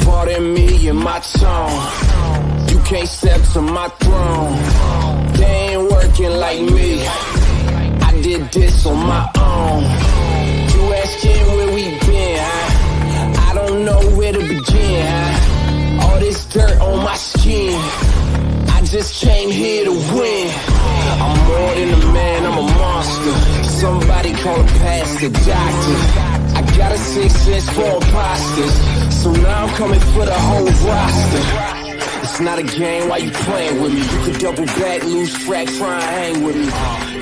Pardon me and my tone. You can't step to my throne. They ain't working like me. I did this on my own. You asking where we been, huh? I don't know where to begin, huh? All this dirt on my skin. I just came here to win. I'm more than a man, I'm a monster. Somebody call a pastor, doctor. I got a 6 sense for imposters. So now I'm coming for the whole roster. It's not a game, why you playing with me? You could double back, lose track, try and hang with me.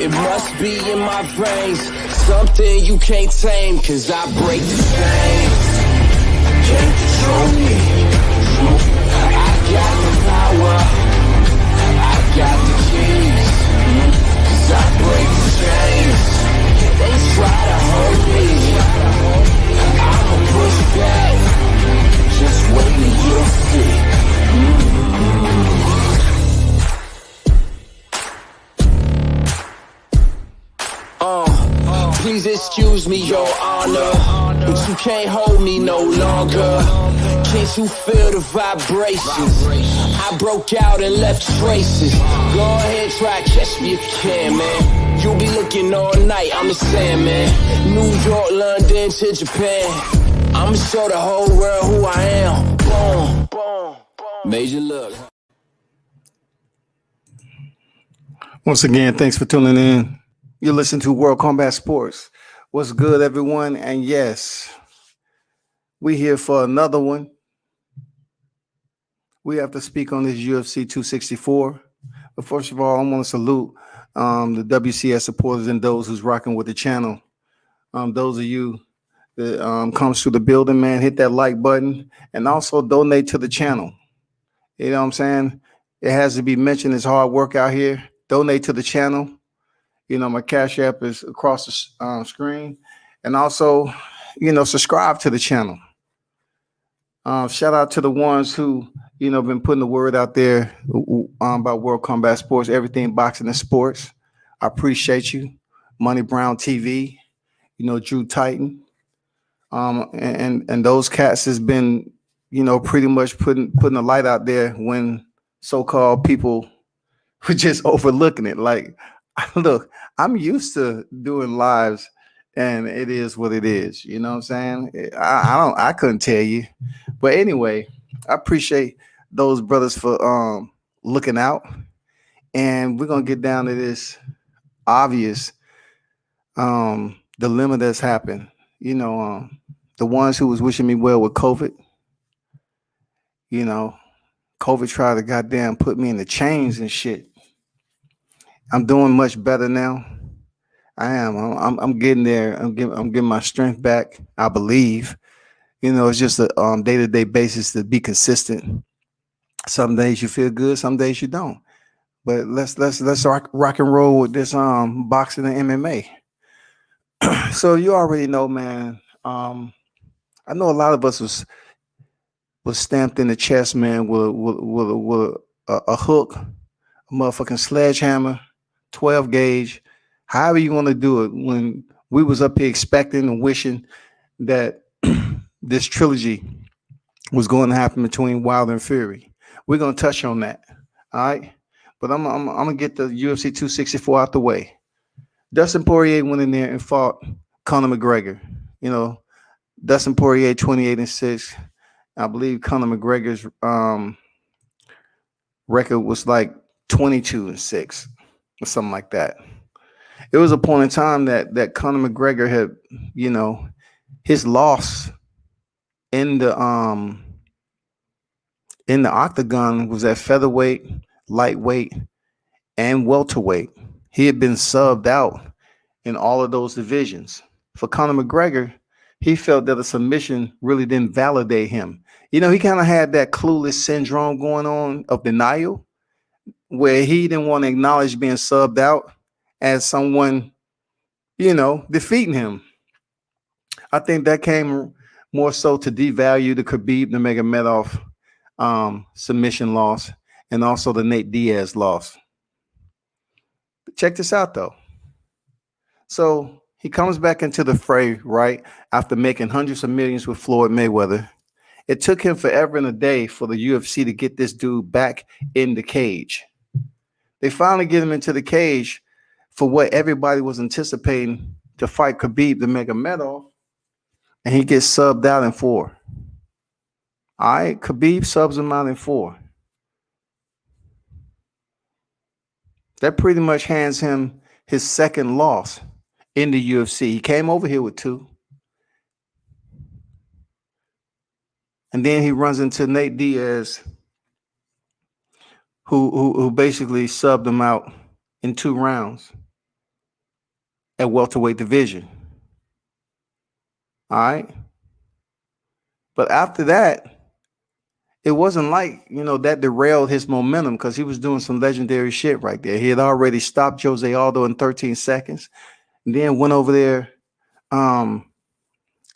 It must be in my veins, something you can't tame, cause I break the chains. Can't control me. I got the power, I got the keys, cause I break the chains. They try to hold me, I'ma push back. Just wait and you'll see. Please excuse me, your honor, but you can't hold me no longer. Can't you feel the vibrations? I broke out and left traces. Go ahead, try catch me if you can, man. You'll be looking all night, I'm the Sandman. New York, London to Japan. I'ma show the whole world who I am. Boom, boom, boom. Major look. Once again, thanks for tuning in. You listen to World Combat Sports. What's good, everyone? And yes, we here for another one. We have to speak on this UFC 264. But first of all, I want to salute the WCS supporters and those who's rocking with the channel. Those of you that comes through the building, man, hit that like button and also donate to the channel. You know what I'm saying? It has to be mentioned. It's hard work out here. Donate to the channel. You know, my Cash App is across the screen. And also, you know, subscribe to the channel. Shout out to the ones who, you know, been putting the word out there about World Combat Sports, everything boxing and sports. I appreciate you. Money Brown TV, you know, Drew Titan. And those cats has been, you know, pretty much putting the light out there when so-called people were just overlooking it. Like, look, I'm used to doing lives and it is what it is. You know what I'm saying? I couldn't tell you. But anyway, I appreciate those brothers for looking out. And we're gonna get down to this obvious dilemma that's happened. You know, the ones who was wishing me well with COVID, you know, COVID tried to goddamn put me in the chains and shit. I'm doing much better now. I am. I'm getting there. I'm getting my strength back. I believe. You know, it's just a day-to-day basis to be consistent. Some days you feel good, some days you don't. But let's rock and roll with this boxing and MMA. So you already know, man. I know a lot of us was stamped in the chest, man, with a hook, a motherfucking sledgehammer, 12 gauge, however you want to do it, when we was up here expecting and wishing that this trilogy was going to happen between Wilder and Fury. We're going to touch on that. All right. But I'm going to get the UFC 264 out the way. Dustin Poirier went in there and fought Conor McGregor. You know, Dustin Poirier 28-6. I believe Conor McGregor's record was like 22-6 or something like that. It was a point in time that Conor McGregor had, you know, his loss in the octagon was at featherweight, lightweight, and welterweight. He had been subbed out in all of those divisions. For Conor McGregor, he felt that a submission really didn't validate him. You know, he kind of had that clueless syndrome going on of denial, where he didn't want to acknowledge being subbed out as someone, you know, defeating him. I think that came more so to devalue the Khabib Nurmagomedov submission loss and also the Nate Diaz loss. Check this out though. So he comes back into the fray, right? After making hundreds of millions with Floyd Mayweather. It took him forever and a day for the UFC to get this dude back in the cage. They finally get him into the cage for what everybody was anticipating to fight Khabib the Nurmagomedov, and he gets subbed out in 4. All right, Khabib subs him out in 4. That pretty much hands him his second loss in the UFC. He came over here with 2. And then he runs into Nate Diaz, who basically subbed him out in 2 rounds at welterweight division. All right. But after that, it wasn't like, that derailed his momentum because he was doing some legendary shit right there. He had already stopped Jose Aldo in 13 seconds and then went over there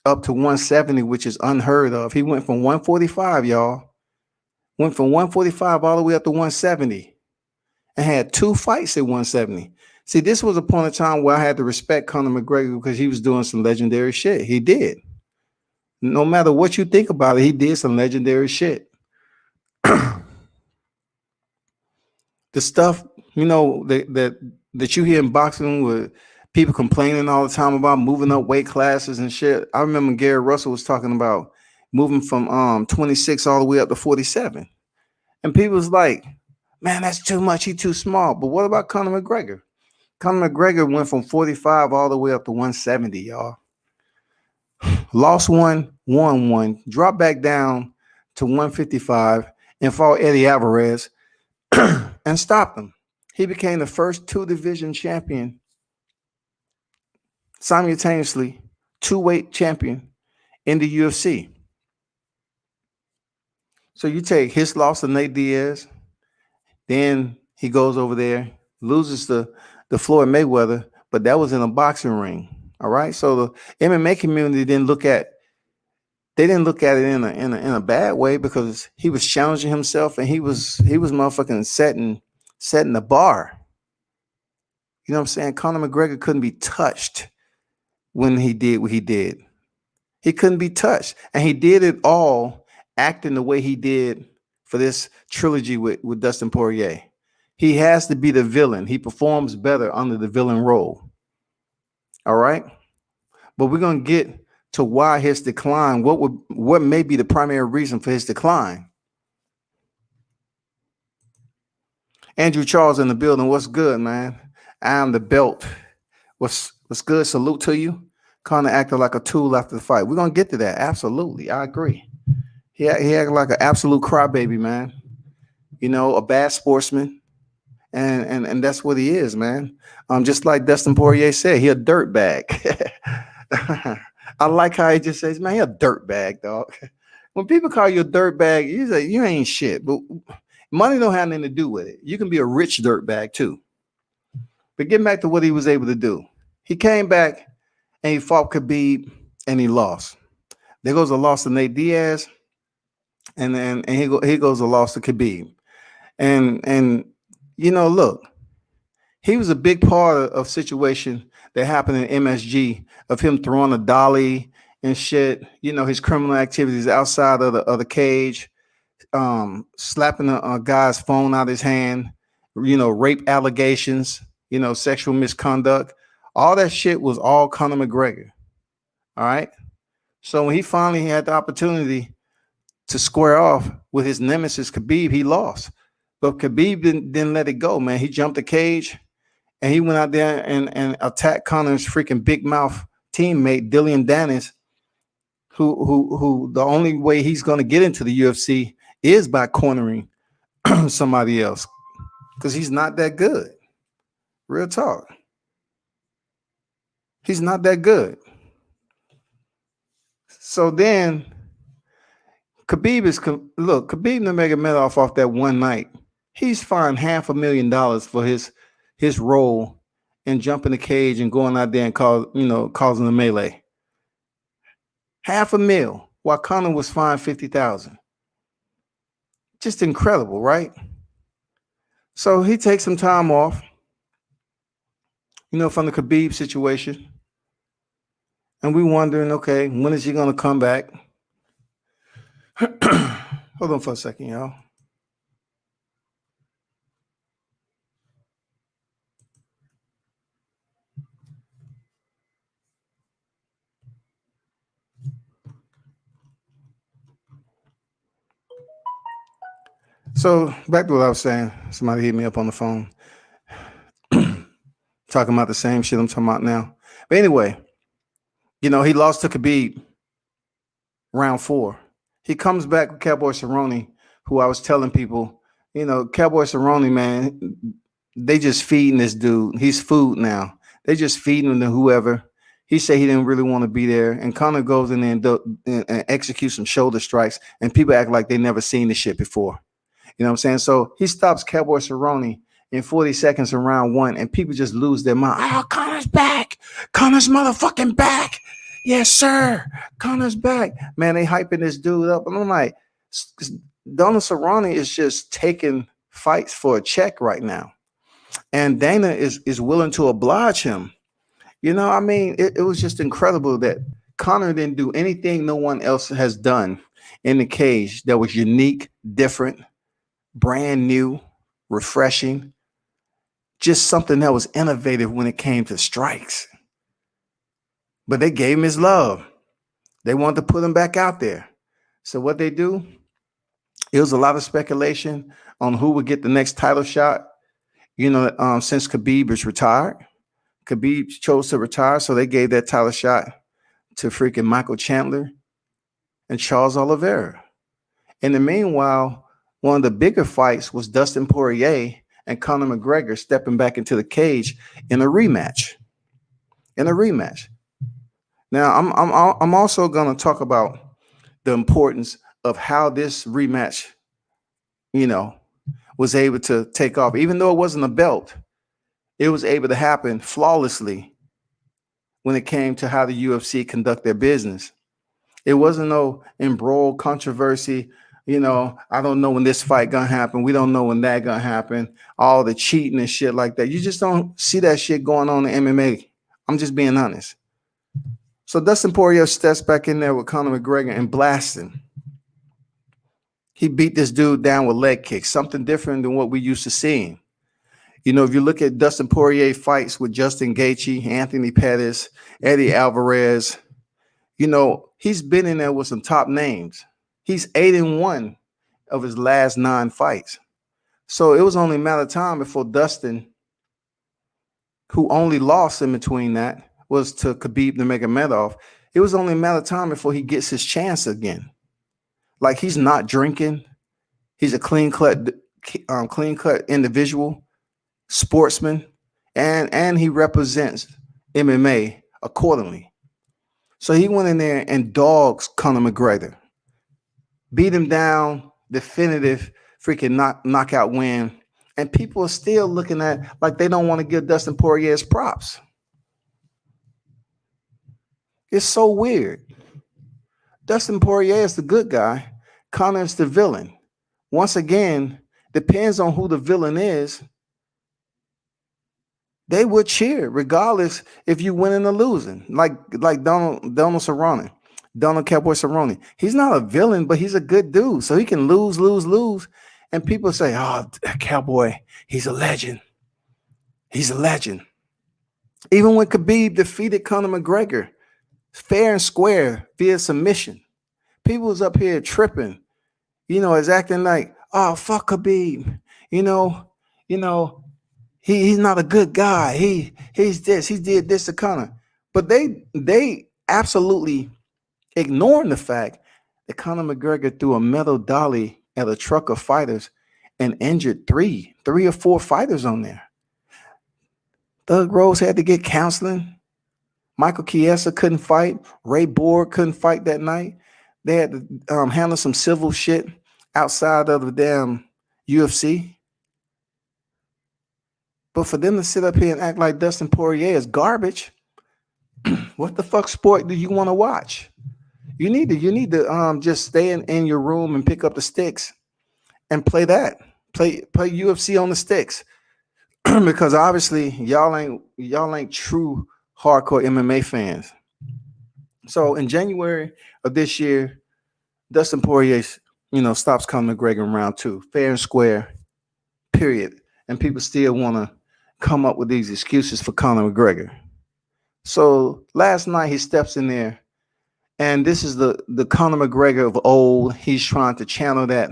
up to 170, which is unheard of. He went from 145, y'all. Went from 145 all the way up to 170 and had 2 fights at 170. See, this was upon a time where I had to respect Conor McGregor because he was doing some legendary shit. He did. No matter what you think about it, he did some legendary shit. The stuff, that you hear in boxing with people complaining all the time about moving up weight classes and shit. I remember Gary Russell was talking about moving from 26 all the way up to 47. And people was like, man, that's too much. He's too small. But what about Conor McGregor? Conor McGregor went from 45 all the way up to 170, y'all. Lost 1, won 1, dropped back down to 155 and fought Eddie Alvarez and stopped him. He became the first 2-division champion, simultaneously 2-weight champion in the UFC. So you take his loss to Nate Diaz, then he goes over there, loses the Floyd Mayweather, but that was in a boxing ring. All right. So the MMA community didn't look at it in a bad way because he was challenging himself and he was motherfucking setting the bar. You know what I'm saying? Conor McGregor couldn't be touched when he did what he did. He couldn't be touched. And he did it all acting the way he did for this trilogy with Dustin Poirier. He has to be the villain. He performs better under the villain role. All right. But we're going to get to why his decline. What may be the primary reason for his decline? Andrew Charles in the building. What's good, man? I'm the belt. What's good? Salute to you. Conor acted like a tool after the fight. We're going to get to that. Absolutely. I agree. He acted like an absolute crybaby, man. A bad sportsman. And that's what he is, man. Just like Dustin Poirier said, he a dirt bag. I like how he just says, man, he a dirt bag, dog. When people call you a dirt bag, you say you ain't shit. But money don't have nothing to do with it. You can be a rich dirt bag too. But getting back to what he was able to do, he came back and he fought Khabib and he lost. There goes a loss to Nate Diaz, and he goes a loss to Khabib, and look, he was a big part of situation that happened in MSG of him throwing a dolly and shit. His criminal activities outside of the cage, slapping a guy's phone out of his hand, rape allegations, sexual misconduct. All that shit was all Conor McGregor. All right. So when he finally had the opportunity to square off with his nemesis Khabib, he lost. But Khabib didn't let it go, man. He jumped the cage and he went out there and attacked Conor's freaking big mouth teammate, Dillian Danis, who the only way he's going to get into the UFC is by cornering somebody else because he's not that good. Real talk. He's not that good. So then Khabib Nurmagomedov off that one night. He's fined $500,000 for his role in jumping the cage and going out there and causing a melee. $500,000 while Conor was fined $50,000. Just incredible, right? So he takes some time off. from the Khabib situation. And we wondering, okay, when is he going to come back? Hold on for a second, y'all. So back to what I was saying. Somebody hit me up on the phone talking about the same shit I'm talking about now. But anyway, he lost to Khabib round 4. He comes back with Cowboy Cerrone, who I was telling people, Cowboy Cerrone, man, they just feeding this dude. He's food now. They just feeding him to whoever. He said he didn't really want to be there. And Conor goes in there and executes some shoulder strikes. And people act like they never seen this shit before. You know what I'm saying? So he stops Cowboy Cerrone in 40 seconds in round 1. And people just lose their mind. Oh, Conor's back. Conor's motherfucking back. Yes, sir. Conor's back. Man, they hyping this dude up. And I'm like, Donald Cerrone is just taking fights for a check right now. And Dana is willing to oblige him. It was just incredible that Conor didn't do anything no one else has done in the cage that was unique, different, brand new, refreshing, just something that was innovative when it came to strikes. But they gave him his love. They wanted to put him back out there. So what they do, it was a lot of speculation on who would get the next title shot. Since Khabib is retired, Khabib chose to retire, so they gave that title shot to freaking Michael Chandler and Charles Oliveira. In the meanwhile, one of the bigger fights was Dustin Poirier and Conor McGregor stepping back into the cage in a rematch. Now, I'm also going to talk about the importance of how this rematch, was able to take off. Even though it wasn't a belt, it was able to happen flawlessly when it came to how the UFC conduct their business. It wasn't no embroiled controversy. I don't know when this fight gonna happen. We don't know when that gonna happen. All the cheating and shit like that. You just don't see that shit going on in MMA. I'm just being honest. So Dustin Poirier steps back in there with Conor McGregor and blasting. He beat this dude down with leg kicks, something different than what we used to seeing. If you look at Dustin Poirier fights with Justin Gaethje, Anthony Pettis, Eddie Alvarez, he's been in there with some top names. He's 8-1 of his last 9 fights. So it was only a matter of time before Dustin, who only lost in between that, was to Khabib Nurmagomedov. It was only a matter of time before he gets his chance again. Like, he's not drinking. He's a clean-cut individual, sportsman, and he represents MMA accordingly. So he went in there and dogs Conor McGregor, beat him down, definitive freaking knockout win. And people are still looking at like they don't want to give Dustin Poirier's props. It's so weird. Dustin Poirier is the good guy. Conor is the villain. Once again, depends on who the villain is. They would cheer regardless if you winning or losing. Like Donald Cerrone, Donald Cowboy Cerrone. He's not a villain, but he's a good dude. So he can lose. And people say, oh, Cowboy, he's a legend. He's a legend. Even when Khabib defeated Conor McGregor, fair and square via submission, people was up here tripping, is acting like, oh, fuck Khabib. He's not a good guy. He's this. He did this to Conor. But they absolutely ignoring the fact that Conor McGregor threw a metal dolly at a truck of fighters and injured three or four fighters on there. Thug Rose had to get counseling. Michael Chiesa couldn't fight. Ray Borg couldn't fight that night. They had to handle some civil shit outside of the damn UFC. But for them to sit up here and act like Dustin Poirier is garbage, what the fuck sport do you want to watch? You need to just stay in your room and pick up the sticks and play that. Play UFC on the sticks. because obviously y'all ain't true hardcore MMA fans. So in January of this year, Dustin Poirier, stops Conor McGregor in round 2, fair and square, period. And people still want to come up with these excuses for Conor McGregor. So last night he steps in there, and this is the Conor McGregor of old. He's trying to channel that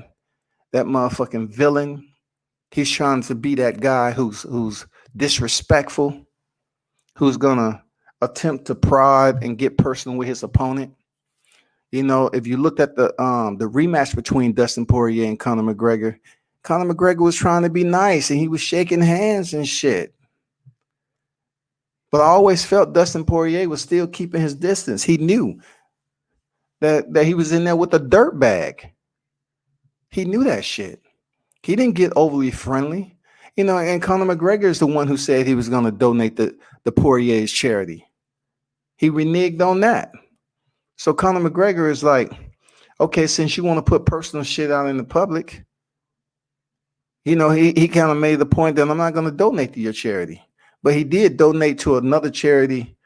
motherfucking villain. He's trying to be that guy who's disrespectful, who's gonna attempt to prod and get personal with his opponent. If you looked at the rematch between Dustin Poirier and Conor McGregor was trying to be nice and he was shaking hands and shit. But I always felt Dustin Poirier was still keeping his distance. He knew that he was in there with a dirt bag. He knew that shit. He didn't get overly friendly. And Conor McGregor is the one who said he was going to donate the Poirier's charity. He reneged on that. So Conor McGregor is like, okay, since you want to put personal shit out in the public, he kind of made the point that I'm not going to donate to your charity. But he did donate to another charity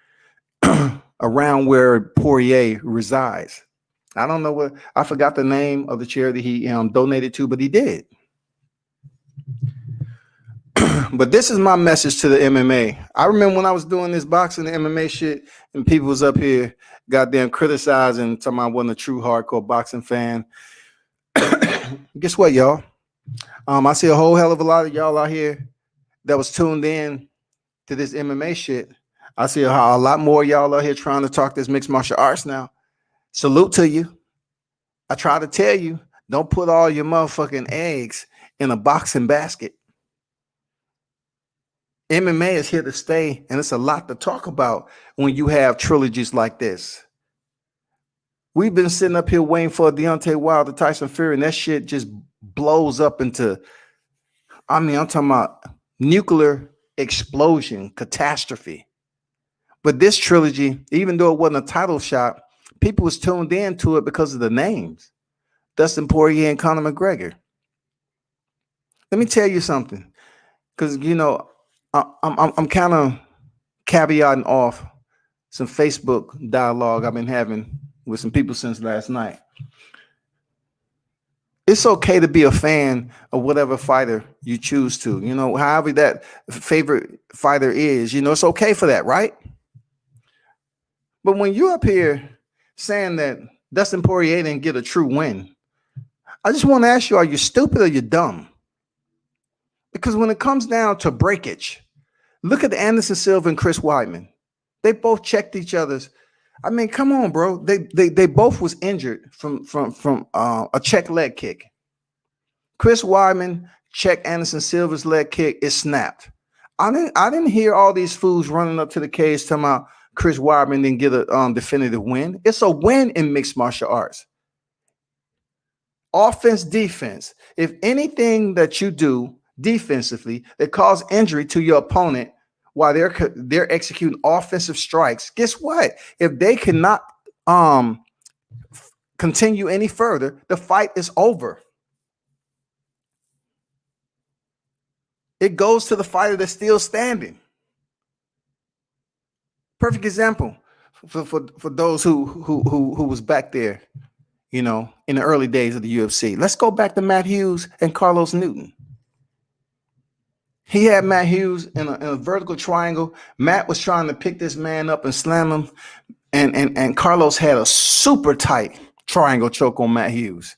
around where Poirier resides. I don't know I forgot the name of the charity he donated to, but he did. But this is my message to the MMA. I remember when I was doing this boxing and MMA shit, and people was up here goddamn criticizing, talking about I wasn't a true hardcore boxing fan. Guess what, y'all? I see a whole hell of a lot of y'all out here that was tuned in to this MMA shit. I see a lot more y'all out here trying to talk this mixed martial arts now. Salute to you. I try to tell you, don't put all your motherfucking eggs in a boxing basket. MMA is here to stay, and it's a lot to talk about when you have trilogies like this. We've been sitting up here waiting for Deontay Wilder, Tyson Fury, and that shit just blows up into, I'm talking about nuclear explosion, catastrophe. But this trilogy, even though it wasn't a title shot, people was tuned in to it because of the names. Dustin Poirier and Conor McGregor. Let me tell you something, because, I'm kind of caveating off some Facebook dialogue I've been having with some people since last night. It's okay to be a fan of whatever fighter you choose to, however that favorite fighter is, it's okay for that, right? But when you're up here saying that Dustin Poirier didn't get a true win, I just want to ask you, are you stupid or you dumb? Because when it comes down to breakage, look at Anderson Silva and Chris Weidman. They both checked each other's. Come on, bro. They both was injured from a check leg kick. Chris Weidman checked Anderson Silva's leg kick. It snapped. I didn't hear all these fools running up to the cage talking about Chris Weidman didn't get a definitive win. It's a win in mixed martial arts. Offense, defense. If anything that you do defensively that cause injury to your opponent while they're executing offensive strikes, guess what? If they cannot continue any further, the fight is over. It goes to the fighter that's still standing. Perfect example for those who was back there, in the early days of the UFC. Let's go back to Matt Hughes and Carlos Newton. He had Matt Hughes in a vertical triangle. Matt was trying to pick this man up and slam him. And Carlos had a super tight triangle choke on Matt Hughes.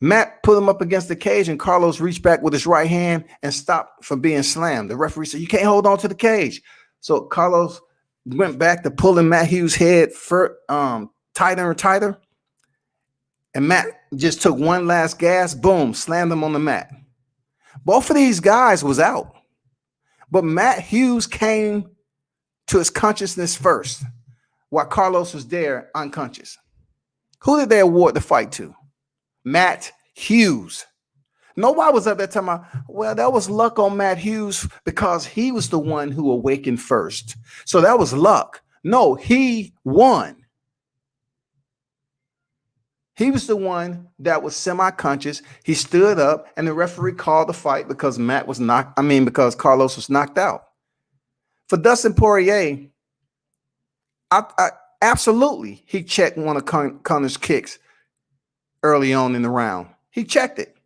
Matt put him up against the cage, and Carlos reached back with his right hand and stopped from being slammed. The referee said, "You can't hold on to the cage." So Carlos went back to pulling Matt Hughes' head tighter and tighter. And Matt just took one last gas, boom, slammed him on the mat. Both of these guys was out. But Matt Hughes came to his consciousness first, while Carlos was there unconscious. Who did they award the fight to? Matt Hughes. Nobody was up there talking about, well, that was luck on Matt Hughes because he was the one who awakened first. So that was luck. No, he won. He was the one that was semi-conscious. He stood up, and the referee called the fight because because Carlos was knocked out. For Dustin Poirier, I absolutely he checked one of Conor's kicks early on in the round. He checked it.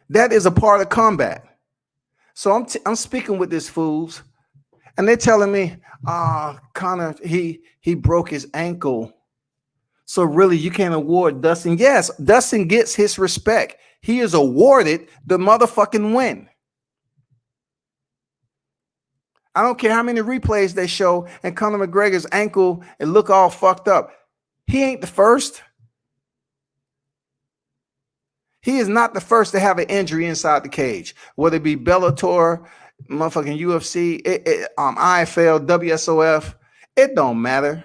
That is a part of combat. So I'm speaking with these fools, and they're telling me, Conor, he broke his ankle. So really, you can't award Dustin. Yes, Dustin gets his respect. He is awarded the motherfucking win. I don't care how many replays they show, and Conor McGregor's ankle, it look all fucked up. He ain't the first. He is not the first to have an injury inside the cage, whether it be Bellator, motherfucking UFC, IFL, WSOF. It don't matter.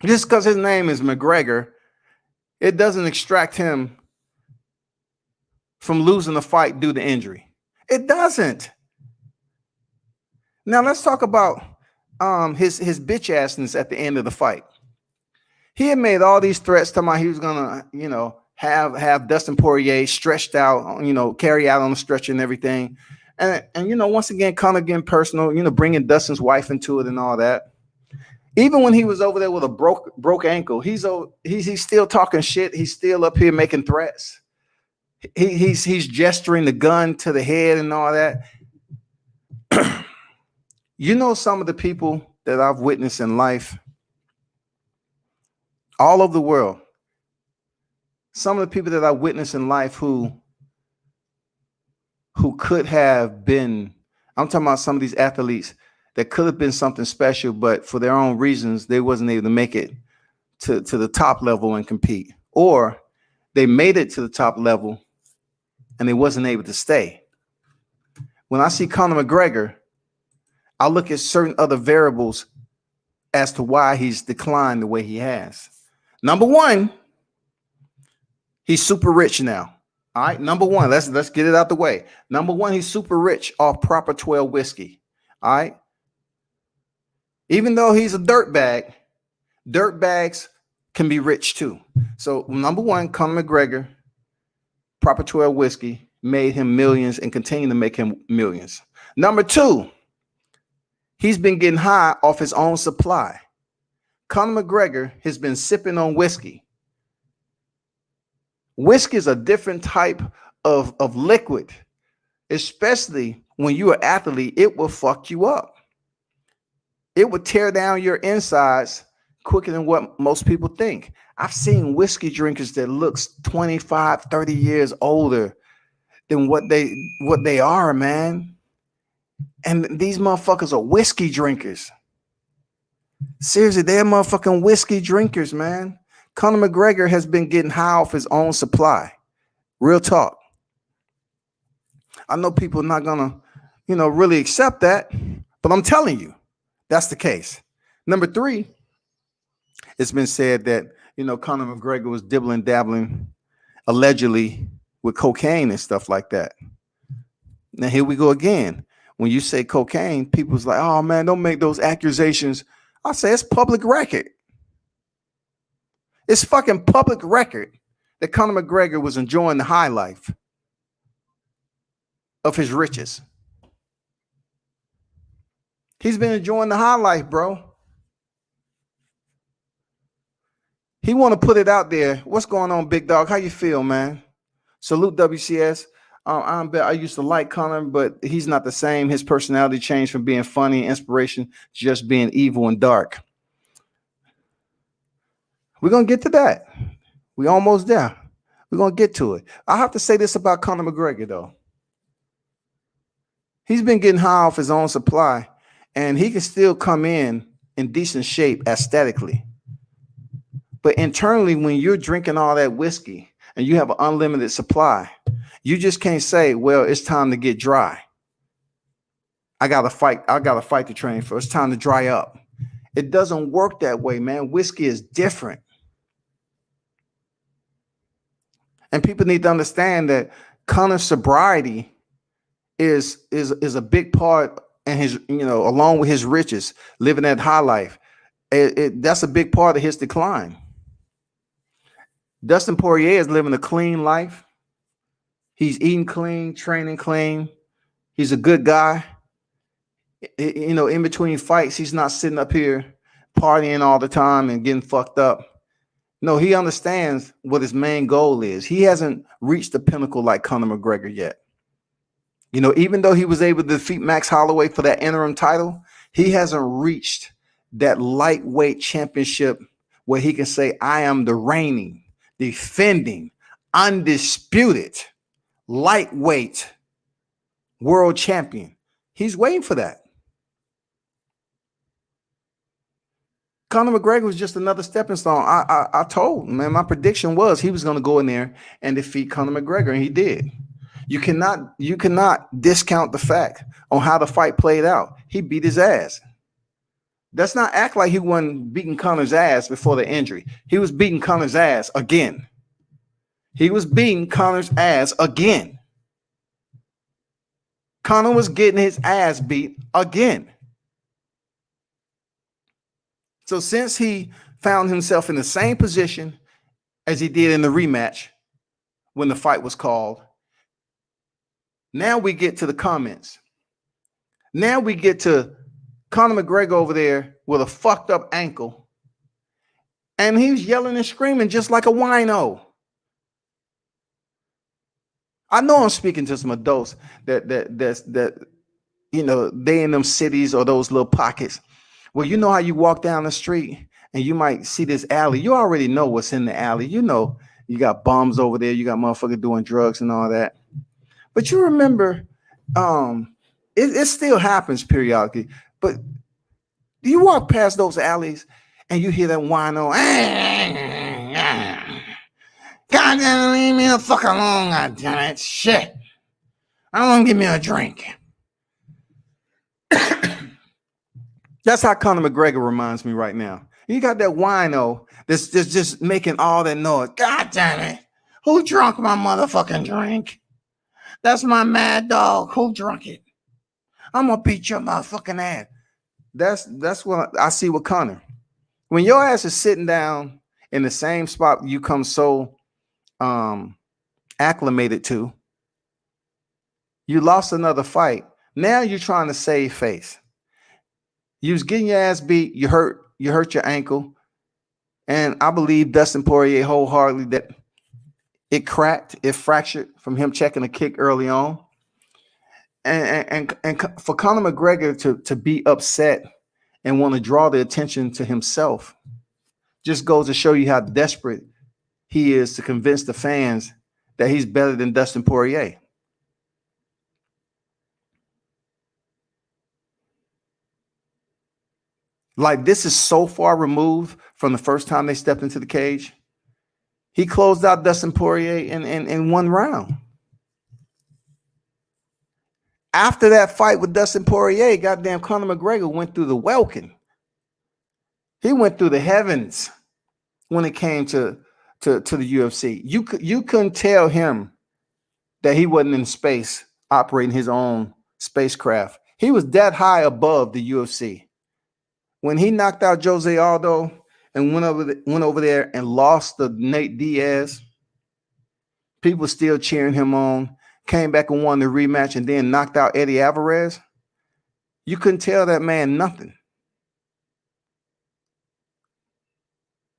Just because his name is McGregor, it doesn't extract him from losing the fight due to injury. It doesn't. Now let's talk about his bitch assness at the end of the fight. He had made all these threats talking about he was gonna, have Dustin Poirier stretched out, carry out on the stretcher and everything. And once again, Conor getting personal, bringing Dustin's wife into it and all that. Even when he was over there with a broke ankle, he's still talking shit. He's still up here making threats. He's gesturing the gun to the head and all that. Some of the people that I've witnessed in life all over the world, some of the people that I witnessed in life who could have been, I'm talking about some of these athletes that could have been something special, but for their own reasons, they wasn't able to make it to the top level and compete. Or they made it to the top level and they wasn't able to stay. When I see Conor McGregor, I look at certain other variables as to why he's declined the way he has. Number one, he's super rich now. All right. Number one, let's get it out the way. Number one, he's super rich off proper 12 whiskey. All right. Even though he's a dirtbag, dirtbags can be rich too. So number one, Conor McGregor, proper 12 whiskey made him millions and continue to make him millions. Number two, he's been getting high off his own supply. Conor McGregor has been sipping on whiskey. Whiskey is a different type of liquid, especially when you're an athlete. It will fuck you up. It will tear down your insides quicker than what most people think. I've seen whiskey drinkers that looks 25, 30 years older than what they are, man. And these motherfuckers are whiskey drinkers. Seriously, they're motherfucking whiskey drinkers, man. Conor McGregor has been getting high off his own supply. Real talk. I know people are not gonna, really accept that, but I'm telling you, that's the case. Number three, it's been said that, Conor McGregor was dabbling allegedly with cocaine and stuff like that. Now here we go again. When you say cocaine, people's like, oh man, don't make those accusations. I say it's public record. It's fucking public record that Conor McGregor was enjoying the high life of his riches. He's been enjoying the high life, bro. He want to put it out there. What's going on, big dog? How you feel, man? Salute WCS. I used to like Conor, but he's not the same. His personality changed from being funny and inspiration to just being evil and dark. We're going to get to that. We almost there. We're going to get to it. I have to say this about Conor McGregor, though. He's been getting high off his own supply, and he can still come in decent shape aesthetically. But internally, when you're drinking all that whiskey and you have an unlimited supply, you just can't say, well, it's time to get dry. I got to fight to train for. It's time to dry up. It doesn't work that way, man. Whiskey is different. And people need to understand that Conor's sobriety is a big part, and his, along with his riches, living that high life. That's a big part of his decline. Dustin Poirier is living a clean life. He's eating clean, training clean. He's a good guy. You know, in between fights, he's not sitting up here partying all the time and getting fucked up. No, he understands what his main goal is. He hasn't reached the pinnacle like Conor McGregor yet. You know, even though he was able to defeat Max Holloway for that interim title, he hasn't reached that lightweight championship where he can say, I am the reigning, defending, undisputed lightweight world champion. He's waiting for that. Conor McGregor was just another stepping stone. I told him, man, my prediction was he was going to go in there and defeat Conor McGregor, and he did. You cannot discount the fact on how the fight played out. He beat his ass. Let's not act like he wasn't beating Conor's ass before the injury. He was beating Conor's ass again. He was beating Conor's ass again. Conor was getting his ass beat again. So since he found himself in the same position as he did in the rematch when the fight was called, now we get to the comments. Now we get to Conor McGregor over there with a fucked up ankle. And he's yelling and screaming just like a wino. I know I'm speaking to some adults that you know, they in them cities or those little pockets. Well, you know how you walk down the street and you might see this alley. You already know what's in the alley. You know, you got bums over there. You got motherfuckers doing drugs and all that. But you remember, it still happens periodically. But do you walk past those alleys and you hear that wino? God damn, leave me the fuck alone, god damn it. Shit. I don't want to give me a drink. That's how Conor McGregor reminds me right now. You got that wino that's just making all that noise. God damn it. Who drunk my motherfucking drink? That's my mad dog. Who drunk it? I'm going to beat your motherfucking ass. That's what I see with Conor. When your ass is sitting down in the same spot you come so acclimated to, you lost another fight. Now you're trying to save face. You was getting your ass beat. You hurt your ankle. And I believe Dustin Poirier wholeheartedly that it cracked, it fractured from him checking a kick early on. And for Conor McGregor to be upset and want to draw the attention to himself just goes to show you how desperate he is to convince the fans that he's better than Dustin Poirier. Like, this is so far removed from the first time they stepped into the cage. He closed out Dustin Poirier in one round. After that fight with Dustin Poirier, goddamn Conor McGregor went through the welkin. He went through the heavens when it came to the UFC. You couldn't tell him that he wasn't in space operating his own spacecraft. He was that high above the UFC. When he knocked out Jose Aldo and went over there and lost to Nate Diaz, people still cheering him on, came back and won the rematch and then knocked out Eddie Alvarez. You couldn't tell that man nothing.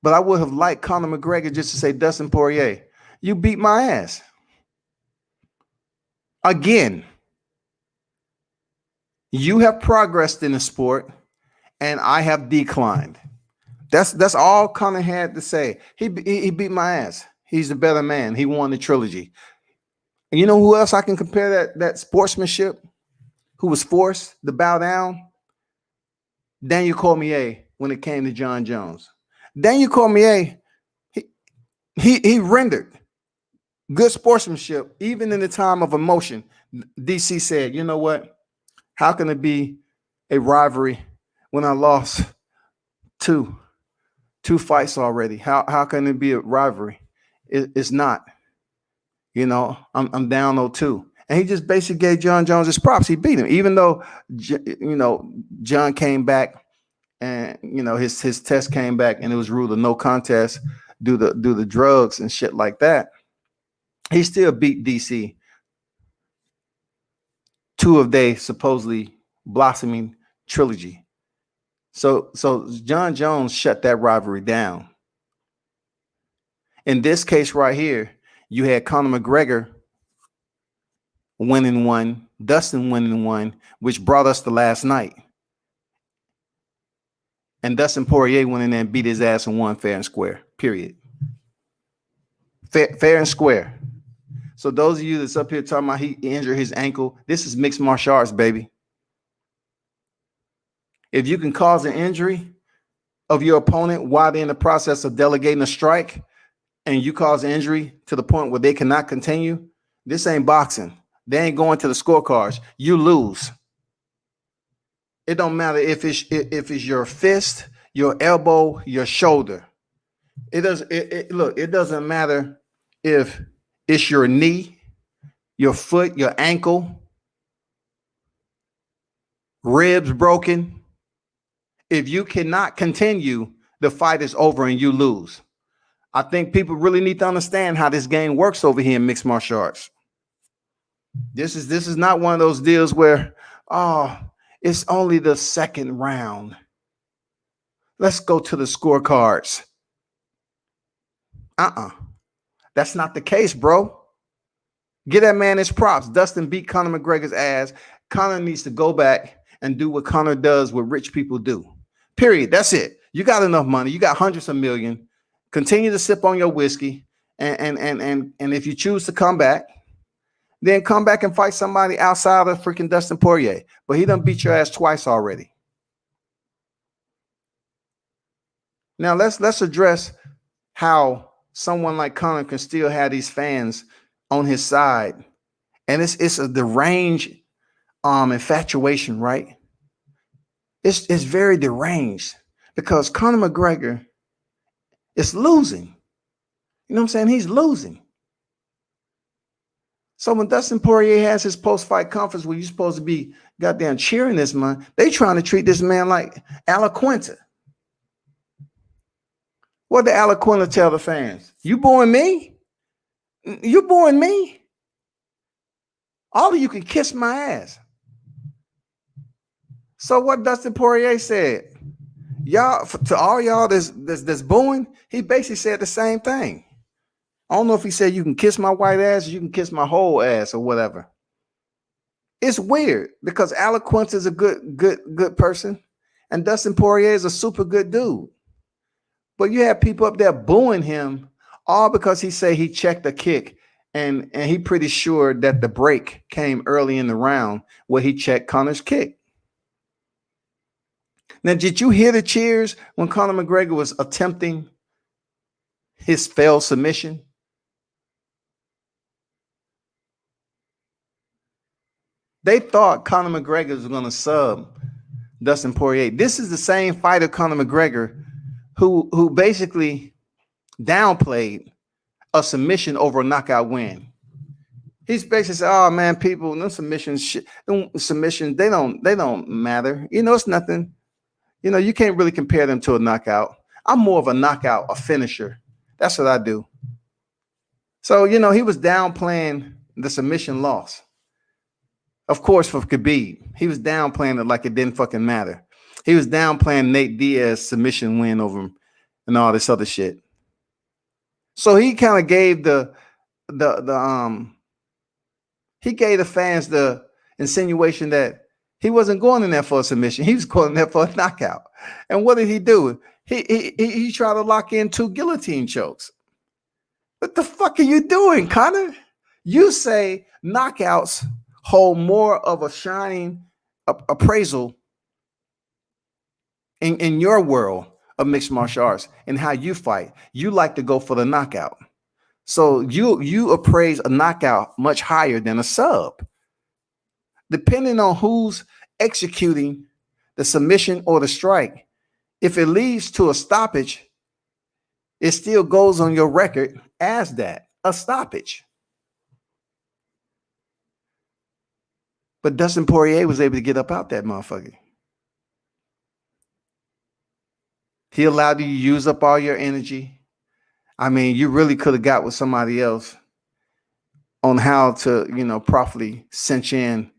But I would have liked Conor McGregor just to say, Dustin Poirier, you beat my ass. Again, you have progressed in the sport and I have declined. That's all Conor had to say. He beat my ass. He's the better man. He won the trilogy. And you know who else I can compare that sportsmanship, who was forced to bow down? Daniel Cormier when it came to John Jones. Daniel Cormier, he rendered good sportsmanship even in the time of emotion. DC said, you know what? How can it be a rivalry when I lost two fights already? How can it be a rivalry? It's not. You know, I'm down 0-2. And he just basically gave John Jones his props. He beat him, even though, you know, John came back and his test came back and it was ruled a no contest due to the drugs and shit like that. He still beat DC, two of they supposedly blossoming trilogy. So John Jones shut that rivalry down. In this case right here, you had Conor McGregor winning one, Dustin winning one, which brought us to last night. And Dustin Poirier went in there and beat his ass and won fair and square, period. Fair and square. So those of you that's up here talking about he injured his ankle, this is mixed martial arts, baby. If you can cause an injury of your opponent while they're in the process of delegating a strike, and you cause an injury to the point where they cannot continue, this ain't boxing. They ain't going to the scorecards. You lose. It don't matter if it's your fist, your elbow, your shoulder. It doesn't matter if it's your knee, your foot, your ankle, ribs broken. If you cannot continue, the fight is over and you lose. I think people really need to understand how this game works over here in mixed martial arts. This is not one of those deals where, it's only the second round. Let's go to the scorecards. That's not the case, bro. Get that man his props. Dustin beat Conor McGregor's ass. Conor needs to go back and do what Conor does, what rich people do. Period. That's it. You got enough money. You got hundreds of millions. Continue to sip on your whiskey, and if you choose to come back, then come back and fight somebody outside of freaking Dustin Poirier. But he done beat your ass twice already. Now let's address how someone like Conor can still have these fans on his side, and it's a deranged infatuation, right? It's very deranged because Conor McGregor is losing. You know what I'm saying? He's losing. So when Dustin Poirier has his post-fight conference where you're supposed to be goddamn cheering this man, they trying to treat this man like Alaquinta. What did Alaquinta tell the fans? You booing me? You booing me? All of you can kiss my ass. So what Dustin Poirier said, y'all, to all y'all that's booing, he basically said the same thing. I don't know if he said you can kiss my white ass or you can kiss my whole ass or whatever. It's weird because Alaquinta is a good person and Dustin Poirier is a super good dude. But you have people up there booing him all because he said he checked a kick and he pretty sure that the break came early in the round where he checked Conor's kick. Now, did you hear the cheers when Conor McGregor was attempting his failed submission? They thought Conor McGregor was going to sub Dustin Poirier. This is the same fighter, Conor McGregor, who basically downplayed a submission over a knockout win. He's basically said, "Oh man, people, no submissions, they don't matter. You know, it's nothing. You know, you can't really compare them to a knockout. I'm more of a knockout, a finisher. That's what I do." So, you know, he was downplaying the submission loss. Of course, for Khabib, he was downplaying it like it didn't fucking matter. He was downplaying Nate Diaz's submission win over him and all this other shit. So he kind of gave he gave the fans the insinuation that he wasn't going in there for a submission. He was going in there for a knockout. And what did he do? He tried to lock in 2 guillotine chokes. What the fuck are you doing, Conor? You say knockouts hold more of a shining appraisal in your world of mixed martial arts and how you fight. You like to go for the knockout. So you appraise a knockout much higher than a sub. Depending on who's executing the submission or the strike, if it leads to a stoppage, it still goes on your record as that, a stoppage. But Dustin Poirier was able to get up out that motherfucker. He allowed you to use up all your energy. I mean, you really could have got with somebody else on how to, properly cinch in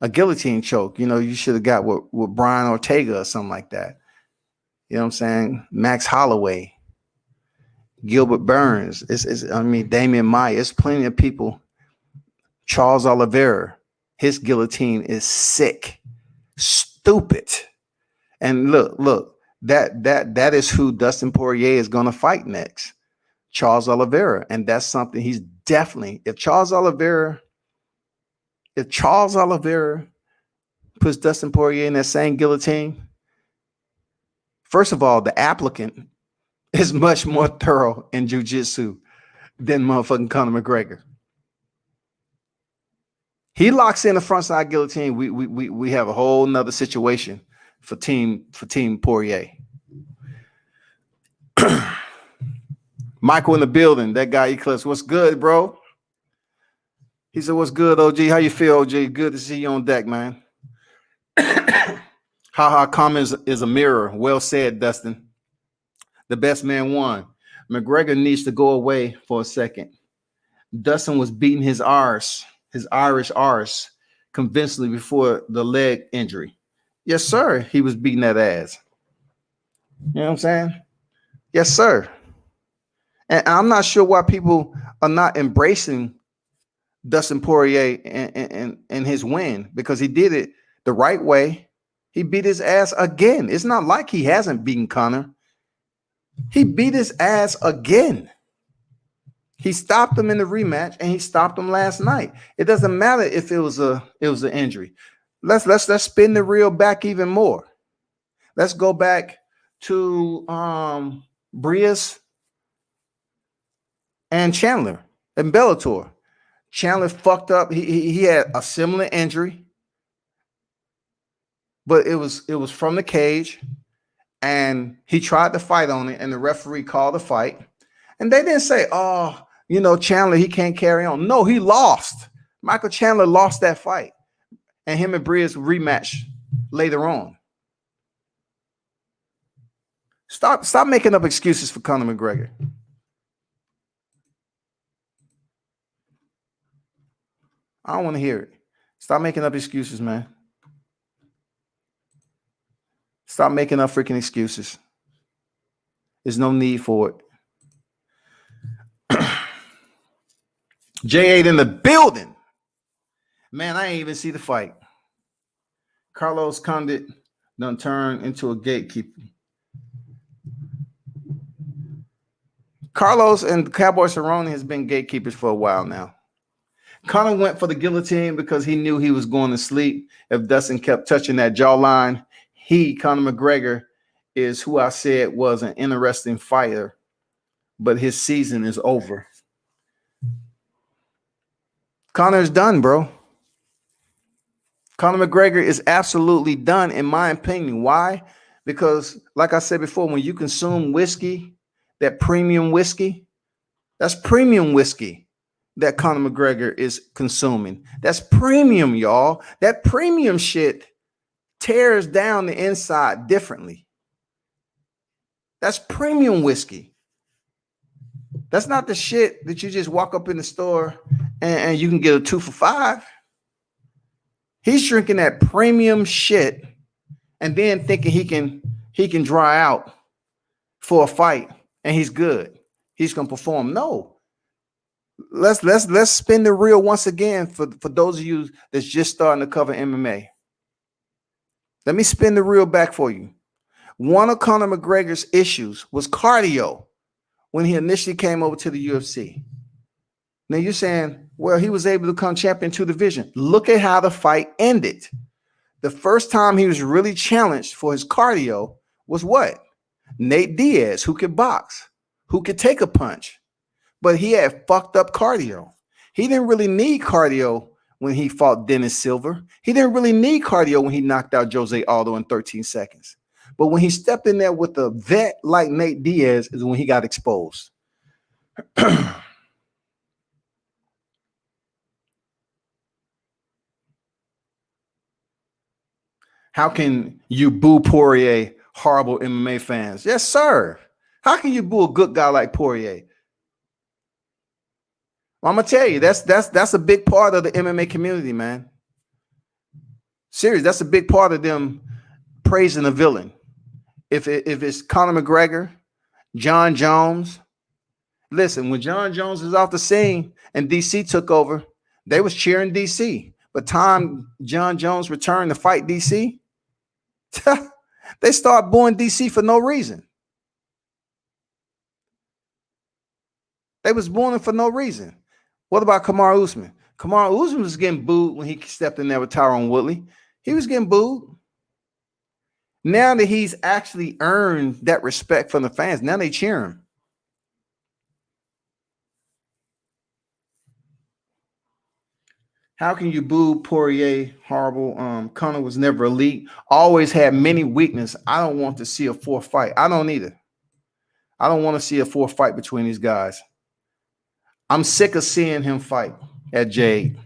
a guillotine choke. You should have got with Brian Ortega or something like that. You know what I'm saying? Max Holloway, Gilbert Burns. Damian Maia. It's plenty of people. Charles Oliveira. His guillotine is sick, stupid. And look, that is who Dustin Poirier is going to fight next. Charles Oliveira. And that's something he's definitely, if Charles Oliveira puts Dustin Poirier in that same guillotine, first of all, the applicant is much more thorough in jiu-jitsu than motherfucking Conor McGregor. He locks in the front side guillotine. We have a whole nother situation for team Poirier. Michael in the building. That guy Eclipse. What's good, bro? He said, "What's good, OG? How you feel, OG? Good to see you on deck, man." Haha, comments is a mirror. Well said, Dustin. The best man won. McGregor needs to go away for a second. Dustin was beating his Irish arse, convincingly before the leg injury. Yes, sir. He was beating that ass. You know what I'm saying? Yes, sir. And I'm not sure why people are not embracing Dustin Poirier and his win, because he did it the right way. He beat his ass again. It's not like he hasn't beaten Conor. He beat his ass again. He stopped him in the rematch, and he stopped him last night. It doesn't matter if it was an injury. Let's spin the reel back even more. Let's go back to Brias and Chandler and Bellator. Chandler fucked up. He had a similar injury, but it was from the cage, and he tried to fight on it, and the referee called the fight, and they didn't say, "Oh, Chandler, he can't carry on." No, he lost. Michael Chandler lost that fight, and him and Brias rematch later on. Stop making up excuses for Conor McGregor. I don't want to hear it. Stop making up excuses, man. Stop making up freaking excuses. There's no need for it. J8 in the building. Man, I ain't even see the fight. Carlos Condit done turned into a gatekeeper. Carlos and Cowboy Cerrone has been gatekeepers for a while now. Conor went for the guillotine because he knew he was going to sleep if Dustin kept touching that jawline. Conor McGregor, is who I said was an interesting fighter, but his season is over. Conor's done, bro. Conor McGregor is absolutely done, in my opinion. Why? Because, like I said before, when you consume whiskey, that premium whiskey, that's premium whiskey that Conor McGregor is consuming. That's premium, y'all. That premium shit tears down the inside differently. That's premium whiskey. That's not the shit that you just walk up in the store and you can get a 2 for $5. He's drinking that premium shit and then thinking he can dry out for a fight and he's good. He's gonna perform. No. Let's spin the reel once again for those of you that's just starting to cover MMA. Let me spin the reel back for you. One of Conor McGregor's issues was cardio when he initially came over to the UFC. Now you're saying, well, he was able to become champion 2 division. Look at how the fight ended. The first time he was really challenged for his cardio was what? Nate Diaz, who could box, who could take a punch, but he had fucked up cardio. He didn't really need cardio when he fought Dennis Silver. He didn't really need cardio when he knocked out Jose Aldo in 13 seconds. But when he stepped in there with a vet like Nate Diaz is when he got exposed. How can you boo Poirier horrible MMA fans. Yes, sir. How can you boo a good guy like Poirier? Well, I'm gonna tell you, that's a big part of the MMA community, man. Serious, that's a big part of them praising the villain. If it's Conor McGregor, John Jones, listen, when John Jones was off the scene and DC took over, they was cheering DC. But time John Jones returned to fight DC, they start booing DC for no reason. They was booing him for no reason. What about Kamaru Usman? Kamaru Usman was getting booed when he stepped in there with Tyron Woodley. He was getting booed. Now that he's actually earned that respect from the fans, now they cheer him. How can you boo Poirier? Horrible. Conor was never elite. Always had many weaknesses. I don't want to see a fourth fight. I don't either. I don't want to see a fourth fight between these guys. I'm sick of seeing him fight at Jade.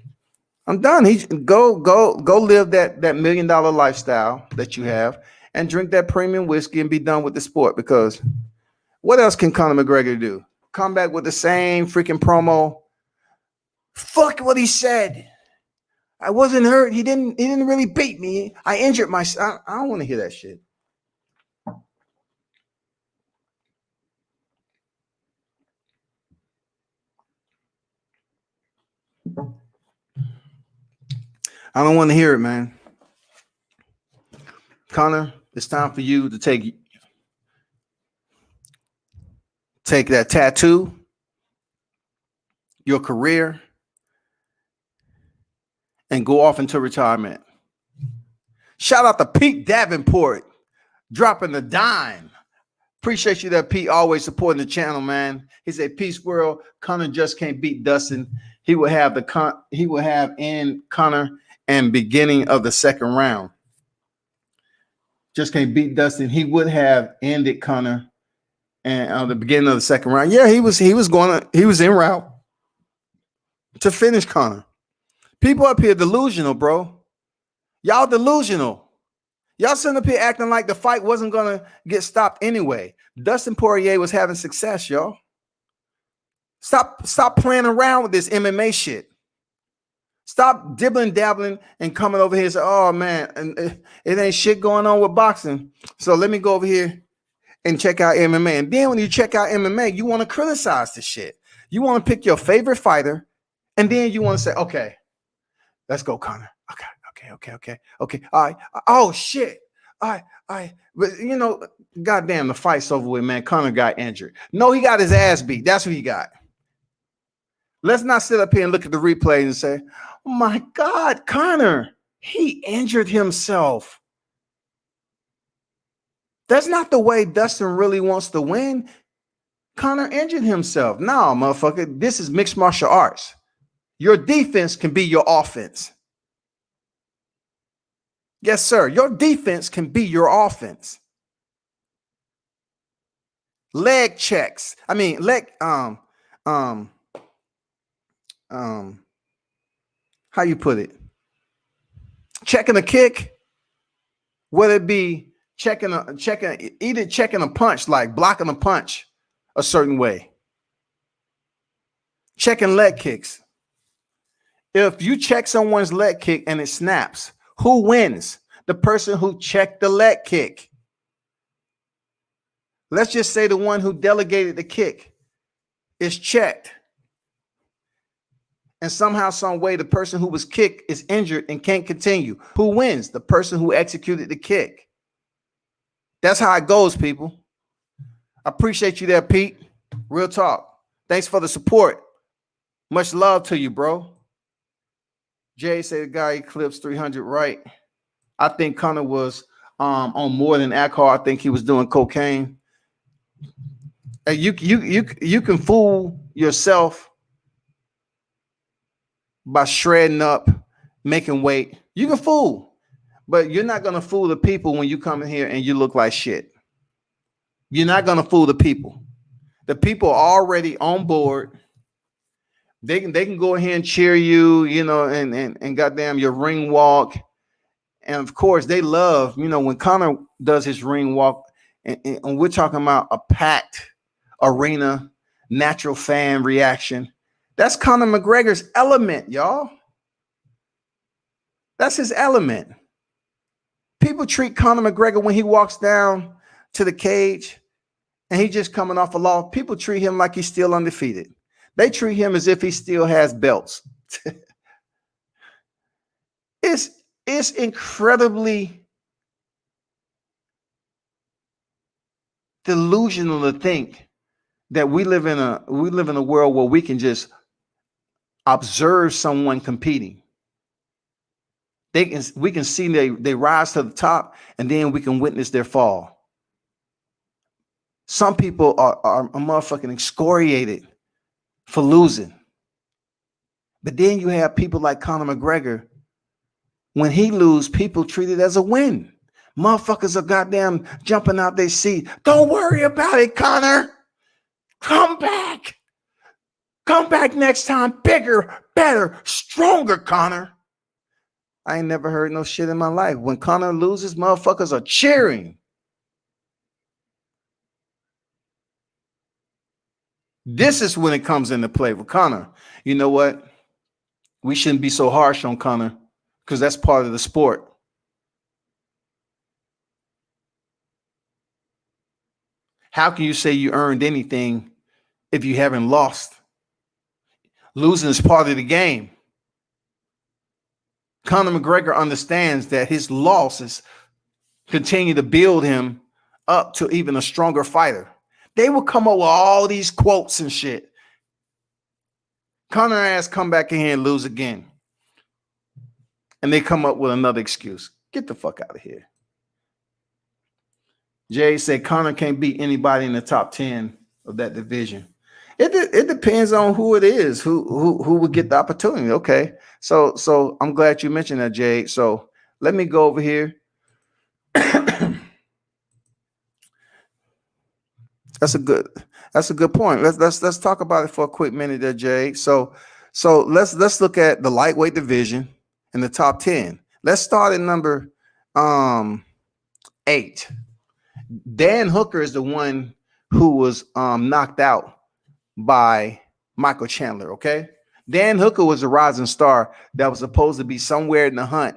I'm done. He go live that $1 million lifestyle that you have and drink that premium whiskey and be done with the sport. Because what else can Conor McGregor do? Come back with the same freaking promo. Fuck what he said. I wasn't hurt. He didn't really beat me. I injured myself. I don't want to hear that shit. I don't want to hear it, man. Conor, it's time for you to take that tattoo, your career, and go off into retirement. Shout out to Pete Davenport, dropping the dime. Appreciate you there, Pete, always supporting the channel, man. He said, "Peace world, Conor just can't beat Dustin. He will have in Conor and beginning of the second round. Just can't beat Dustin. He would have ended Conor and the beginning of the second round. Yeah, he was en route to finish Conor. People up here delusional, bro. Y'all delusional. Y'all sitting up here acting like the fight wasn't gonna get stopped anyway. Dustin Poirier was having success, y'all. Stop playing around with this MMA shit. Stop dibbling, dabbling, and coming over here and say, "Oh man, and it ain't shit going on with boxing. So let me go over here and check out MMA." And then when you check out MMA, you want to criticize the shit. You want to pick your favorite fighter, and then you want to say, "Okay, let's go, Conor. Okay. All right. Oh shit. All right. But you know, goddamn, the fight's over with, man. Conor got injured. No, he got his ass beat. That's what he got. Let's not sit up here and look at the replay and say, "Oh my God, Conor, he injured himself." That's not the way Dustin really wants to win. Conor injured himself. No, motherfucker, this is mixed martial arts. Your defense can be your offense. Yes, sir. Your defense can be your offense. Leg checks. I mean, how you put it? Checking a kick, whether it be checking a punch, like blocking a punch a certain way. Checking leg kicks. If you check someone's leg kick and it snaps, who wins? The person who checked the leg kick. Let's just say the one who delegated the kick is checked. And somehow, some way, the person who was kicked is injured and can't continue. Who wins? The person who executed the kick. That's how it goes, people. I appreciate you there, Pete. Real talk. Thanks for the support. Much love to you, bro. Jay said the guy eclipsed 300, right? I think Conor was on more than alcohol. I think he was doing cocaine. And you can fool yourself by shredding up, making weight. You can fool, but you're not going to fool the people when you come in here and you look like shit. You're not going to fool the people. The people are already on board. They can go ahead and cheer you, you know, and goddamn your ring walk. And of course, they love, you know, when Conor does his ring walk, and we're talking about a packed arena, natural fan reaction. That's Conor McGregor's element, y'all. That's his element. People treat Conor McGregor when he walks down to the cage and he's just coming off a loss. People treat him like he's still undefeated. They treat him as if he still has belts. It's incredibly delusional to think that we live in a world where we can just observe someone competing. We can see they rise to the top, and then we can witness their fall. Some people are motherfucking excoriated for losing. But then you have people like Conor McGregor. When he loses, people treat it as a win. Motherfuckers are goddamn jumping out their seat. Don't worry about it, Conor. Come back. Come back next time. Bigger, better, stronger, Conor. I ain't never heard no shit in my life. When Conor loses, motherfuckers are cheering. This is when it comes into play with Conor. You know what? We shouldn't be so harsh on Conor because that's part of the sport. How can you say you earned anything if you haven't lost? Losing is part of the game. Conor McGregor understands that his losses continue to build him up to even a stronger fighter. They will come up with all these quotes and shit. Conor ass come back in here and lose again. And they come up with another excuse. Get the fuck out of here. Jay said Conor can't beat anybody in the top 10 of that division. It depends on who it is, who would get the opportunity. Okay. So I'm glad you mentioned that, Jay. So let me go over here. That's a good point. Let's talk about it for a quick minute there, Jay. So let's look at the lightweight division in the top 10. Let's start at number 8. Dan Hooker is the one who was knocked out by Michael Chandler. Okay. Dan Hooker was a rising star that was supposed to be somewhere in the hunt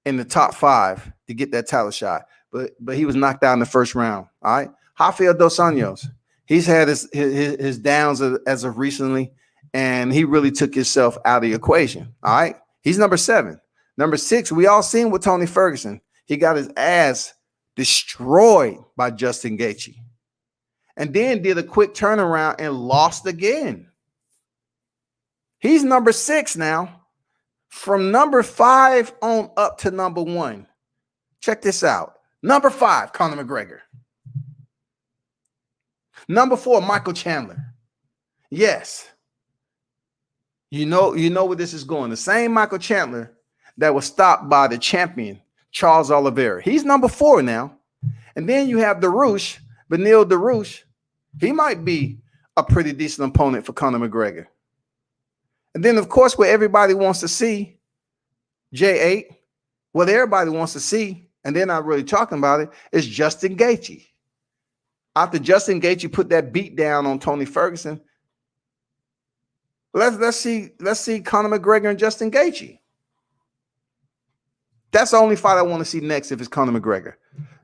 in the top 5 to get that title shot. But he was knocked out in the first round. All right. Rafael Dos Anjos, he's had his downs as of recently, and he really took himself out of the equation. All right. He's number 7. Number 6, we all seen with Tony Ferguson. He got his ass destroyed by Justin Gaethje. And then did a quick turnaround and lost again. He's number 6 now. From number 5 on up to number 1. Check this out. Number 5, Conor McGregor. Number 4, Michael Chandler. Yes. You know where this is going. The same Michael Chandler that was stopped by the champion, Charles Oliveira. He's number 4 now. And then you have Dariush, Beneil Dariush. He might be a pretty decent opponent for Conor McGregor. And then, of course, what everybody wants to see, J8, what everybody wants to see, and they're not really talking about it, is Justin Gaethje. After Justin Gaethje put that beat down on Tony Ferguson, let's see Conor McGregor and Justin Gaethje. That's the only fight I want to see next if it's Conor McGregor.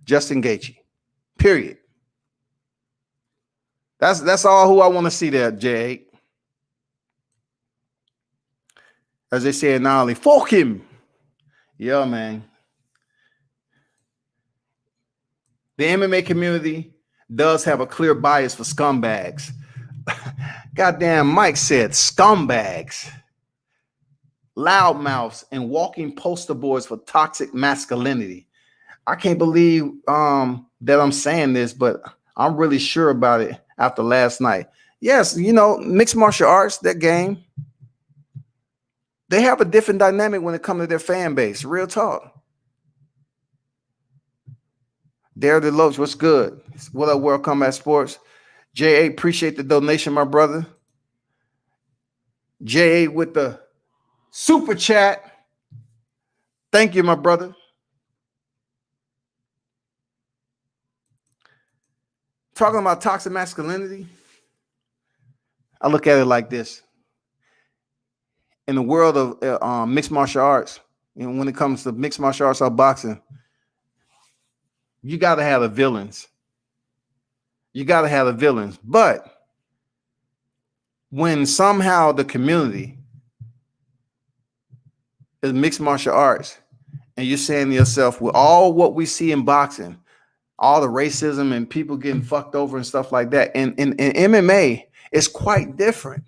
Justin Gaethje. Period. That's all who I want to see there, J8. As they say in Nolly, fuck him. Yeah, man. The MMA community does have a clear bias for scumbags. Goddamn, Mike said scumbags, loudmouths, and walking poster boards for toxic masculinity. I can't believe that I'm saying this, but I'm really sure about it after last night. Yes, mixed martial arts, that game, they have a different dynamic when it comes to their fan base. Real talk. Derek Deloach, what's good? What up, World Combat Sports? J8, appreciate the donation, my brother. J8 with the super chat. Thank you, my brother. Talking about toxic masculinity, I look at it like this. In the world of mixed martial arts, when it comes to mixed martial arts or boxing, you got to have the villains. You got to have the villains. But when somehow the community is mixed martial arts, and you're saying to yourself, with all what we see in boxing, all the racism and people getting fucked over and stuff like that, and in MMA, it's quite different.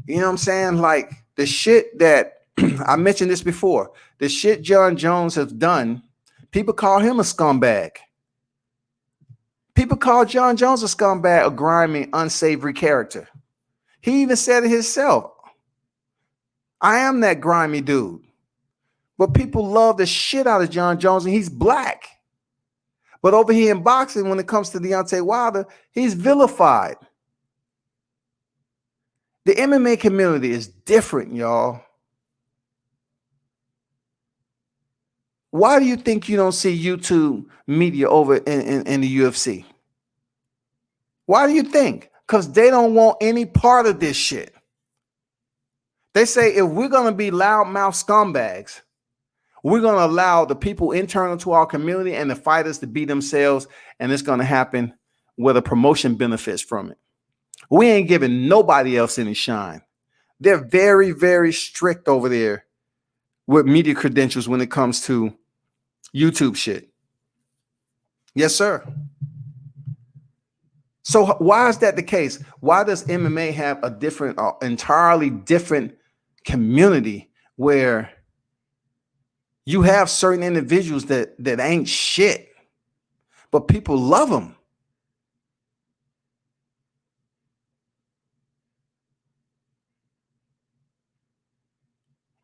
You know what I'm saying? Like the shit that I mentioned this before, the shit John Jones has done, people call him a scumbag. People call John Jones a scumbag, a grimy, unsavory character. He even said it himself. I am that grimy dude. But people love the shit out of John Jones, and he's black. But over here in boxing, when it comes to Deontay Wilder, he's vilified. The MMA community is different, y'all. Why do you think you don't see YouTube media over in the UFC? Why do you think? Because they don't want any part of this shit. They say if we're going to be loudmouth scumbags, we're going to allow the people internal to our community and the fighters to be themselves, and it's going to happen where the promotion benefits from it. We ain't giving nobody else any shine. They're very, very strict over there with media credentials when it comes to YouTube shit. Yes, sir. So why is that the case? Why does MMA have a different, entirely different community where you have certain individuals that ain't shit, but people love them?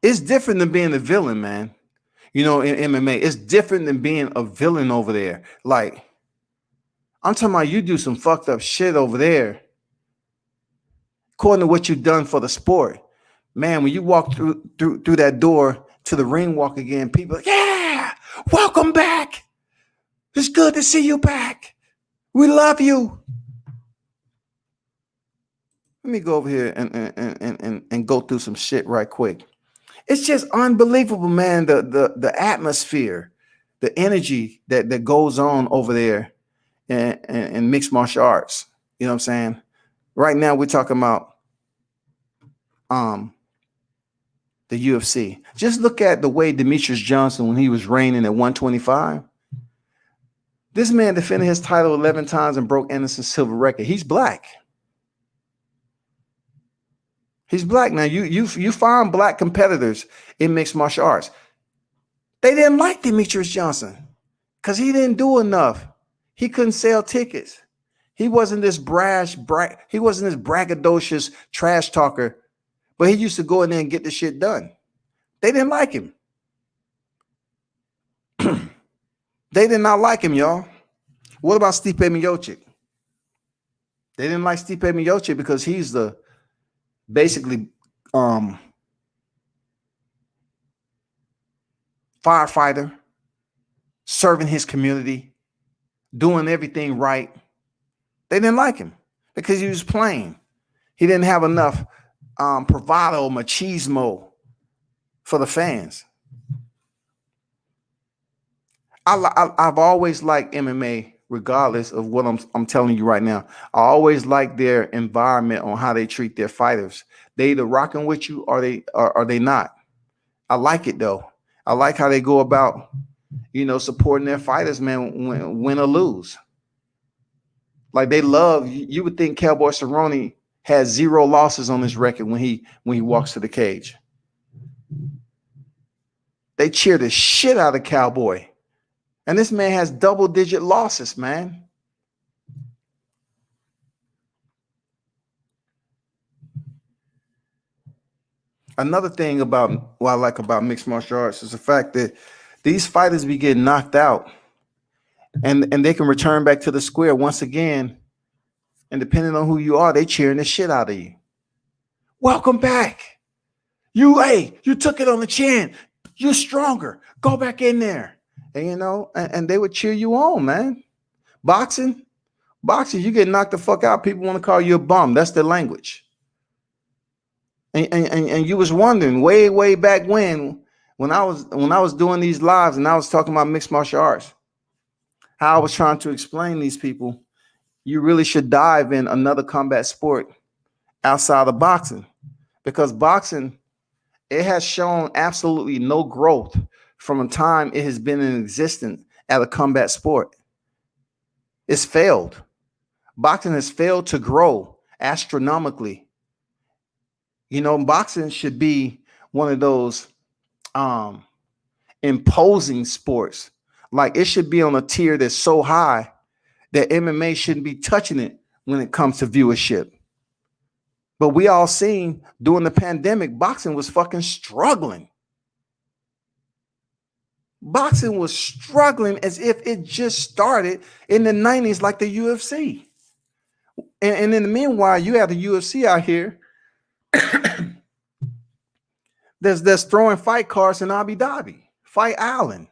It's different than being a villain, man. You know, in MMA, it's different than being a villain over there. Like, I'm talking about you do some fucked up shit over there, according to what you've done for the sport. Man, when you walk through that door to the ring walk again, people are like, yeah, welcome back. It's good to see you back. We love you. Let me go over here and go through some shit right quick. It's just unbelievable, man. The atmosphere, the energy that goes on over there in mixed martial arts. You know what I'm saying? Right now, we're talking about the UFC. Just look at the way Demetrius Johnson, when he was reigning at 125. This man defended his title 11 times and broke Anderson's silver record. He's black. He's black. Now, you find black competitors in mixed martial arts. They didn't like Demetrius Johnson because he didn't do enough. He couldn't sell tickets. He wasn't this he wasn't this braggadocious trash talker, but he used to go in there and get the shit done. They didn't like him. They did not like him, y'all. What about Stipe Miocic? They didn't like Stipe Miocic because he's the basically firefighter, serving his community, doing everything right. They didn't like him because he was plain. He didn't have enough bravado, machismo for the fans. I've always liked MMA, regardless of what I'm telling you right now. I always like their environment on how they treat their fighters. They either rocking with you or they not. I like it though. I like how they go about, you know, supporting their fighters, man, win or lose. Like they love. You would think Cowboy Cerrone has 0 losses on his record when he walks to the cage. They cheer the shit out of Cowboy. And this man has double-digit losses, man. Another thing about what I like about mixed martial arts is the fact that these fighters be getting knocked out and they can return back to the square once again. And depending on who you are, they cheering the shit out of you. Welcome back. You took it on the chin. You're stronger. Go back in there. And you know, and they would cheer you on, man. Boxing, Boxing, you get knocked the fuck out. People want to call you a bum. That's their language. And you was wondering way back when I was doing these lives and I was talking about mixed martial arts, how I was trying to explain these people, you really should dive in another combat sport outside of boxing, because boxing, it has shown absolutely no growth from the time it has been in existence as a combat sport. It's failed. Boxing has failed to grow astronomically. Boxing should be one of those imposing sports. Like, it should be on a tier that's so high that MMA shouldn't be touching it when it comes to viewership. But we all seen during the pandemic, boxing was fucking struggling. Boxing was struggling as if it just started in the 90s like the UFC. And in the meanwhile, you have the UFC out here that's throwing fight cards in Abu Dhabi, Fight Island.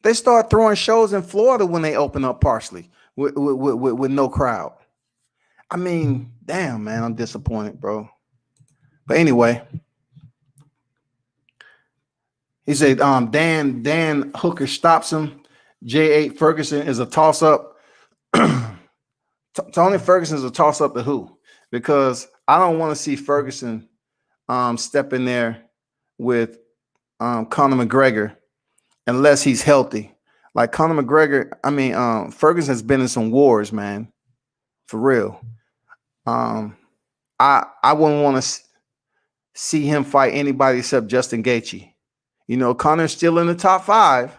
They start throwing shows in Florida when they open up partially with no crowd. I mean, damn, man, I'm disappointed, bro. But anyway, he said, Dan Hooker stops him. J8 Ferguson is a toss-up. Tony Ferguson is a toss-up to who? Because I don't want to see Ferguson step in there with Conor McGregor unless he's healthy. Like Conor McGregor, Ferguson has been in some wars, man. For real. I wouldn't want to see him fight anybody except Justin Gaethje. Conor's still in the top 5.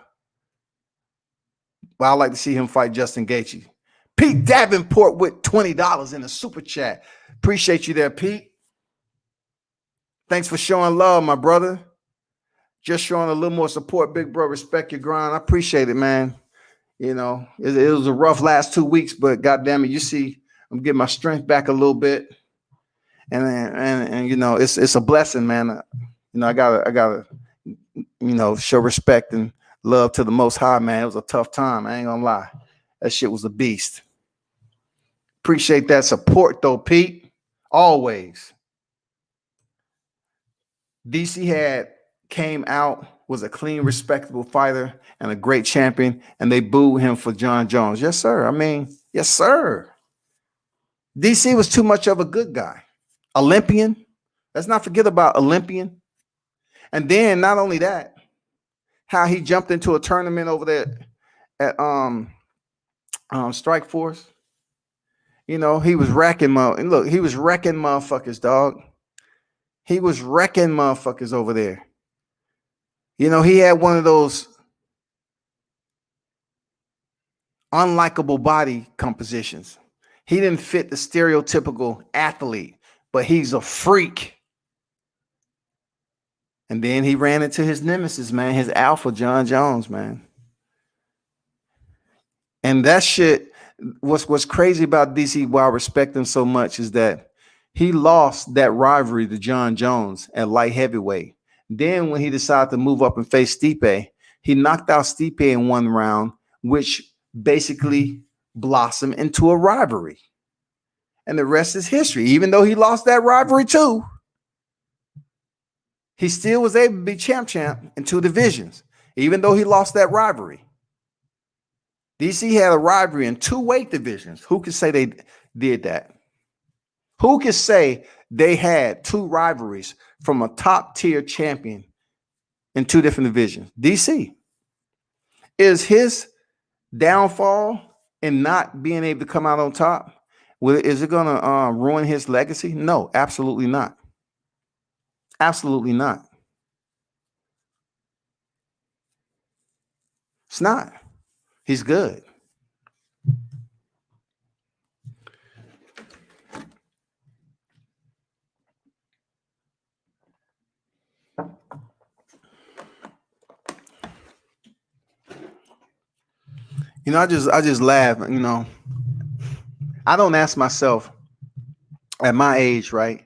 But I'd like to see him fight Justin Gaethje. Pete Davenport with $20 in the super chat. Appreciate you there, Pete. Thanks for showing love, my brother. Just showing a little more support, big bro. Respect your grind. I appreciate it, man. It was a rough last 2 weeks, but goddamn it, you see, I'm getting my strength back a little bit, and it's a blessing, man. I gotta show respect and love to the Most High, man. It was a tough time. I ain't gonna lie, that shit was a beast. Appreciate that support, though, Pete. Always. DC came out, was a clean, respectable fighter and a great champion, and they booed him for John Jones. Yes, sir. Yes, sir. DC was too much of a good guy. Olympian. Let's not forget about Olympian. And then not only that, how he jumped into a tournament over there at Strike Force. He was wrecking he was wrecking motherfuckers, dog. He was wrecking motherfuckers over there. He had one of those unlikable body compositions. He didn't fit the stereotypical athlete, but he's a freak. And then he ran into his nemesis, man, his alpha, John Jones, man. And that shit, what's crazy about DC, why I respect him so much, is that he lost that rivalry to John Jones at light heavyweight. Then when he decided to move up and face Stipe, he knocked out Stipe in one round, which basically blossomed into a rivalry. And the rest is history. Even though he lost that rivalry too, he still was able to be champ in 2 divisions, even though he lost that rivalry. DC had a rivalry in 2 weight divisions. Who could say they did that? Who could say they had 2 rivalries from a top tier champion in 2 different divisions? DC. Is his downfall in not being able to come out on top, is it going to ruin his legacy? No, absolutely not. Absolutely not. It's not. He's good. I just laugh. I don't ask myself at my age, right?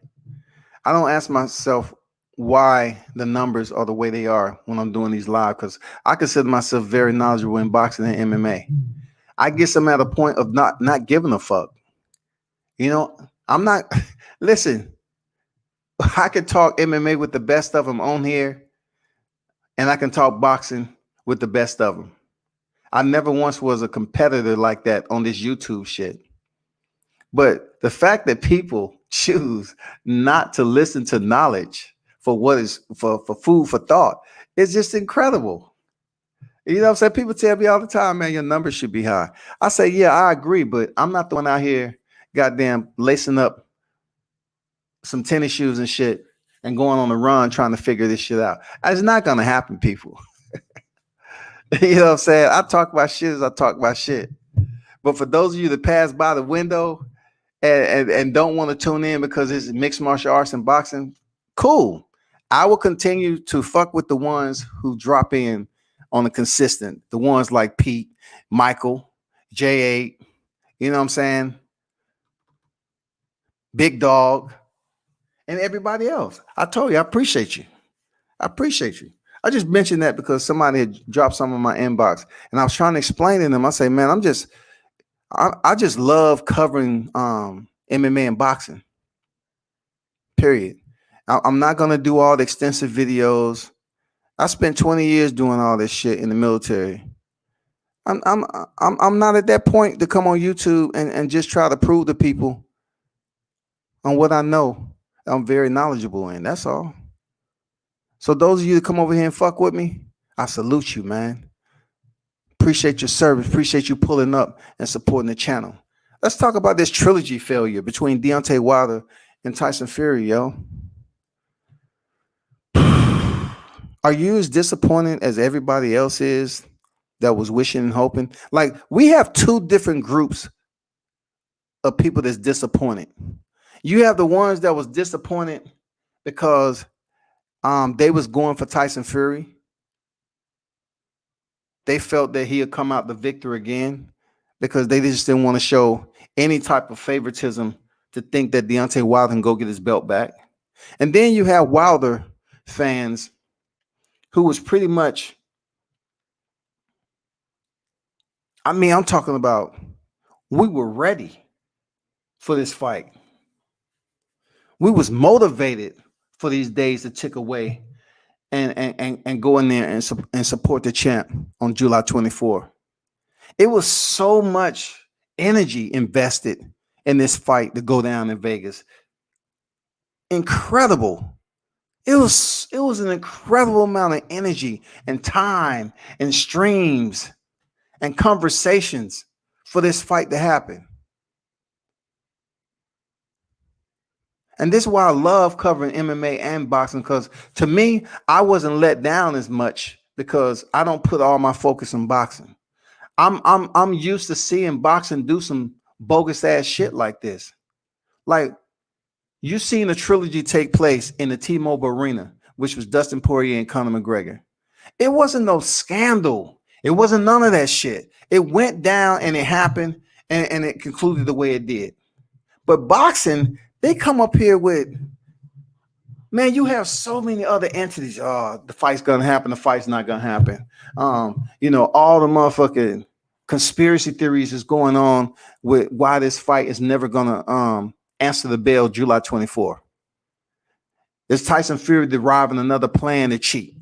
I don't ask myself why the numbers are the way they are when I'm doing these live, because I consider myself very knowledgeable in boxing and MMA. I guess I'm at a point of not giving a fuck. You know, I'm not. Listen, I can talk MMA with the best of them on here, and I can talk boxing with the best of them. I never once was a competitor like that on this YouTube shit. But the fact that people choose not to listen to knowledge for what is for food for thought is just incredible. You know what I'm saying? People tell me all the time, man, your numbers should be high. I say, yeah, I agree, but I'm not the one out here goddamn lacing up some tennis shoes and shit and going on a run trying to figure this shit out. It's not gonna happen, people. You know what I'm saying? I talk about shit as I talk about shit. But for those of you that pass by the window and don't want to tune in because it's mixed martial arts and boxing, cool. I will continue to fuck with the ones who drop in on a consistent, the ones like Pete, Michael, J8, you know what I'm saying? Big Dog, and everybody else. I told you, I appreciate you. I appreciate you. I just mentioned that because somebody had dropped some in my inbox, and I was trying to explain to them. I say, man, I just love covering MMA and boxing. Period. I'm not gonna do all the extensive videos. I spent 20 years doing all this shit in the military. I'm not at that point to come on YouTube and just try to prove to people on what I know I'm very knowledgeable in. That's all. So those of you that come over here and fuck with me, I salute you, man. Appreciate your service. Appreciate you pulling up and supporting the channel. Let's talk about this trilogy failure between Deontay Wilder and Tyson Fury, yo. Are you as disappointed as everybody else is that was wishing and hoping? Like, we have two different groups of people that's disappointed. You have the ones that was disappointed because they was going for Tyson Fury. They felt that he'd come out the victor again because they just didn't want to show any type of favoritism to think that Deontay Wilder can go get his belt back. And then you have Wilder fans who was pretty much, I mean, I'm talking about, we were ready for this fight. We was motivated for these days to tick away and go in there and support the champ on July 24. It was so much energy invested in this fight to go down in Vegas. Incredible. It was an incredible amount of energy and time and streams and conversations for this fight to happen. And this is why I love covering MMA and boxing, because to me, I wasn't let down as much because I don't put all my focus on boxing. I'm used to seeing boxing do some bogus ass shit like this. Like, you seen a trilogy take place in the T-Mobile Arena, which was Dustin Poirier and Conor McGregor. It wasn't no scandal. It wasn't none of that shit. It went down and it happened and it concluded the way it did. But boxing, they come up here with, man, you have so many other entities. Oh, the fight's gonna happen. The fight's not gonna happen. You know, all the motherfucking conspiracy theories is going on with why this fight is never gonna answer the bell July 24. Is Tyson Fury deriving another plan to cheat?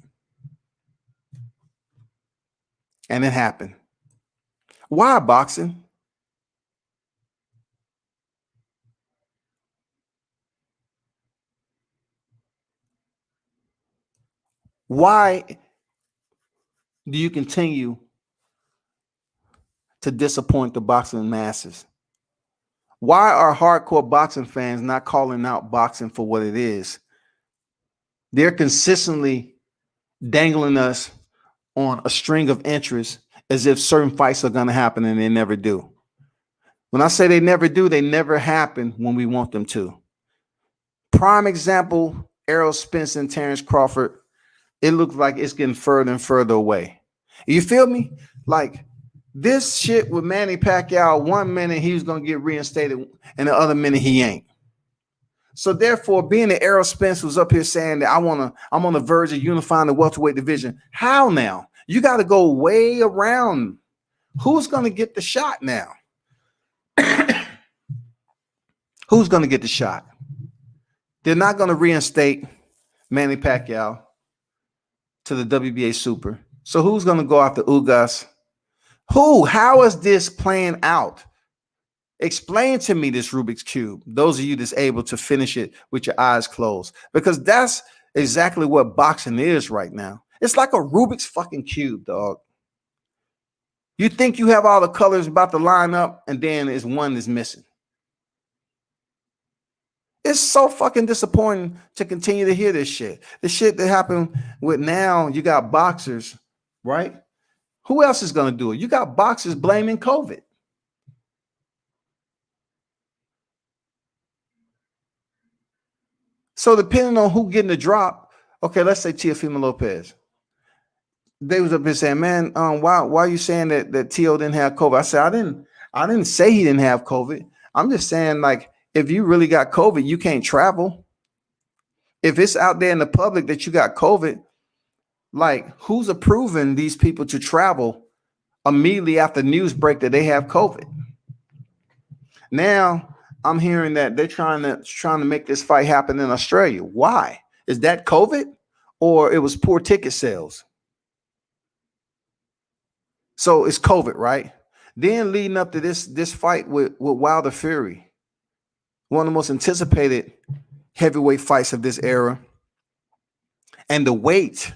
And it happened. Why boxing? Why do you continue to disappoint the boxing masses? Why are hardcore boxing fans not calling out boxing for what it is? They're consistently dangling us on a string of interest as if certain fights are going to happen, and they never do. When I say they never do, they never happen when we want them to. Prime example, Errol Spence and Terrence Crawford. It looks like it's getting further and further away. You feel me? Like, this shit with Manny Pacquiao, 1 minute he was going to get reinstated and the other minute he ain't. So therefore, being that Errol Spence was up here saying that I'm on the verge of unifying the welterweight division. How now? You got to go way around. Who's going to get the shot now? Who's going to get the shot? They're not going to reinstate Manny Pacquiao to the WBA Super. So who's going to go after Ugas? Who? How is this playing out? Explain to me this Rubik's Cube. Those of you that's able to finish it with your eyes closed, because that's exactly what boxing is right now. It's like a Rubik's fucking cube, dog. You think you have all the colors about to line up, and then there's one that's missing. It's so fucking disappointing to continue to hear this shit. The shit that happened with now, you got boxers, right? Who else is going to do it? You got boxers blaming COVID. So depending on who getting the drop, okay, let's say Teofimo Lopez. They was up there saying, man, why are you saying that Tio didn't have COVID? I said, I didn't say he didn't have COVID. I'm just saying, like, if you really got COVID, you can't travel. If it's out there in the public that you got COVID, like, who's approving these people to travel immediately after news break that they have COVID? Now I'm hearing that they're trying to make this fight happen in Australia. Why? Is that COVID or it was poor ticket sales? So it's COVID, right? Then leading up to this fight with Wilder Fury, one of the most anticipated heavyweight fights of this era. And the weight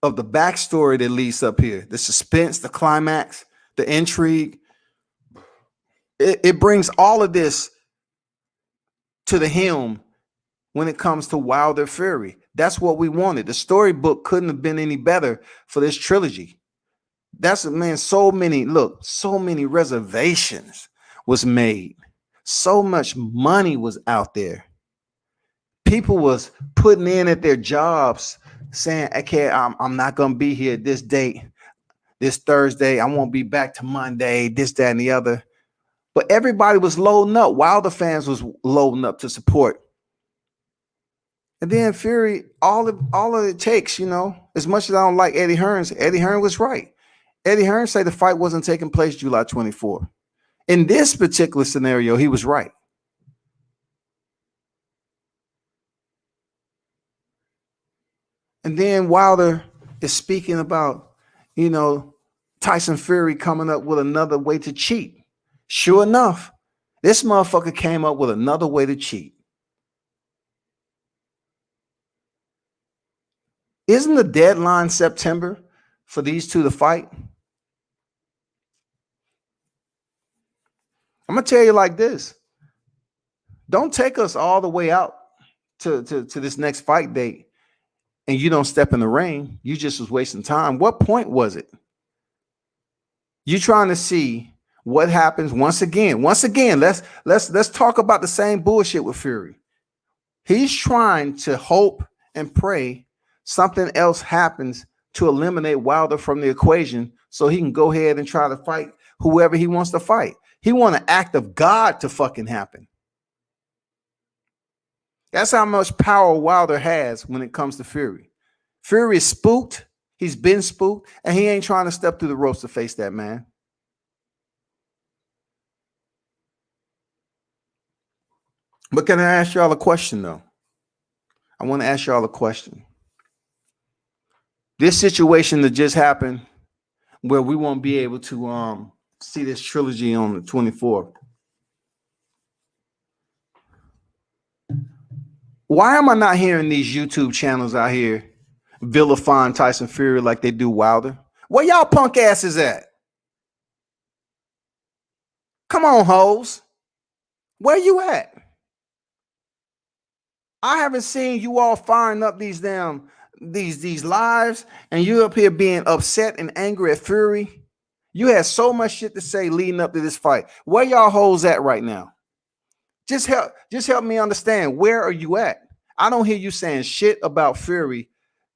of the backstory that leads up here, the suspense, the climax, the intrigue, it brings all of this to the helm when it comes to Wilder Fury. That's what we wanted. The storybook couldn't have been any better for this trilogy. That's, man, so many reservations was made. So much money was out there. People was putting in at their jobs saying, okay, I'm not going to be here this date, this Thursday. I won't be back to Monday, this, that, and the other. But everybody was loading up. Wilder fans was loading up to support. And then Fury, all of it takes, as much as I don't like Eddie Hearns was right. Eddie Hearns said the fight wasn't taking place July 24. In this particular scenario, he was right. And then Wilder is speaking about, Tyson Fury coming up with another way to cheat. Sure enough, this motherfucker came up with another way to cheat. Isn't the deadline September for these two to fight? I'm going to tell you like this. Don't take us all the way out to this next fight date and you don't step in the ring. You just was wasting time. What point was it? You trying to see what happens once again. Let's talk about the same bullshit with Fury. He's trying to hope and pray something else happens to eliminate Wilder from the equation so he can go ahead and try to fight whoever he wants to fight. He wants an act of God to fucking happen. That's how much power Wilder has when it comes to Fury. Fury is spooked. He's been spooked, and he ain't trying to step through the ropes to face that man. But can I ask y'all a question, though? I want to ask y'all a question. This situation that just happened where we won't be able to see this trilogy on the 24th. Why am I not hearing these YouTube channels out here vilifying Tyson Fury like they do Wilder? Where y'all punk asses at? Come on, hoes. Where you at? I haven't seen you all firing up these lives, and you up here being upset and angry at Fury. You had so much shit to say leading up to this fight. Where y'all hoes at right now? Just help me understand. Where are you at? I don't hear you saying shit about Fury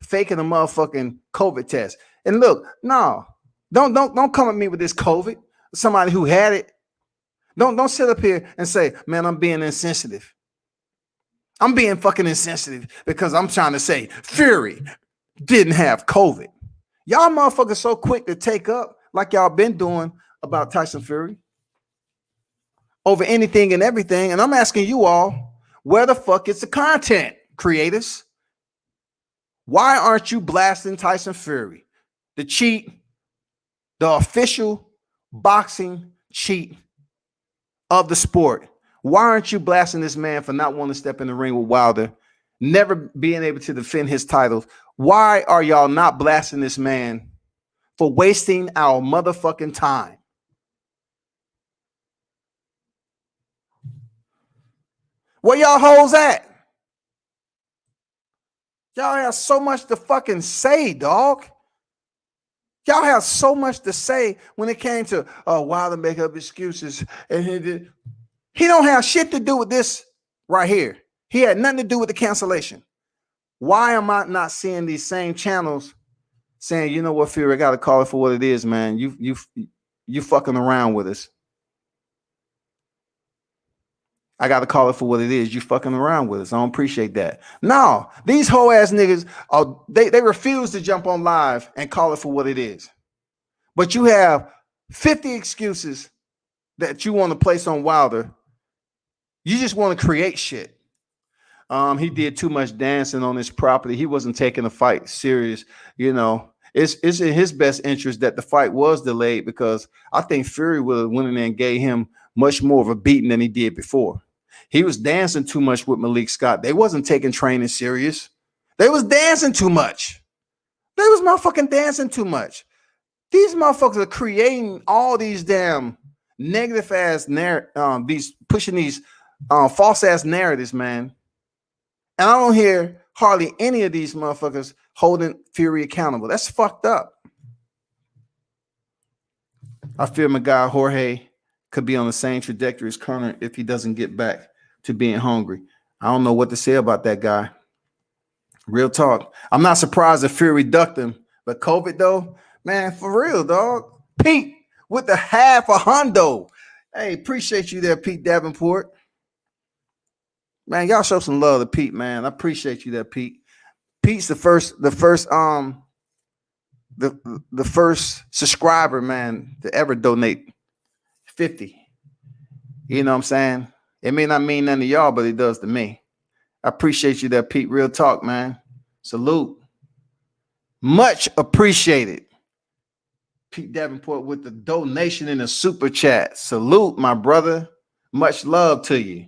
faking a motherfucking COVID test. And look, no, don't come at me with this COVID. Somebody who had it. Don't sit up here and say, man, I'm being insensitive. I'm being fucking insensitive because I'm trying to say Fury didn't have COVID. Y'all motherfuckers so quick to take up like y'all been doing about Tyson Fury over anything and everything. And I'm asking you all, where the fuck is the content, creators? Why aren't you blasting Tyson Fury, the cheat, the official boxing cheat of the sport? Why aren't you blasting this man for not wanting to step in the ring with Wilder, never being able to defend his titles? Why are y'all not blasting this man for wasting our motherfucking time? Where y'all hoes at? Y'all have so much to fucking say, dog. Y'all have so much to say when it came to Wilder make up excuses. And he don't have shit to do with this right here. He had nothing to do with the cancellation. Why am I not seeing these same channels saying, you know what, Fury, I got to call it for what it is, man. You fucking around with us. I got to call it for what it is. You fucking around with us. I don't appreciate that. No, these whole ass niggas, they refuse to jump on live and call it for what it is. But you have 50 excuses that you want to place on Wilder. You just want to create shit. He did too much dancing on his property. He wasn't taking the fight serious. You know, it's in his best interest that the fight was delayed, because I think Fury would have went in there and gave him much more of a beating than he did before. He was dancing too much with Malik Scott. They wasn't taking training serious. They was dancing too much. They was motherfucking dancing too much. These motherfuckers are creating all these damn negative ass these pushing these false ass narratives, man. And I don't hear hardly any of these motherfuckers holding Fury accountable. That's fucked up. I fear my guy Jorge could be on the same trajectory as Conor if he doesn't get back to being hungry. I don't know what to say about that guy. Real talk. I'm not surprised that Fury ducked him, but COVID though, man, for real, dog. Pete with the half a hundo. Hey, appreciate you there, Pete Davenport. Man, y'all show some love to Pete, man. I appreciate you there, Pete. Pete's the first subscriber, man, to ever donate 50. You know what I'm saying? It may not mean nothing to y'all, but it does to me. I appreciate you there, Pete. Real talk, man. Salute. Much appreciated. Pete Davenport with the donation in the super chat. Salute, my brother. Much love to you.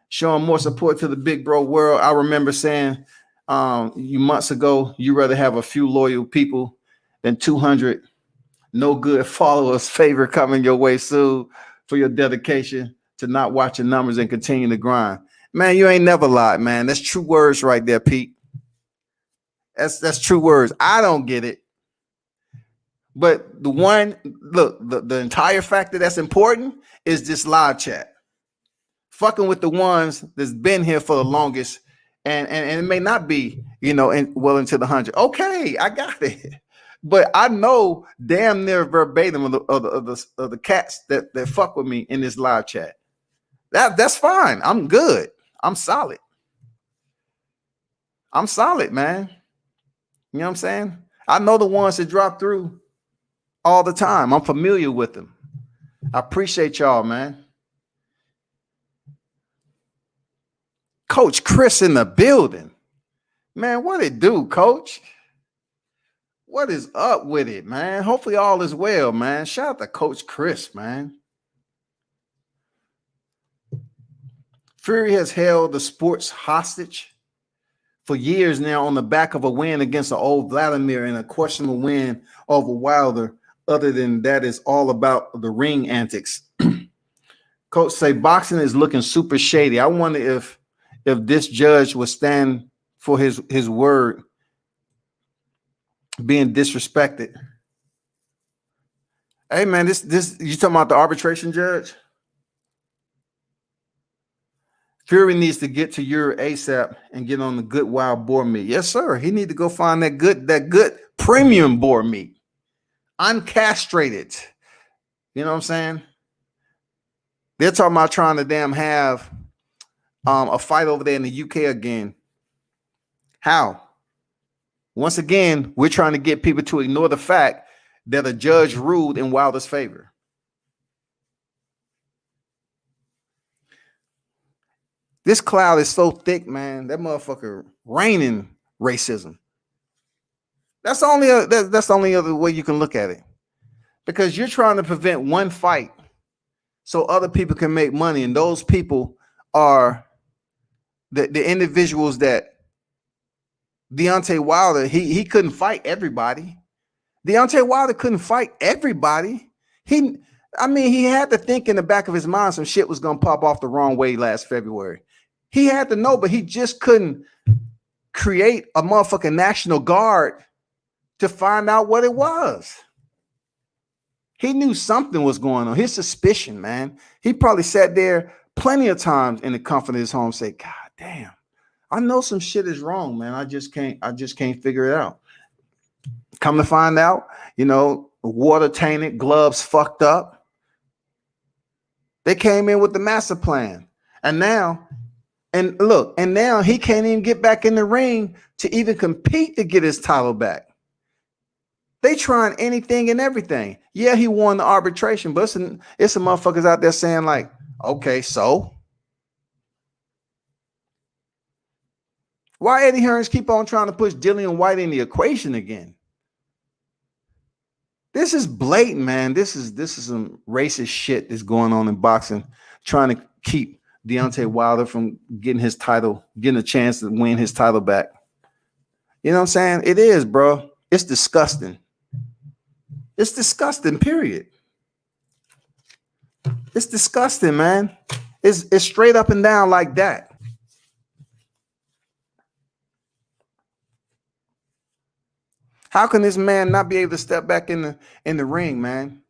Showing more support to the big bro world. I remember saying you months ago, you rather have a few loyal people than 200 no good followers. Favor coming your way soon for your dedication to not watching numbers and continue to grind. Man, you ain't never lied, man. That's true words right there, Pete. That's true words. I don't get it. But the one, look, the entire factor that's important is this live chat. Fucking with the ones that's been here for the longest, and it may not be, you know, well into the 100. Okay, I got it. But I know damn near verbatim of the cats that fuck with me in this live chat. That's fine. I'm good. I'm solid. I'm solid, man. You know what I'm saying? I know the ones that drop through all the time. I'm familiar with them. I appreciate y'all, man. Coach Chris in the building. Man, what it do, Coach? What is up with it, man? Hopefully all is well, man. Shout out to Coach Chris, man. Fury has held the sports hostage for years now on the back of a win against the old Vladimir and a questionable win over Wilder. Other than that, it's all about the ring antics. Coach say boxing is looking super shady. I wonder if this judge would stand for his word being disrespected. Hey man, this you talking about the arbitration judge? Fury needs to get to Europe ASAP and get on the good wild boar meat. Yes, sir. He need to go find that good premium boar meat, uncastrated. You know what I'm saying? They're talking about trying to damn have a fight over there in the UK again. How? Once again, we're trying to get people to ignore the fact that a judge ruled in Wilder's favor. This cloud is so thick, man. That motherfucker raining racism. That's the only other way you can look at it. Because you're trying to prevent one fight so other people can make money, and those people are the individuals that Deontay Wilder, he couldn't fight everybody. Deontay Wilder couldn't fight everybody. He had to think in the back of his mind some shit was gonna pop off the wrong way last February. He had to know, but he just couldn't create a motherfucking National Guard to find out what it was. He knew something was going on. His suspicion, man. He probably sat there plenty of times in the comfort of his home, say, God damn, I know some shit is wrong, man. I just can't figure it out. Come to find out, water tainted, gloves fucked up. They came in with the master plan. And now he can't even get back in the ring to even compete to get his title back. They trying anything and everything. Yeah, he won the arbitration, but it's some motherfuckers out there saying like, okay, so why Eddie Hearns keep on trying to push Dillian White in the equation again? This is blatant, man. This is some racist shit that's going on in boxing, trying to keep Deontay Wilder from getting a chance to win his title back. You know what I'm saying? It is, bro. It's disgusting. It's disgusting, period. It's disgusting, man. It's straight up and down like that. How can this man not be able to step back in the ring, man?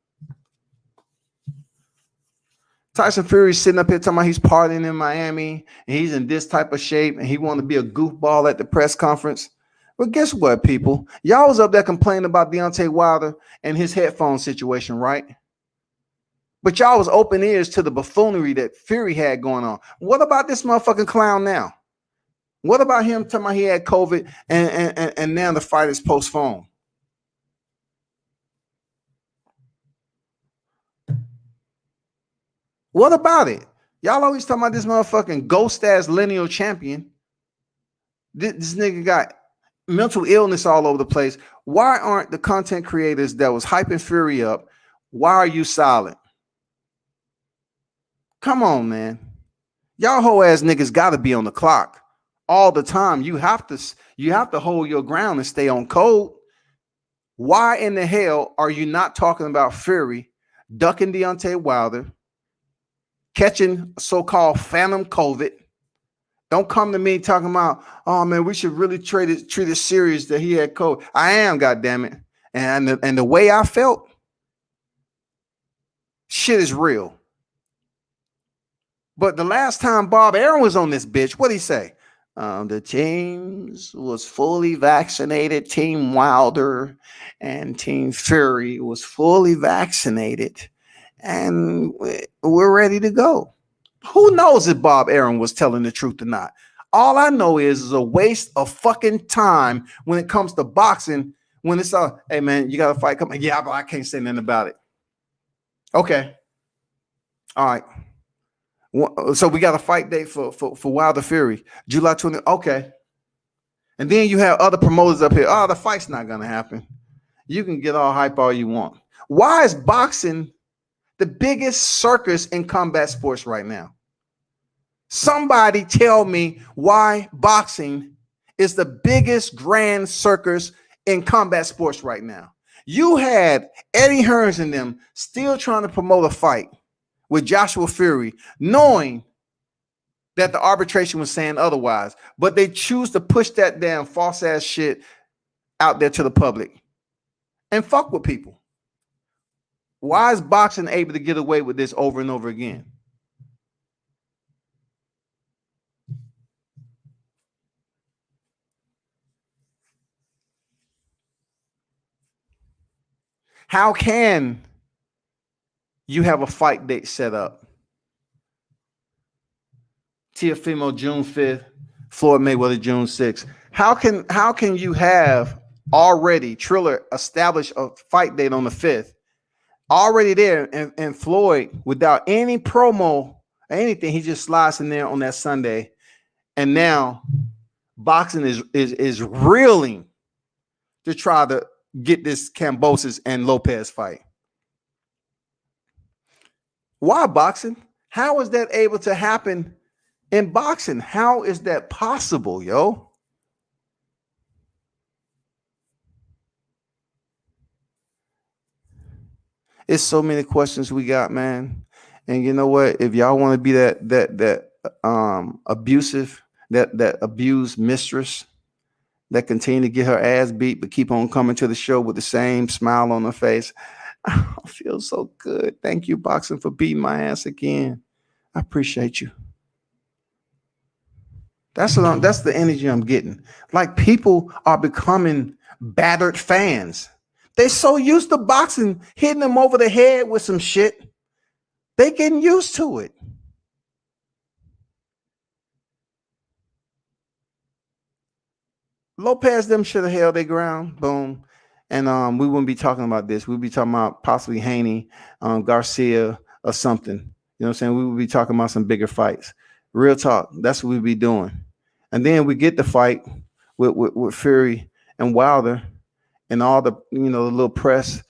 Tyson Fury's sitting up here talking about he's partying in Miami and he's in this type of shape and he want to be a goofball at the press conference. But guess what, people? Y'all was up there complaining about Deontay Wilder and his headphone situation, right? But y'all was open ears to the buffoonery that Fury had going on. What about this motherfucking clown now? What about him talking about he had COVID and now the fight is postponed? What about it? Y'all always talking about this motherfucking ghost ass lineal champion. This nigga got mental illness all over the place. Why aren't the content creators that was hyping Fury up? Why are you silent? Come on, man. Y'all whole ass niggas got to be on the clock all the time. You have to hold your ground and stay on code. Why in the hell are you not talking about Fury ducking Deontay Wilder, catching so-called phantom COVID? Don't come to me talking about, oh man, we should really treat it serious that he had COVID. I am, goddammit. And the way I felt, shit is real. But the last time Bob Arum was on this bitch, what'd he say? The teams was fully vaccinated. Team Wilder and Team Fury was fully vaccinated. And we're ready to go. Who knows if Bob Arum was telling the truth or not? All I know is a waste of fucking time when it comes to boxing. When it's hey man, you got a fight coming. Yeah, but I can't say nothing about it. Okay. All right. So we got a fight date for Wilder Fury, July 20. Okay. And then you have other promoters up here. Oh, the fight's not gonna happen. You can get all hype all you want. Why is boxing the biggest circus in combat sports right now? Somebody tell me why boxing is the biggest grand circus in combat sports right now. You had Eddie Hearns and them still trying to promote a fight with Joshua Fury, knowing that the arbitration was saying otherwise, but they choose to push that damn false ass shit out there to the public and fuck with people. Why is boxing able to get away with this over and over again? How can you have a fight date set up Teofimo June 5th, Floyd Mayweather June 6th. How can you have already Triller establish a fight date on the 5th, already there, and Floyd without any promo, anything, he just slides in there on that Sunday, and now boxing is reeling to try to get this Kambosos and Lopez fight. Why boxing? How is that able to happen in boxing? How is that possible, yo? It's so many questions we got, man. And you know what? If y'all want to be that abusive, that abused mistress that continue to get her ass beat but keep on coming to the show with the same smile on her face, I feel so good. Thank you, boxing, for beating my ass again. I appreciate you. That's the energy I'm getting. Like, people are becoming battered fans. They're so used to boxing hitting them over the head with some shit. They getting used to it. Lopez them should have held their ground. Boom. And we wouldn't be talking about this. We'd be talking about possibly Haney, Garcia, or something. You know what I'm saying? We would be talking about some bigger fights. Real talk. That's what we'd be doing. And then we get the fight with Fury and Wilder and all the, the little press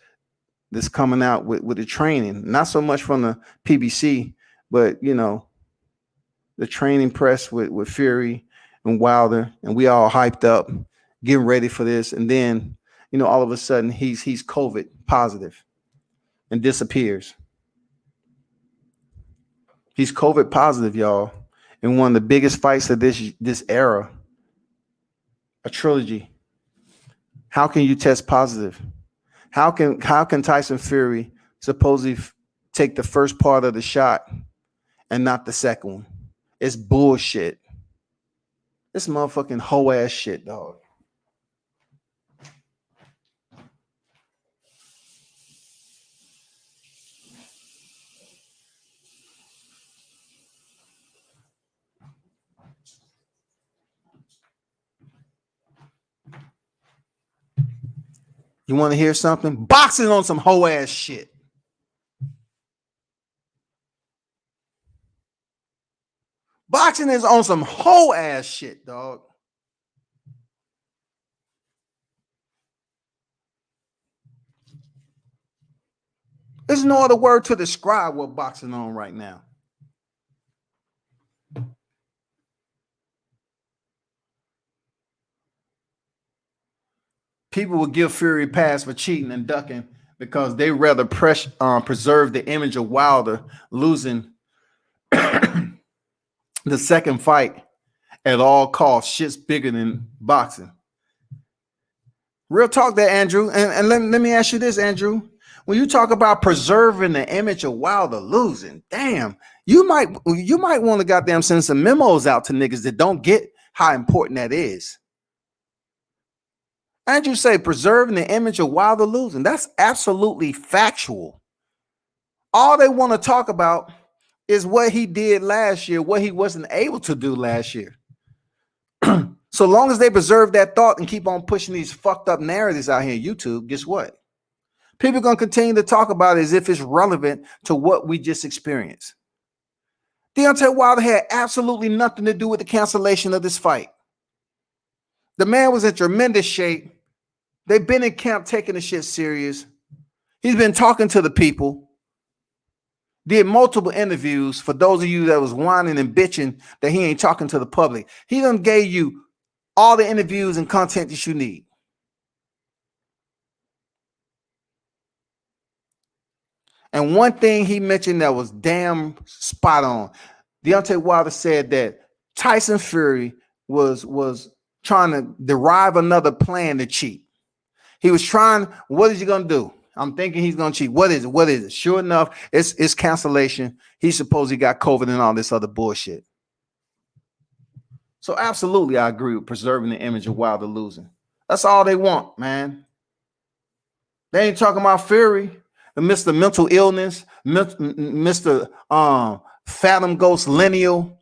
that's coming out with the training. Not so much from the PBC, but, the training press with Fury and Wilder, and we all hyped up, getting ready for this. And then, all of a sudden he's COVID positive and disappears. He's COVID positive, y'all. In one of the biggest fights of this era, a trilogy. How can you test positive? How can Tyson Fury supposedly take the first part of the shot and not the second one? It's bullshit. It's motherfucking hoe ass shit, dog. You want to hear something? Boxing on some hoe ass shit. Boxing is on some hoe ass shit, dog. There's no other word to describe what boxing on right now. People will give Fury a pass for cheating and ducking because they rather preserve the image of Wilder losing the second fight at all costs. Shit's bigger than boxing. Real talk there, Andrew. And let me ask you this, Andrew. When you talk about preserving the image of Wilder losing, damn, you might want to goddamn send some memos out to niggas that don't get how important that is. Andrew say preserving the image of Wilder losing. That's absolutely factual. All they want to talk about is what he did last year, what he wasn't able to do last year. So long as they preserve that thought and keep on pushing these fucked up narratives out here on YouTube, guess what? People are going to continue to talk about it as if it's relevant to what we just experienced. Deontay Wilder had absolutely nothing to do with the cancellation of this fight. The man was in tremendous shape. They've been in camp taking the shit serious. He's been talking to the people. Did multiple interviews. For those of you that was whining and bitching that he ain't talking to the public, he done gave you all the interviews and content that you need. And one thing he mentioned that was damn spot on. Deontay Wilder said that Tyson Fury was trying to derive another plan to cheat. He was trying, what is he going to do? I'm thinking he's going to cheat. What is it? What is it? Sure enough, it's cancellation. He supposedly got COVID and all this other bullshit. So absolutely, I agree with preserving the image of Wilder losing. That's all they want, man. They ain't talking about Fury, Mr. Mental Illness, Mr. Fathom Ghost Lineal.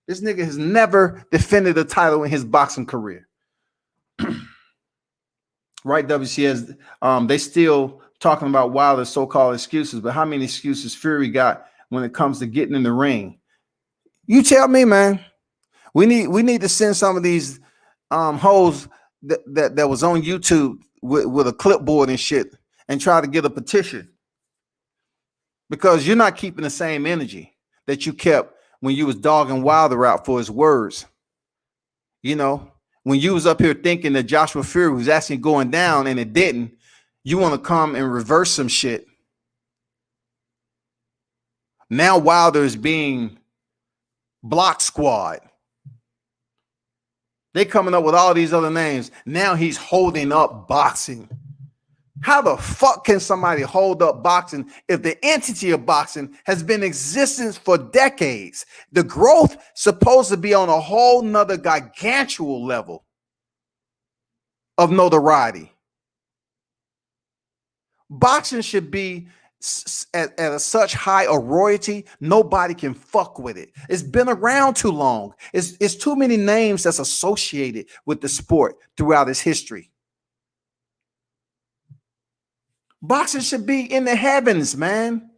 This nigga has never defended a title in his boxing career. Right, WCS, they still talking about Wilder's so-called excuses, but how many excuses Fury got when it comes to getting in the ring? You tell me, man. We need to send some of these hoes that was on YouTube with a clipboard and shit and try to get a petition, because you're not keeping the same energy that you kept when you was dogging Wilder out for his words. You know, when you was up here thinking that Joshua Fury was actually going down and it didn't, you want to come and reverse some shit. Now Wilder is being block squad. They coming up with all these other names. Now he's holding up boxing. How the fuck can somebody hold up boxing if the entity of boxing has been in existence for decades? The growth supposed to be on a whole nother gargantuan level of notoriety. Boxing should be at such high a royalty, nobody can fuck with it. It's been around too long. It's too many names that's associated with the sport throughout its history. Boxing should be in the heavens, man.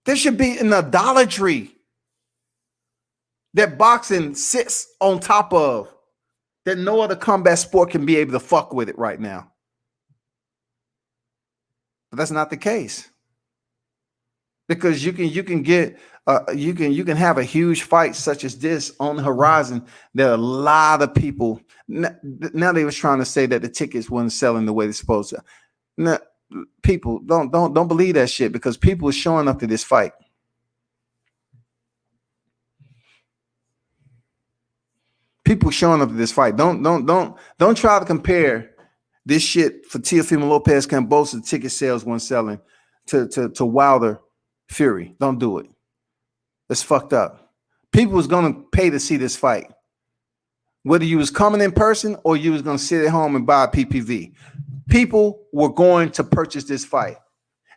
There should be an idolatry that boxing sits on top of, that no other combat sport can be able to fuck with it right now. But that's not the case, because you can get you can have a huge fight such as this on the horizon that a lot of people now they was trying to say that the tickets weren't selling the way they're supposed to. Now, people don't believe that shit, because people are showing up to this fight. People showing up to this fight. Don't try to compare this shit for Teofimo Lopez Cambosa ticket sales when selling to Wilder Fury. Don't do it. It's fucked up. People was gonna pay to see this fight, whether you was coming in person or you was gonna sit at home and buy a PPV. People were going to purchase this fight,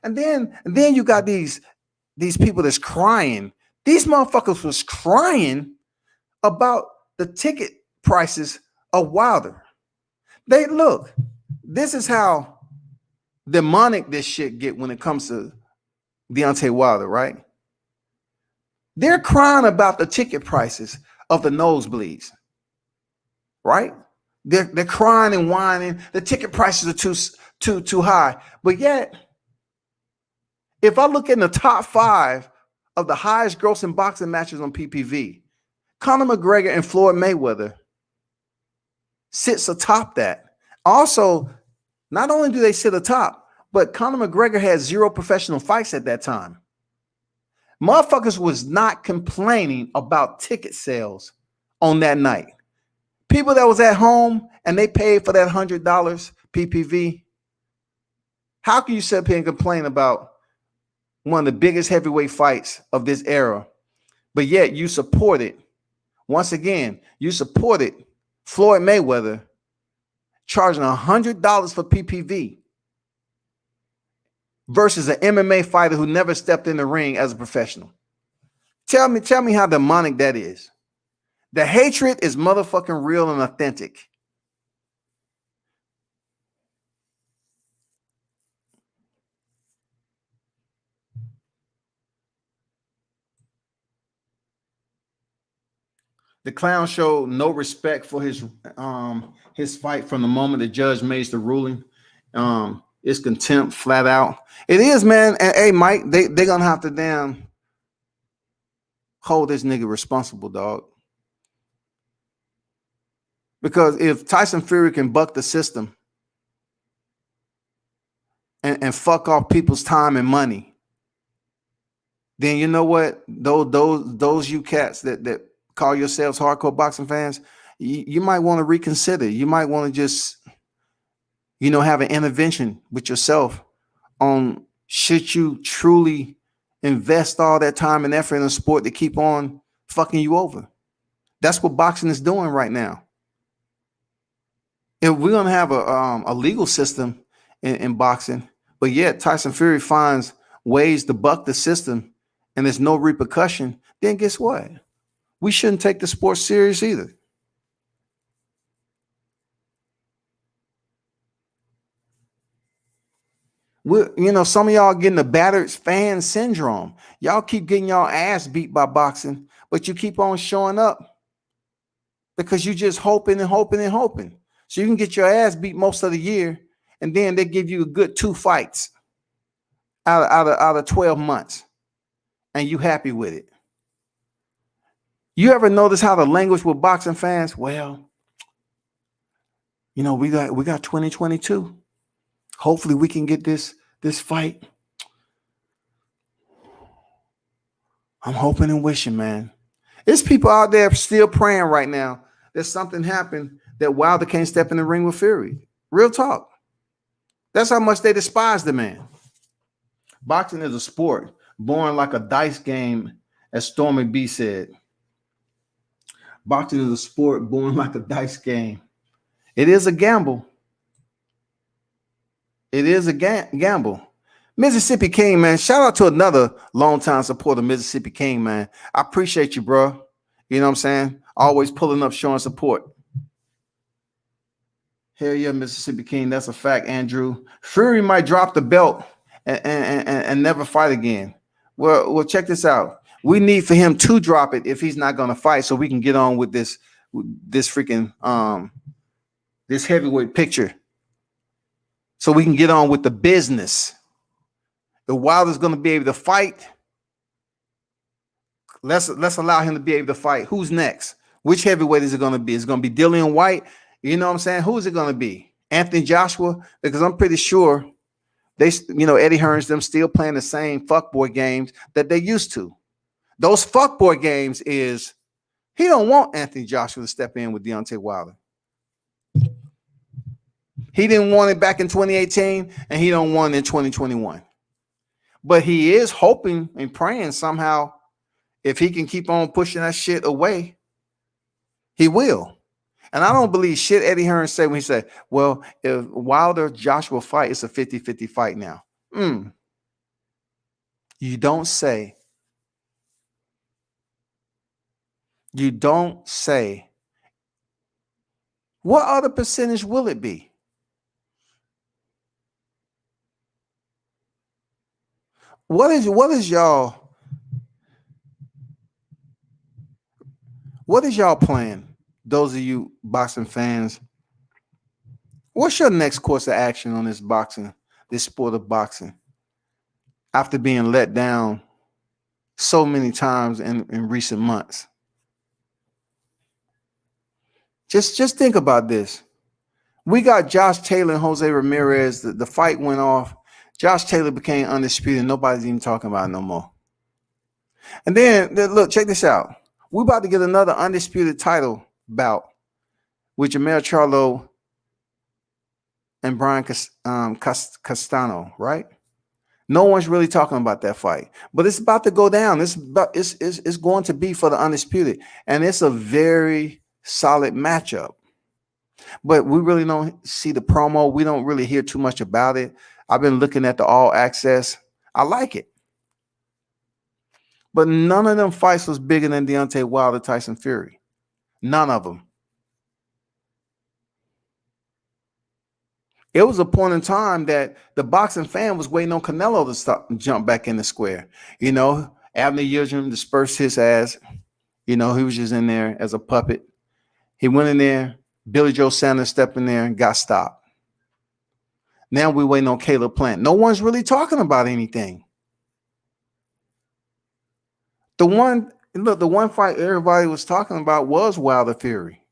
and then you got these people that's crying. These motherfuckers was crying about the ticket prices of Wilder. They look. This is how demonic this shit get when it comes to Deontay Wilder, right? They're crying about the ticket prices of the nosebleeds, right? They're crying and whining. The ticket prices are too high. But yet, if I look in the top 5 of the highest grossing boxing matches on PPV, Conor McGregor and Floyd Mayweather sits atop that. Also, not only do they sit atop, but Conor McGregor had 0 professional fights at that time. Motherfuckers was not complaining about ticket sales on that night. People that was at home and they paid for that $100 PPV. How can you sit up here and complain about one of the biggest heavyweight fights of this era, but yet you supported, once again, you supported Floyd Mayweather charging $100 for PPV versus an MMA fighter who never stepped in the ring as a professional? Tell me how demonic that is. The hatred is motherfucking real and authentic. The clown showed no respect for his fight from the moment the judge made the ruling. It's contempt flat out. It is, man. And hey, Mike, they're gonna have to damn hold this nigga responsible, dog. Because if Tyson Fury can buck the system and fuck off people's time and money, then you know what? Those you cats that call yourselves hardcore boxing fans, you might want to reconsider. You might want to just, have an intervention with yourself on should you truly invest all that time and effort in a sport to keep on fucking you over. That's what boxing is doing right now. If we're gonna have a legal system in boxing, but yet Tyson Fury finds ways to buck the system and there's no repercussion, then guess what? We shouldn't take the sport serious either. Some of y'all getting the battered fan syndrome. Y'all keep getting y'all ass beat by boxing, but you keep on showing up because you just hoping and hoping and hoping. So you can get your ass beat most of the year, and then they give you a good 2 fights out of 12 months, and you happy with it. You ever notice how the language with boxing fans? Well, we got 2022. Hopefully we can get this fight. I'm hoping and wishing, man. There's people out there still praying right now that something happened that Wilder can't step in the ring with Fury. Real talk. That's how much they despise the man. Boxing is a sport born like a dice game, as Stormy B said. Boxing is a sport born like a dice game. It is a gamble. It is a gamble. Mississippi King, man. Shout out to another longtime supporter, Mississippi King, man. I appreciate you, bro. You know what I'm saying? Always pulling up, showing support. Hell yeah, Mississippi King. That's a fact, Andrew. Fury might drop the belt and never fight again. Well, check this out. We need for him to drop it if he's not going to fight, so we can get on with this freaking this heavyweight picture. So we can get on with the business. The Wilder's going to be able to fight. Let's allow him to be able to fight. Who's next? Which heavyweight is it going to be? Is it going to be Dillian White? You know what I'm saying? Who is it going to be? Anthony Joshua? Because I'm pretty sure Eddie Hearn's them still playing the same fuckboy games that they used to. Those fuckboy games is he don't want Anthony Joshua to step in with Deontay Wilder. He didn't want it back in 2018, and he don't want it in 2021. But he is hoping and praying somehow if he can keep on pushing that shit away, he will. And I don't believe shit Eddie Hearn said when he said, well, if Wilder Joshua fight, it's a 50-50 fight now. You don't say. You don't say. What other percentage will it be? What is y'all plan? Those of you boxing fans, what's your next course of action on this sport of boxing? After being let down so many times in recent months. Just think about this. We got Josh Taylor and Jose Ramirez. The fight went off. Josh Taylor became undisputed. Nobody's even talking about it no more. And then look, check this out. We're about to get another undisputed title bout with Jamel Charlo and Brian Castano, right? No one's really talking about that fight, but it's about to go down. It's going to be for the undisputed, and it's a very solid matchup. But we really don't see the promo. We don't really hear too much about it. I've been looking at the All Access. I like it. But none of them fights was bigger than Deontay Wilder, Tyson Fury. None of them. It was a point in time that the boxing fan was waiting on Canelo to stop and jump back in the square. Abner Yildirim dispersed his ass. He was just in there as a puppet. He went in there. Billy Joe Sanders stepped in there and got stopped. Now we're waiting on Caleb Plant. No one's really talking about anything. The one fight everybody was talking about was Wilder Fury.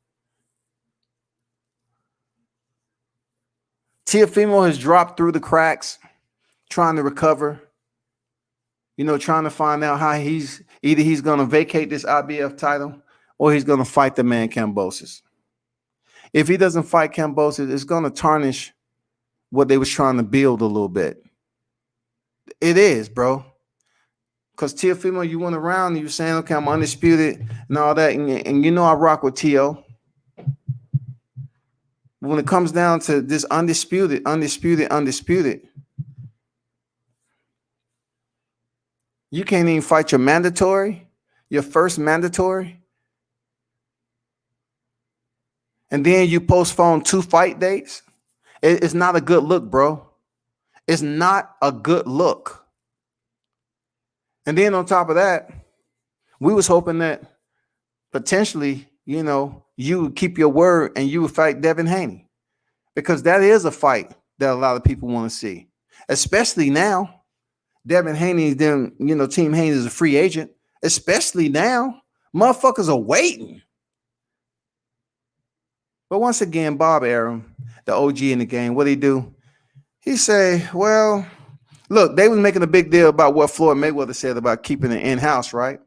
Teofimo has dropped through the cracks, trying to recover. Trying to find out how he's going to vacate this IBF title or he's going to fight the man Kambosos. If he doesn't fight Kambosos, it's going to tarnish what they was trying to build a little bit. It is, bro. Because Teofimo, you went around and you were saying, okay, I'm undisputed and all that. And I rock with Teo. When it comes down to this undisputed, you can't even fight your mandatory. your first mandatory, and then you postpone 2 fight dates. It's not a good look, bro. It's not a good look. And then on top of that, we was hoping that potentially, you would keep your word and you would fight Devin Haney, because that is a fight that a lot of people want to see, especially now. Devin Haney, Team Haney is a free agent, especially now. Motherfuckers are waiting. But once again, Bob Arum, the OG in the game, what he do? He say, well, look, they was making a big deal about what Floyd Mayweather said about keeping it in-house, right?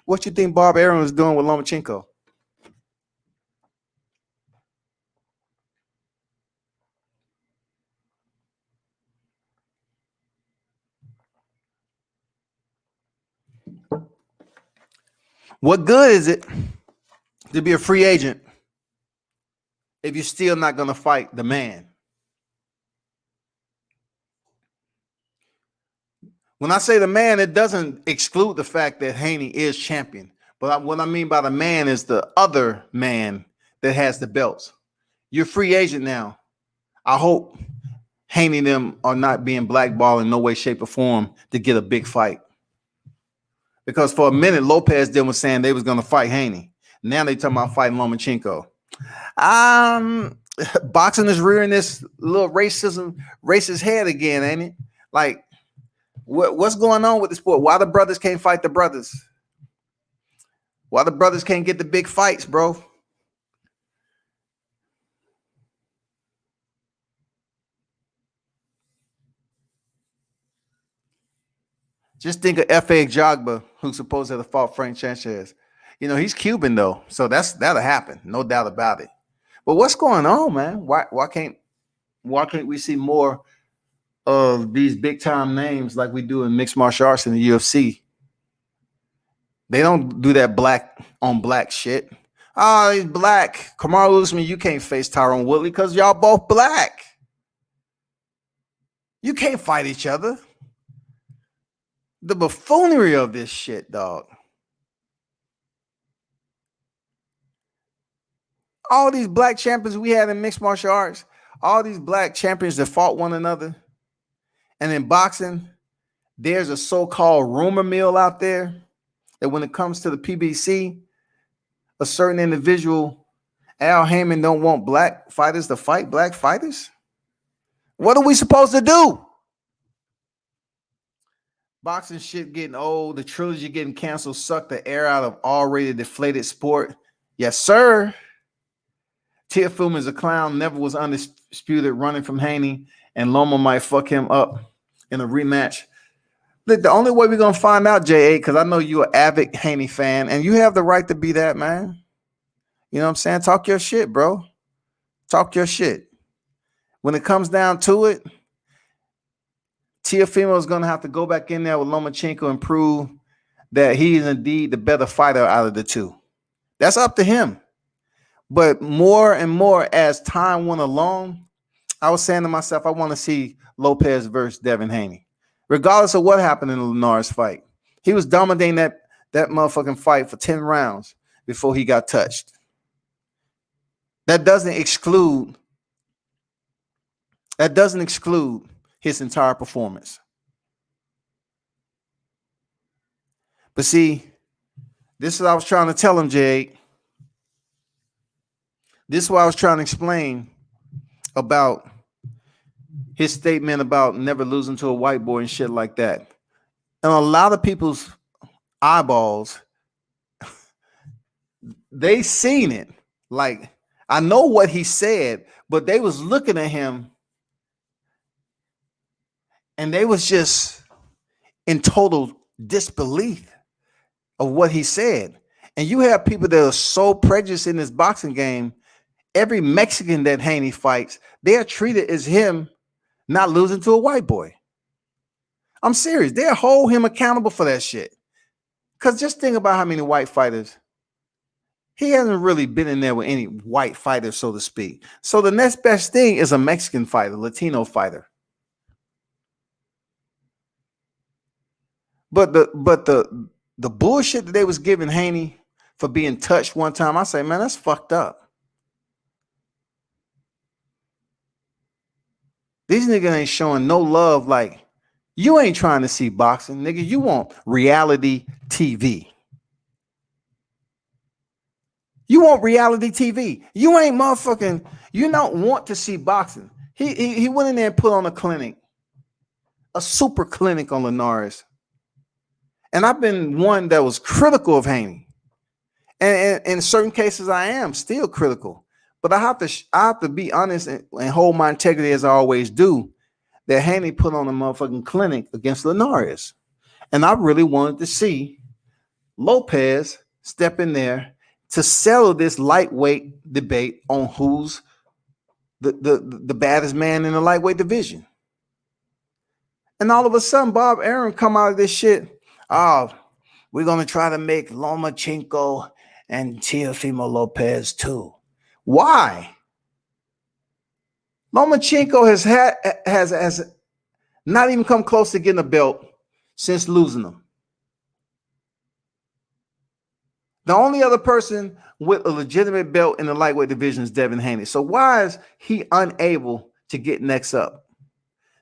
What you think Bob Arum is doing with Lomachenko? What good is it to be a free agent if you're still not going to fight the man? When I say the man, it doesn't exclude the fact that Haney is champion. But what I mean by the man is the other man that has the belts. You're a free agent now. I hope Haney and them are not being blackballed in no way, shape, or form to get a big fight. Because for a minute, Lopez then was saying they was going to fight Haney. Now they talking about fighting Lomachenko. Boxing is rearing this little racist head again, ain't it? Like, what's going on with the sport? Why the brothers can't fight the brothers? Why the brothers can't get the big fights, bro? Just think of F.A. Jogba, who's supposed to have fought Frank Sanchez. He's Cuban though, so that'll happen, no doubt about it. But what's going on, man? Why can't we see more of these big time names like we do in mixed martial arts in the UFC? They don't do that black on black shit. Oh, he's black. Kamaru Usman, you can't face Tyron Woodley because y'all both black. You can't fight each other. The buffoonery of this shit, dog. All these black champions we had in mixed martial arts, all these black champions that fought one another. And in boxing, there's a so-called rumor mill out there that when it comes to the PBC, a certain individual, Al Heyman, don't want black fighters to fight black fighters. What are we supposed to do? Boxing shit getting old, the trilogy getting canceled, sucked the air out of already deflated sport. Yes, sir. Teofimo is a clown, never was undisputed, running from Haney, and Loma might fuck him up in a rematch. Look, the only way we're going to find out, J8, because I know you're an avid Haney fan, and you have the right to be that, man. You know what I'm saying? Talk your shit, bro. Talk your shit. When it comes down to it, Teofimo is going to have to go back in there with Lomachenko and prove that he is indeed the better fighter out of the two. That's up to him. But more and more as time went along, I was saying to myself, I want to see Lopez versus Devin Haney. Regardless of what happened in the Linares fight. He was dominating that motherfucking fight for 10 rounds before he got touched. That doesn't exclude his entire performance. But see, this is what I was trying to tell him, Jade. This is what I was trying to explain about his statement about never losing to a white boy and shit like that. And a lot of people's eyeballs, they seen it. Like, I know what he said, but they was looking at him and they was just in total disbelief of what he said. And you have people that are so prejudiced in this boxing game. Every Mexican that Haney fights, they are treated as him not losing to a white boy. I'm serious. They'll hold him accountable for that shit. Because just think about how many white fighters. He hasn't really been in there with any white fighters, so to speak. So the next best thing is a Mexican fighter, Latino fighter. But the the bullshit that they was giving Haney for being touched one time, I say, man, that's fucked up. These niggas ain't showing no love. Like, you ain't trying to see boxing, nigga. You want reality TV. You want reality TV. You ain't motherfucking, you don't want to see boxing. He went in there and put on a clinic, a super clinic on Linares. And I've been one that was critical of Haney. And in certain cases, I am still critical. But I have to be honest and hold my integrity as I always do, that Haney put on a motherfucking clinic against Linares. And I really wanted to see Lopez step in there to settle this lightweight debate on who's the baddest man in the lightweight division. And all of a sudden, Bob Arum come out of this shit. Oh, we're going to try to make Lomachenko and Teofimo Lopez too. Why? Lomachenko has not even come close to getting a belt since losing them. The only other person with a legitimate belt in the lightweight division is Devin Haney. So why is he unable to get next up?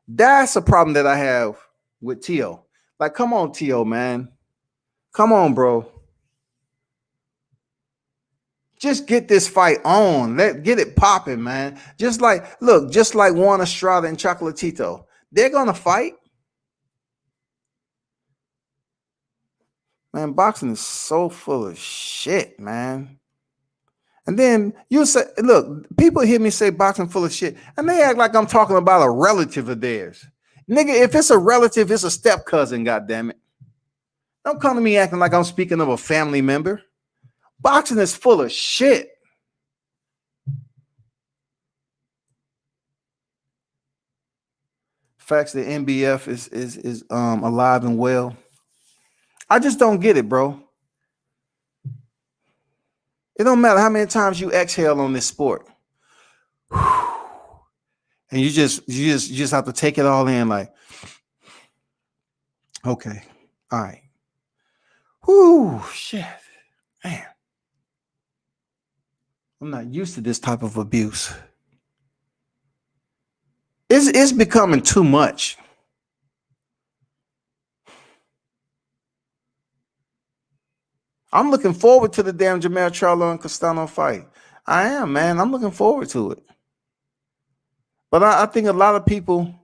That's a problem that I have with Tio. Like, come on, Tio, man. Come on, bro. Just get this fight on. Get it popping, man. Just like Juan Estrada and Chocolatito. They're gonna fight. Man, boxing is so full of shit, man. And then you say, look, people hear me say boxing full of shit, and they act like I'm talking about a relative of theirs. Nigga, if it's a relative, it's a step cousin, goddammit. Don't come to me acting like I'm speaking of a family member. Boxing is full of shit. Facts that NBF is alive and well. I just don't get it, bro. It don't matter how many times you exhale on this sport. And you just have to take it all in, like, okay, all right. Whoo, shit. Man. I'm not used to this type of abuse. It's becoming too much. I'm looking forward to the damn Jermell Charlo and Castano fight. I am, man. I'm looking forward to it. But I think a lot of people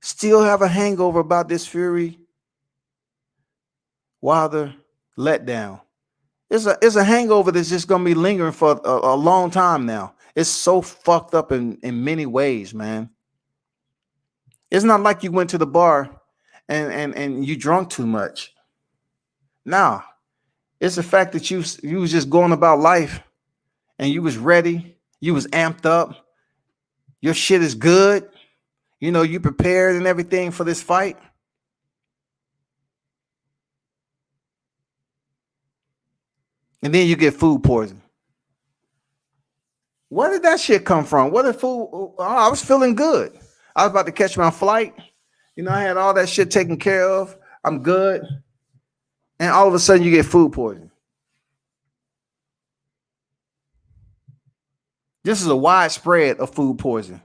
still have a hangover about this Fury Wilder letdown. It's a hangover that's just going to be lingering for a long time now. It's so fucked up in many ways, man. It's not like you went to the bar and you drunk too much. Nah, it's the fact that you was just going about life and you was ready. You was amped up. Your shit is good. You know, you prepared and everything for this fight. And then you get food poisoning. Where did that shit come from? What did food? Oh, I was feeling good. I was about to catch my flight. You know, I had all that shit taken care of. I'm good. And all of a sudden you get food poisoning. This is a widespread of food poisoning.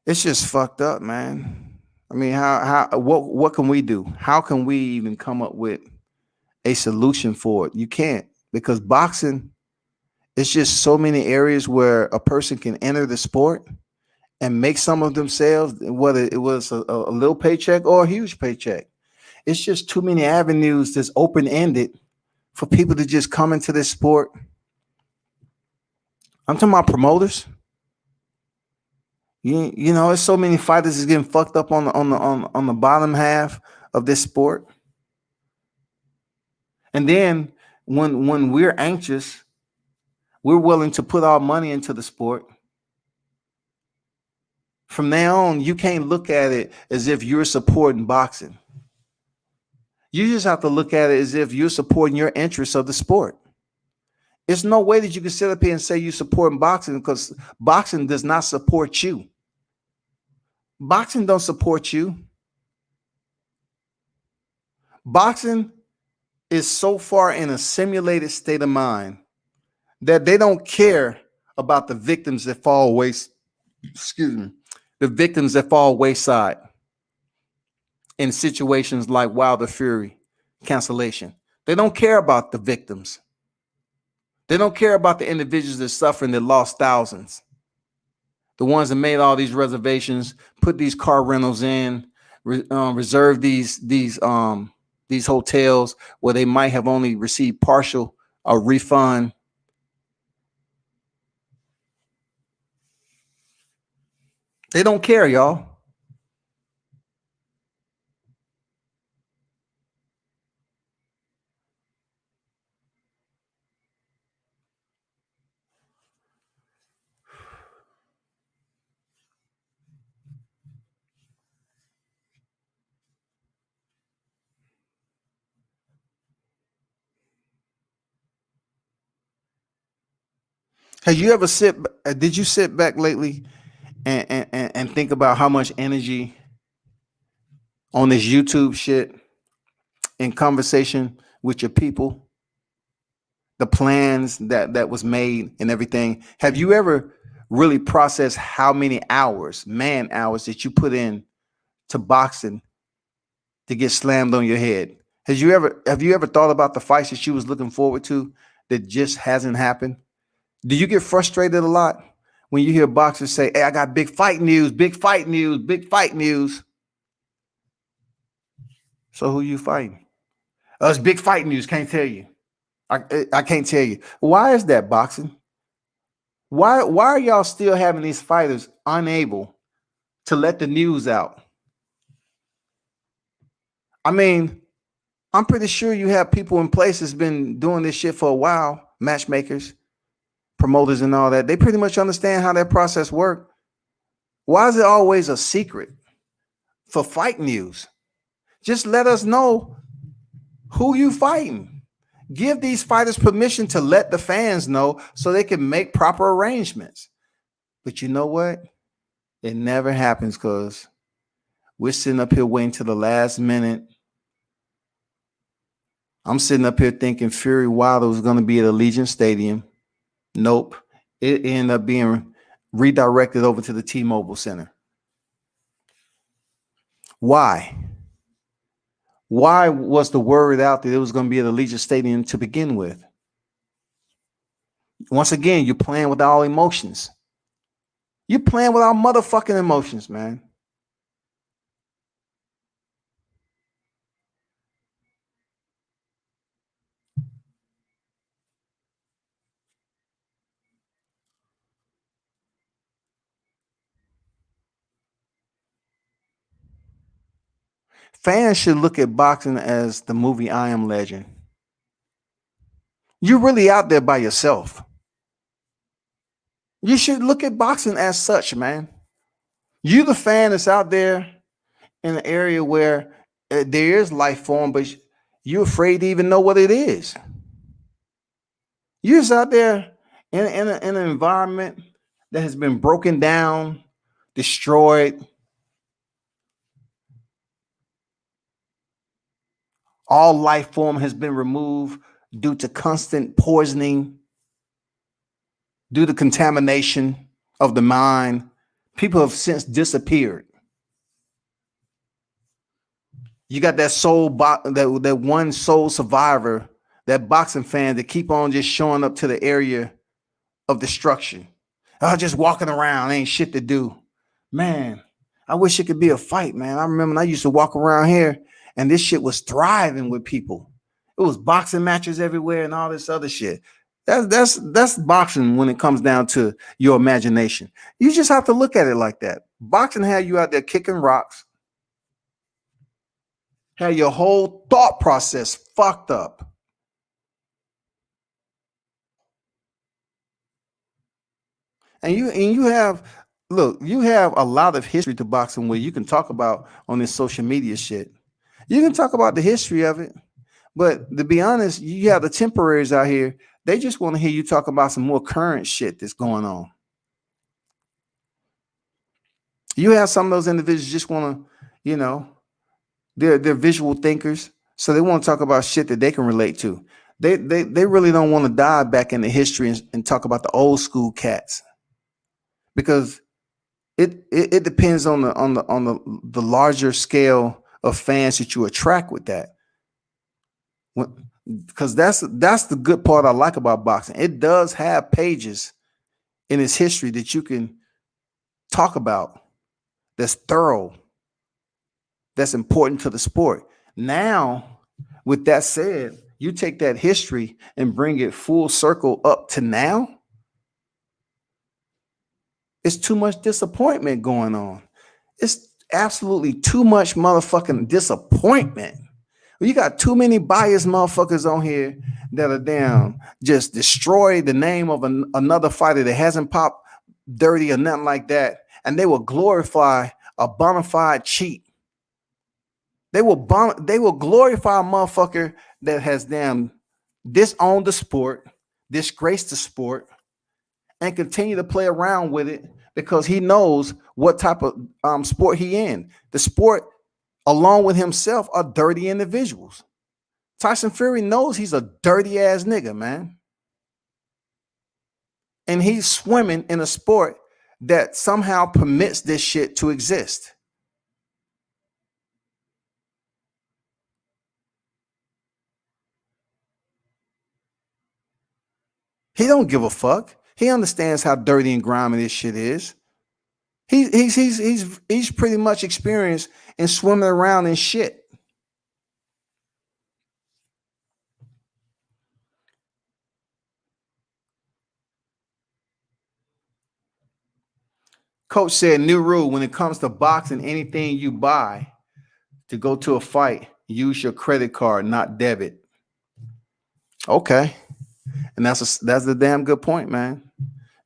It's just fucked up, man. I mean, what can we do? How can we even come up with a solution for it? You can't, because boxing, it's just so many areas where a person can enter the sport and make some of themselves, whether it was a little paycheck or a huge paycheck. It's just too many avenues that's open-ended for people to just come into this sport. I'm talking about promoters. You know, there's so many fighters is getting fucked up on the bottom half of this sport. And then when we're anxious, we're willing to put our money into the sport. From now on, you can't look at it as if you're supporting boxing. You just have to look at it as if you're supporting your interests of the sport. There's no way that you can sit up here and say you're supporting boxing, because boxing does not support you. Boxing don't support you. Boxing is so far in a simulated state of mind that they don't care about the victims that fall waste. Excuse me, the victims that fall wayside in situations like Wilder Fury cancellation. They don't care about the victims. They don't care about the individuals that suffering that lost thousands. The ones that made all these reservations, put these car rentals in, reserve these hotels where they might have only received partial a refund. They don't care, y'all. Have you ever did you sit back lately and think about how much energy on this YouTube shit in conversation with your people, the plans that was made and everything? Have you ever really processed how many hours, man hours, that you put in to boxing to get slammed on your head? Have you ever thought about the fights that you was looking forward to that just hasn't happened? Do you get frustrated a lot when you hear boxers say, "Hey, I got big fight news, big fight news, big fight news"? So who you fighting? It's big fight news. Can't tell you. I can't tell you. Why is that, boxing? Why are y'all still having these fighters unable to let the news out? I mean, I'm pretty sure you have people in place that's been doing this shit for a while, matchmakers, promoters, and all that. They pretty much understand how that process works. Why is it always a secret for fight news? Just let us know who you fighting. Give these fighters permission to let the fans know so they can make proper arrangements. But you know what? It never happens because we're sitting up here waiting to the last minute. I'm sitting up here thinking Fury Wilder was going to be at Allegiant Stadium. Nope. It ended up being redirected over to the T-Mobile Center. Why? Why was the word out that it was going to be at Allegiant Stadium to begin with? Once again, you're playing with our emotions. You're playing with our motherfucking emotions, man. Fans should look at boxing as the movie I Am Legend. You're really out there by yourself. You should look at boxing as such, man. You, the fan that's out there in an area where there is life form, but you're afraid to even know what it is. You're just out there in an environment that has been broken down, destroyed. All life form has been removed due to constant poisoning, due to contamination of the mind. People have since disappeared. You got that that one soul survivor, that boxing fan that keep on just showing up to the area of destruction. Just walking around, ain't shit to do. Man, I wish it could be a fight, man. I remember when I used to walk around here and this shit was thriving with people. It was boxing matches everywhere and all this other shit. That's boxing when it comes down to your imagination. You just have to look at it like that. Boxing had you out there kicking rocks, had your whole thought process fucked up. And you have you have a lot of history to boxing where you can talk about on this social media shit. You can talk about the history of it, but to be honest, you have the temporaries out here. They just want to hear you talk about some more current shit that's going on. You have some of those individuals just want to, they're visual thinkers. So they want to talk about shit that they can relate to. They really don't want to dive back into history and talk about the old school cats, because it depends on the larger scale of fans that you attract with that. Because that's the good part I like about boxing. It does have pages in its history that you can talk about, that's thorough, that's important to the sport. Now, with that said, you take that history and bring it full circle up to now, it's too much disappointment going on. It's absolutely too much motherfucking disappointment. You got too many biased motherfuckers on here that are damn just destroy the name of another fighter that hasn't popped dirty or nothing like that, and they will glorify a bona fide cheat. They will glorify a motherfucker that has damn disowned the sport, disgraced the sport, and continue to play around with it because he knows what type of sport he in. The sport, along with himself, are dirty individuals. Tyson Fury knows he's a dirty ass nigga, man. And he's swimming in a sport that somehow permits this shit to exist. He don't give a fuck. He understands how dirty and grimy this shit is. He's pretty much experienced in swimming around in shit. Coach said, new rule when it comes to boxing, anything you buy to go to a fight, use your credit card, not debit. Okay. And that's a damn good point, man.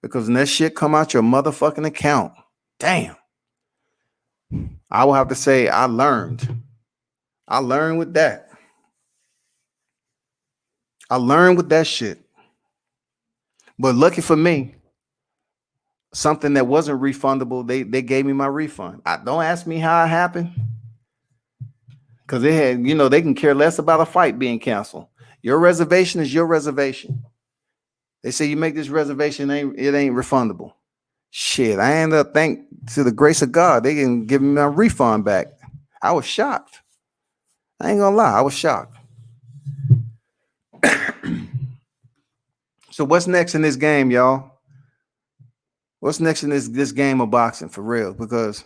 Because when that shit come out your motherfucking account, damn. I will have to say I learned with that. I learned with that shit. But lucky for me, something that wasn't refundable, they gave me my refund. Don't ask me how it happened. Because they had, they can care less about a fight being canceled. Your reservation is your reservation. They say you make this reservation, it ain't refundable. Shit, I ended up, thanks to the grace of God, they didn't give me my refund back. I was shocked. I ain't gonna lie, I was shocked. So what's next in this game, y'all? What's next in this game of boxing, for real? Because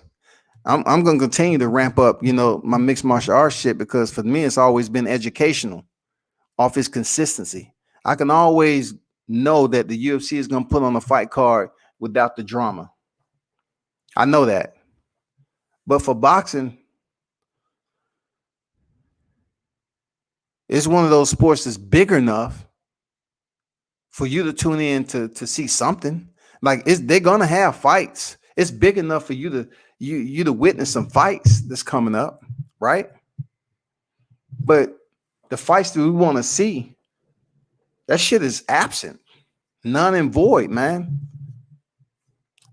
I'm gonna continue to ramp up, my mixed martial arts shit, because for me it's always been educational off its consistency. I can always know that the UFC is gonna put on a fight card without the drama. I know that. But for boxing, it's one of those sports that's big enough for you to tune in to see something. Like they're gonna have fights. It's big enough for you to witness some fights that's coming up, right? But the fights that we want to see, that shit is absent, none and void, man.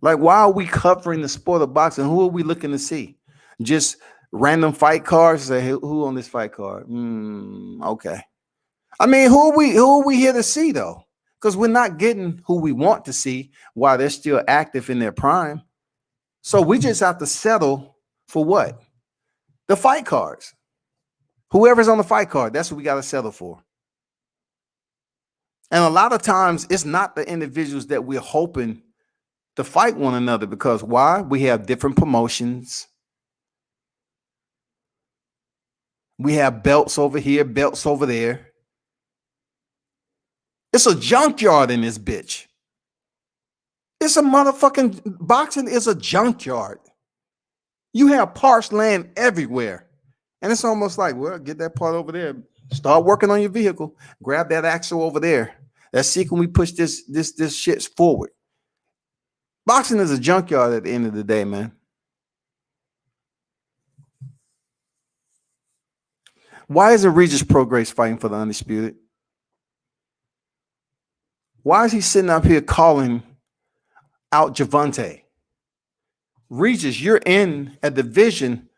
Like, why are we covering the sport of boxing? Who are we looking to see? Just random fight cards? Say, who on this fight card? Okay. I mean, who are we here to see though? Because we're not getting who we want to see while they're still active in their prime. So we just have to settle for what? The fight cards. Whoever's on the fight card, that's what we got to settle for. And a lot of times it's not the individuals that we're hoping to fight one another, because why? We have different promotions. We have belts over here, belts over there. It's a junkyard in this bitch. It's a motherfucking, boxing is a junkyard. You have parts laying everywhere. And it's almost like, well, get that part over there. Start working on your vehicle. Grab that axle over there. Let's see, can we push this shit forward? Boxing is a junkyard at the end of the day, man. Why isn't Regis Prograis fighting for the undisputed? Why is he sitting up here calling out Javante? Regis, you're in a division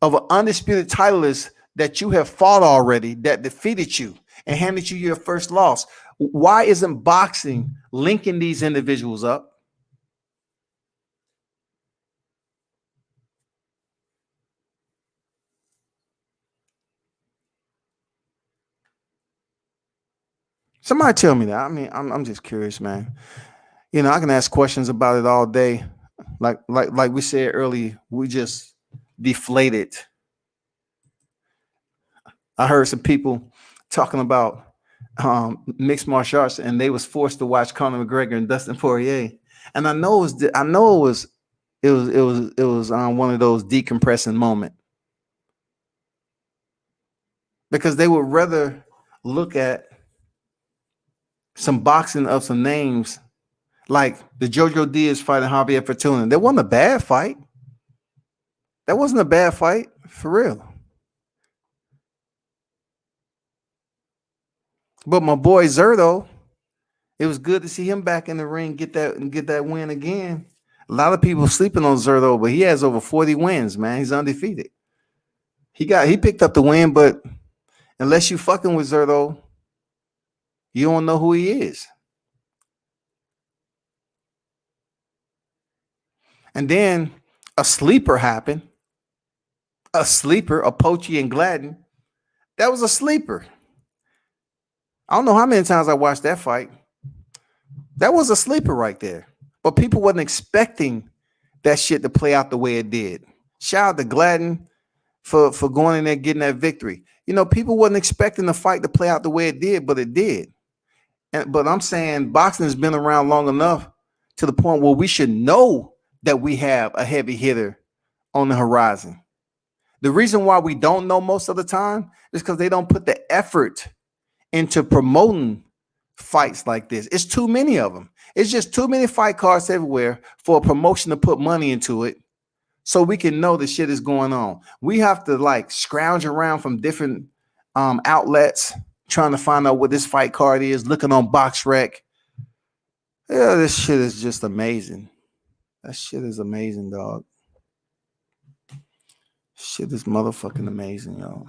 of an undisputed titleist that you have fought already that defeated you and handed you your first loss. Why isn't boxing linking these individuals up? Somebody tell me that. I mean, I'm just curious, man. You know, I can ask questions about it all day. Like we said earlier, we just deflated. I heard some people talking about mixed martial arts, and they was forced to watch Conor McGregor and Dustin Poirier. And I know it was one of those decompressing moments because they would rather look at some boxing of some names like the Jojo Diaz fighting Javier Fortuna. That wasn't a bad fight. That wasn't a bad fight for real. But my boy Zerto, it was good to see him back in the ring, get that win again. A lot of people sleeping on Zerto, but he has over 40 wins, man. He's undefeated. He picked up the win, but unless you fucking with Zerto, you don't know who he is. And then a sleeper happened. A sleeper, a Pochi and Gladden. That was a sleeper. I don't know how many times I watched that fight. That was a sleeper right there. But people wasn't expecting that shit to play out the way it did. Shout out to Gladden for going in there getting that victory. You know, people wasn't expecting the fight to play out the way it did, but it did. But I'm saying boxing has been around long enough to the point where we should know that we have a heavy hitter on the horizon. The reason why we don't know most of the time is because they don't put the effort into promoting fights like this. It's too many of them. It's just too many fight cards everywhere for a promotion to put money into it so we can know the shit is going on. We have to like scrounge around from different outlets trying to find out what this fight card is, looking on BoxRec. Yeah, this shit is just amazing. That shit is amazing, dog. Shit is motherfucking amazing, y'all.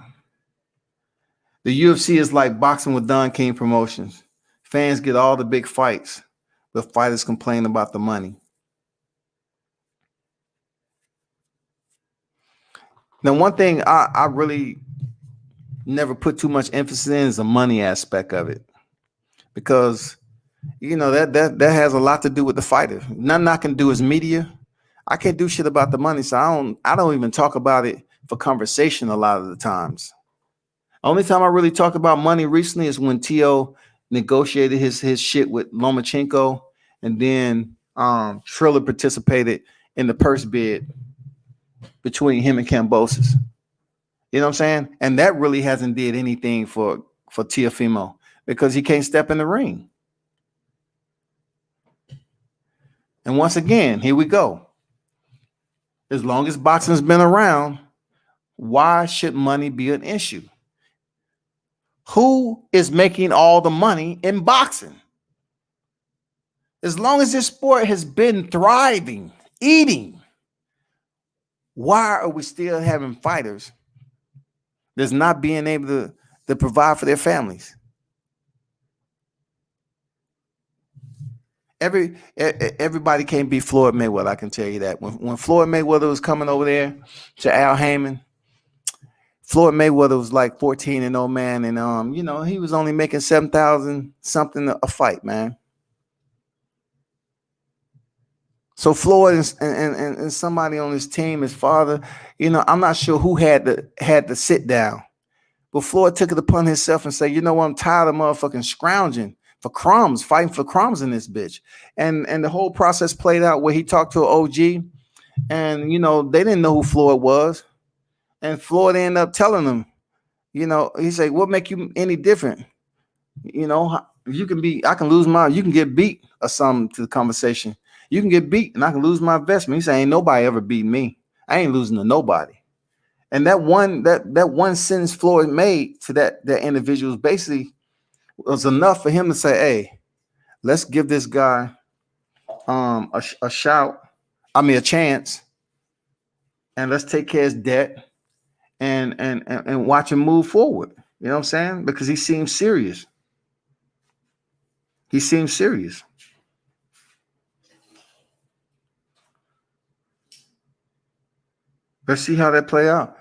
The UFC is like boxing with Don King Promotions. Fans get all the big fights, but fighters complain about the money. Now, one thing I really never put too much emphasis in is the money aspect of it, because you know that has a lot to do with the fighter. Nothing I can do as media. I can't do shit about the money, so I don't even talk about it for conversation a lot of the times. Only time I really talked about money recently is when T.O. negotiated his shit with Lomachenko, and then Trilogy participated in the purse bid between him and Kambosos. You know what I'm saying? And that really hasn't did anything for Teofimo because he can't step in the ring. And once again, here we go. As long as boxing's been around, why should money be an issue? Who is making all the money in boxing? As long as this sport has been thriving, eating, why are we still having fighters that's not being able to provide for their families? Everybody can't be Floyd Mayweather. I can tell you that. When Floyd Mayweather was coming over there to Al Heyman, Floyd Mayweather was like 14-0, man, and you know, he was only making 7,000 something a fight, man. So Floyd and somebody on his team, his father, you know, I'm not sure who had to sit down, but Floyd took it upon himself and said, you know what, I'm tired of motherfucking scrounging for crumbs, fighting for crumbs in this bitch. And the whole process played out where he talked to an OG, and you know, they didn't know who Floyd was. And Floyd ended up telling them, you know, he said, what make you any different? You know, you can get beat or something to the conversation. You can get beat and I can lose my investment. He said, ain't nobody ever beat me. I ain't losing to nobody. And that one sentence Floyd made to that individual basically was enough for him to say, hey, let's give this guy a chance, and let's take care of his debt. and watch him move forward. You know what I'm saying? Because he seems serious. He seems serious. Let's see how that play out.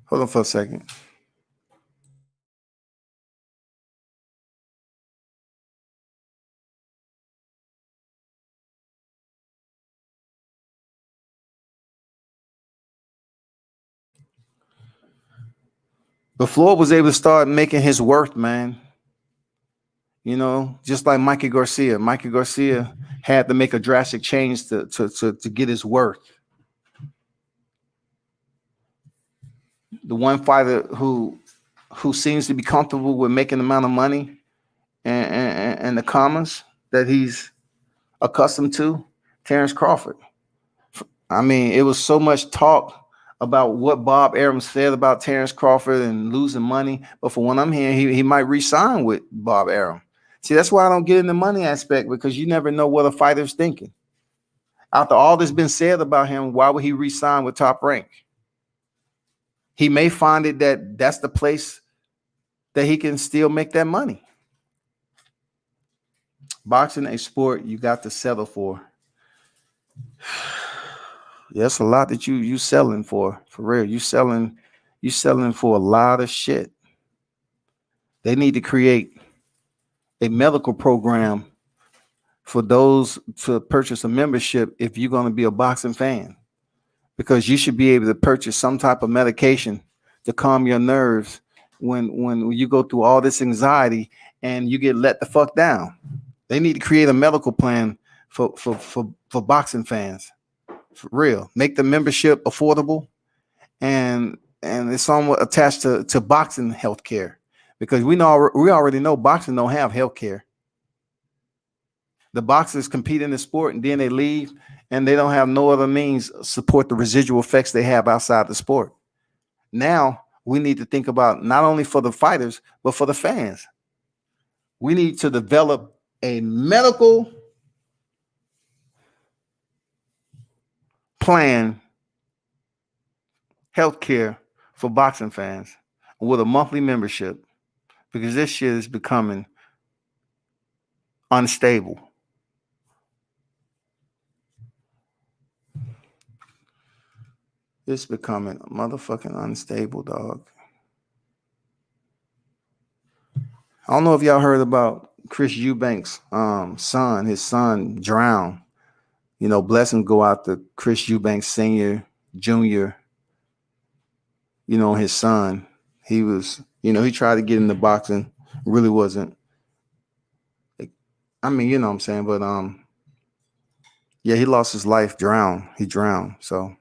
Hold on for a second. But Floyd was able to start making his worth, man. You know, just like Mikey Garcia. Mikey Garcia had to make a drastic change to get his worth. The one fighter who seems to be comfortable with making the amount of money and the commas that he's accustomed to, Terrence Crawford. I mean, it was so much talk about what Bob Arum said about Terrence Crawford and losing money. But for what I'm hearing, he might re-sign with Bob Arum. See, that's why I don't get in the money aspect, because you never know what a fighter's thinking. After all that's been said about him, why would he re-sign with Top Rank? He may find it that that's the place that he can still make that money. Boxing, a sport you got to settle for. That's a lot that you selling for real. You selling for a lot of shit. They need to create a medical program for those to purchase a membership if you're going to be a boxing fan, because you should be able to purchase some type of medication to calm your nerves when you go through all this anxiety and you get let the fuck down. They need to create a medical plan for boxing fans. For real. Make the membership affordable, and it's somewhat attached to boxing healthcare, because we already know boxing don't have healthcare. The boxers compete in the sport and then they leave and they don't have no other means to support the residual effects they have outside the sport. Now we need to think about not only for the fighters, but for the fans. We need to develop a medical plan, healthcare for boxing fans with a monthly membership, because this shit is becoming unstable. It's becoming motherfucking unstable, dog. I don't know if y'all heard about Chris Eubanks' son. His son drowned. You know, blessings go out to Chris Eubanks Sr., Jr., you know, his son. He was, you know, he tried to get into boxing, really wasn't. I mean, you know what I'm saying? But yeah, he lost his life, drowned. He drowned. So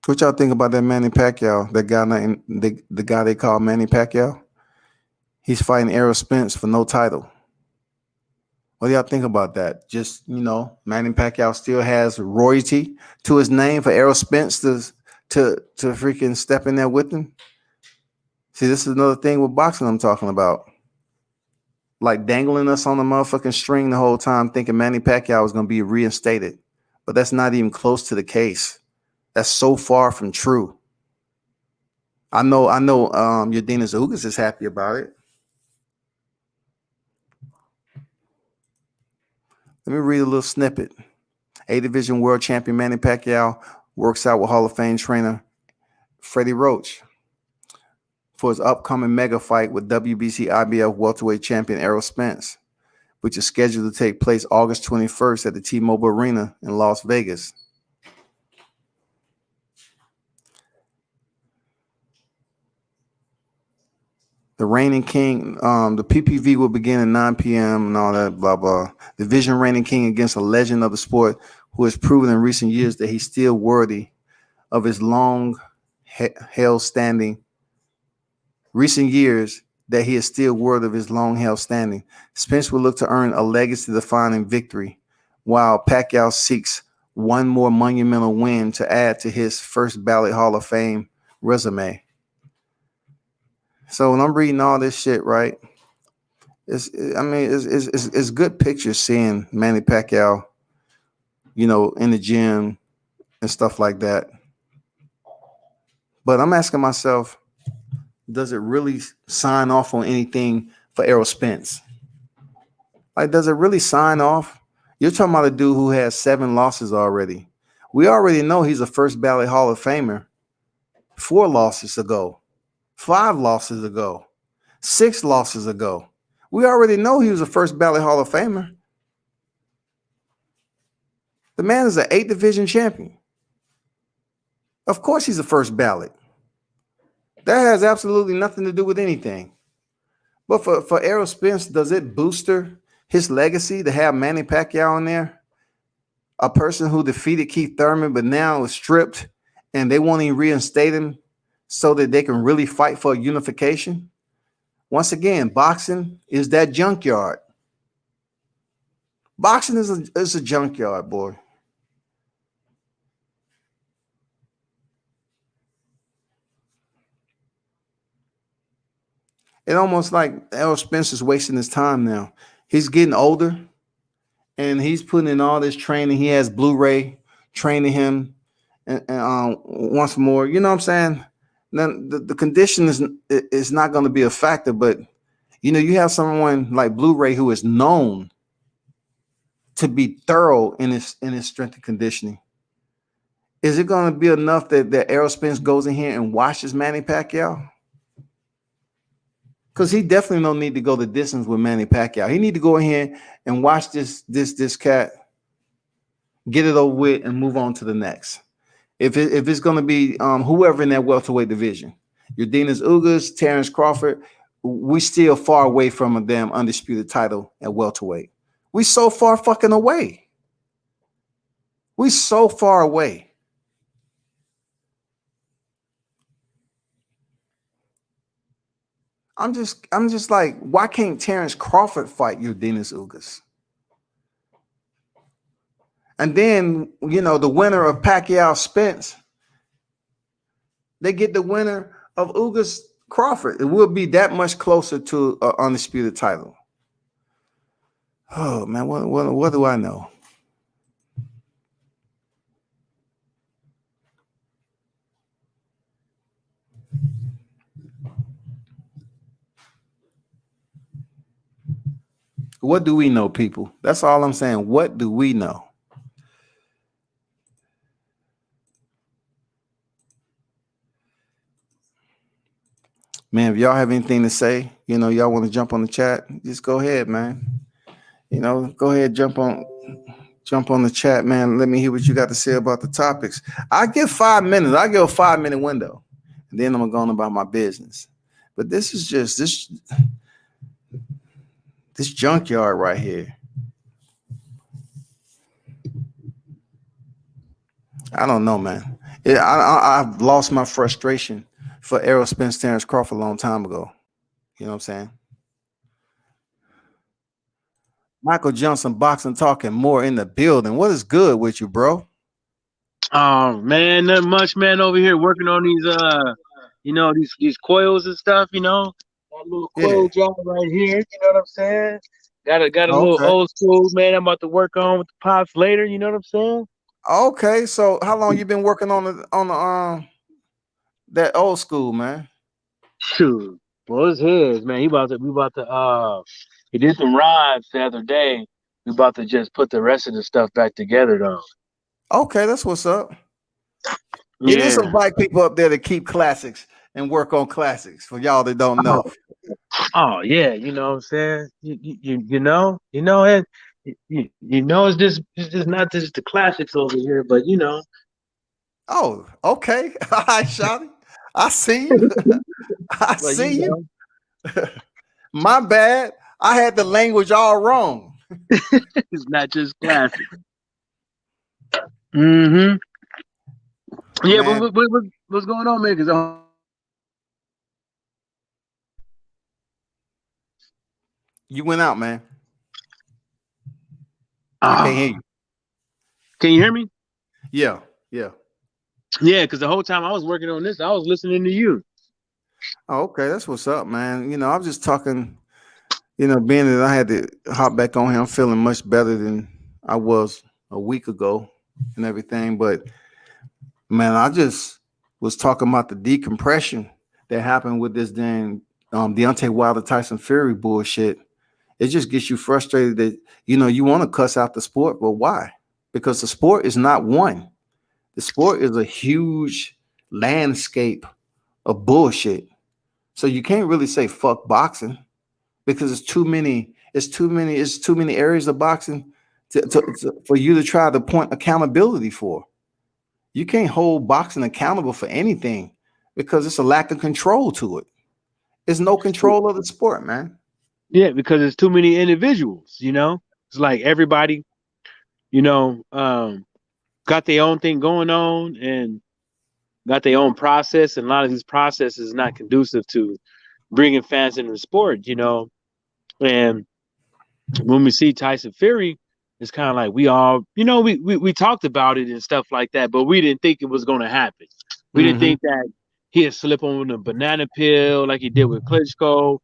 what y'all think about that Manny Pacquiao? That guy named the guy they call Manny Pacquiao? He's fighting Errol Spence for no title. What do y'all think about that? Just, you know, Manny Pacquiao still has royalty to his name for Errol Spence to freaking step in there with him. See, this is another thing with boxing I'm talking about. Like dangling us on the motherfucking string the whole time, thinking Manny Pacquiao was going to be reinstated. But that's not even close to the case. That's so far from true. I know Yadina Zahugas is happy about it. Let me read a little snippet. A-Division World Champion Manny Pacquiao works out with Hall of Fame trainer Freddie Roach for his upcoming mega fight with WBC IBF welterweight champion Errol Spence, which is scheduled to take place August 21st at the T-Mobile Arena in Las Vegas. The reigning king, the PPV will begin at 9 p.m. and all that, blah, blah. The Division reigning king against a legend of the sport who has proven in recent years that he's still worthy of his long-held standing. Recent years that he is still worthy of his long-held standing. Spence will look to earn a legacy-defining victory, while Pacquiao seeks one more monumental win to add to his first ballot Hall of Fame resume. So when I'm reading all this shit, right, I mean, it's good pictures seeing Manny Pacquiao, in the gym and stuff like that. But I'm asking myself, does it really sign off on anything for Errol Spence? Like, does it really sign off? You're talking about a dude who has 7 losses already. We already know he's a first ballot Hall of Famer 4 losses ago, 5 losses ago, 6 losses ago. We already know he was a first ballot Hall of Famer. The man is an 8 division champion. Of course he's a first ballot. That has absolutely nothing to do with anything. But for Errol Spence, does it booster his legacy to have Manny Pacquiao in there? A person who defeated Keith Thurman but now is stripped and they won't even reinstate him so that they can really fight for unification? Once again, boxing is that junkyard. Boxing is a junkyard, boy. It's almost like Errol Spence is wasting his time now. He's getting older and he's putting in all this training. He has Blu-ray training him and once more. You know what I'm saying? Now, the condition is not going to be a factor, but you have someone like Blu-ray who is known to be thorough in his strength and conditioning. Is it going to be enough that Errol Spence goes in here and watches Manny Pacquiao? Because he definitely don't need to go the distance with Manny Pacquiao. He need to go in here and watch this cat, get it over with, and move on to the next. If it's going to be whoever in that welterweight division, Yordenis Ugas, Terrence Crawford, we still far away from a damn undisputed title at welterweight. We so far fucking away. We so far away. I'm just like, why can't Terrence Crawford fight Yordenis Ugas? And then, the winner of Pacquiao Spence, they get the winner of Ugas Crawford. It will be that much closer to an undisputed title. Oh man, what do I know? What do we know, people? That's all I'm saying. What do we know? Man, if y'all have anything to say, y'all want to jump on the chat, just go ahead, man. Go ahead, jump on the chat, man. Let me hear what you got to say about the topics. I give 5 minutes. I give a 5-minute window, and then I'm gonna go on about my business. But this is just this junkyard right here. I don't know, man. I've lost my frustration for Errol Spence, Terrence Crawford a long time ago. You know what I'm saying? Michael Johnson, boxing talking more in the building. What is good with you, bro? Oh man, not much, man. Over here working on these coils and stuff. That little coil job right here. You know what I'm saying? Got a little old school, man. I'm about to work on with the pops later. You know what I'm saying? Okay, so how long you been working on the that old school, man? Shoot, well, it's his, man. He did some rods the other day. We about to just put the rest of the stuff back together, though. Okay, that's what's up. Yeah. Get some black people up there to keep classics and work on classics for y'all that don't know. Oh yeah, you know what I'm saying? It's just not just the classics over here, but Oh, okay. All right, Shotty. I see you. I see you. My bad. I had the language all wrong. It's not just classics. Mm-hmm. Yeah, but what's going on, man? Because you went out, man. I can't hear you. Can you hear me? Yeah. Yeah, because the whole time I was working on this, I was listening to you. Oh, okay, that's what's up, man. I'm just talking Being that I had to hop back on here, I'm feeling much better than I was a week ago and everything. But man, I just was talking about the decompression that happened with this dang Deontay Wilder Tyson Fury bullshit. It just gets you frustrated that you want to cuss out the sport, but why? Because the sport is not one. The sport is a huge landscape of bullshit. So you can't really say fuck boxing because it's too many areas of boxing for you to try to point accountability for. You can't hold boxing accountable for anything because it's a lack of control to it. There's no control of the sport, man. Yeah, because it's too many individuals. It's like everybody, got their own thing going on and got their own process, and a lot of these processes is not conducive to bringing fans into the sport. And when we see Tyson Fury, it's kind of like we all, we talked about it and stuff like that, but we didn't think it was going to happen. We didn't think that he'd slip on a banana peel like he did with Klitschko.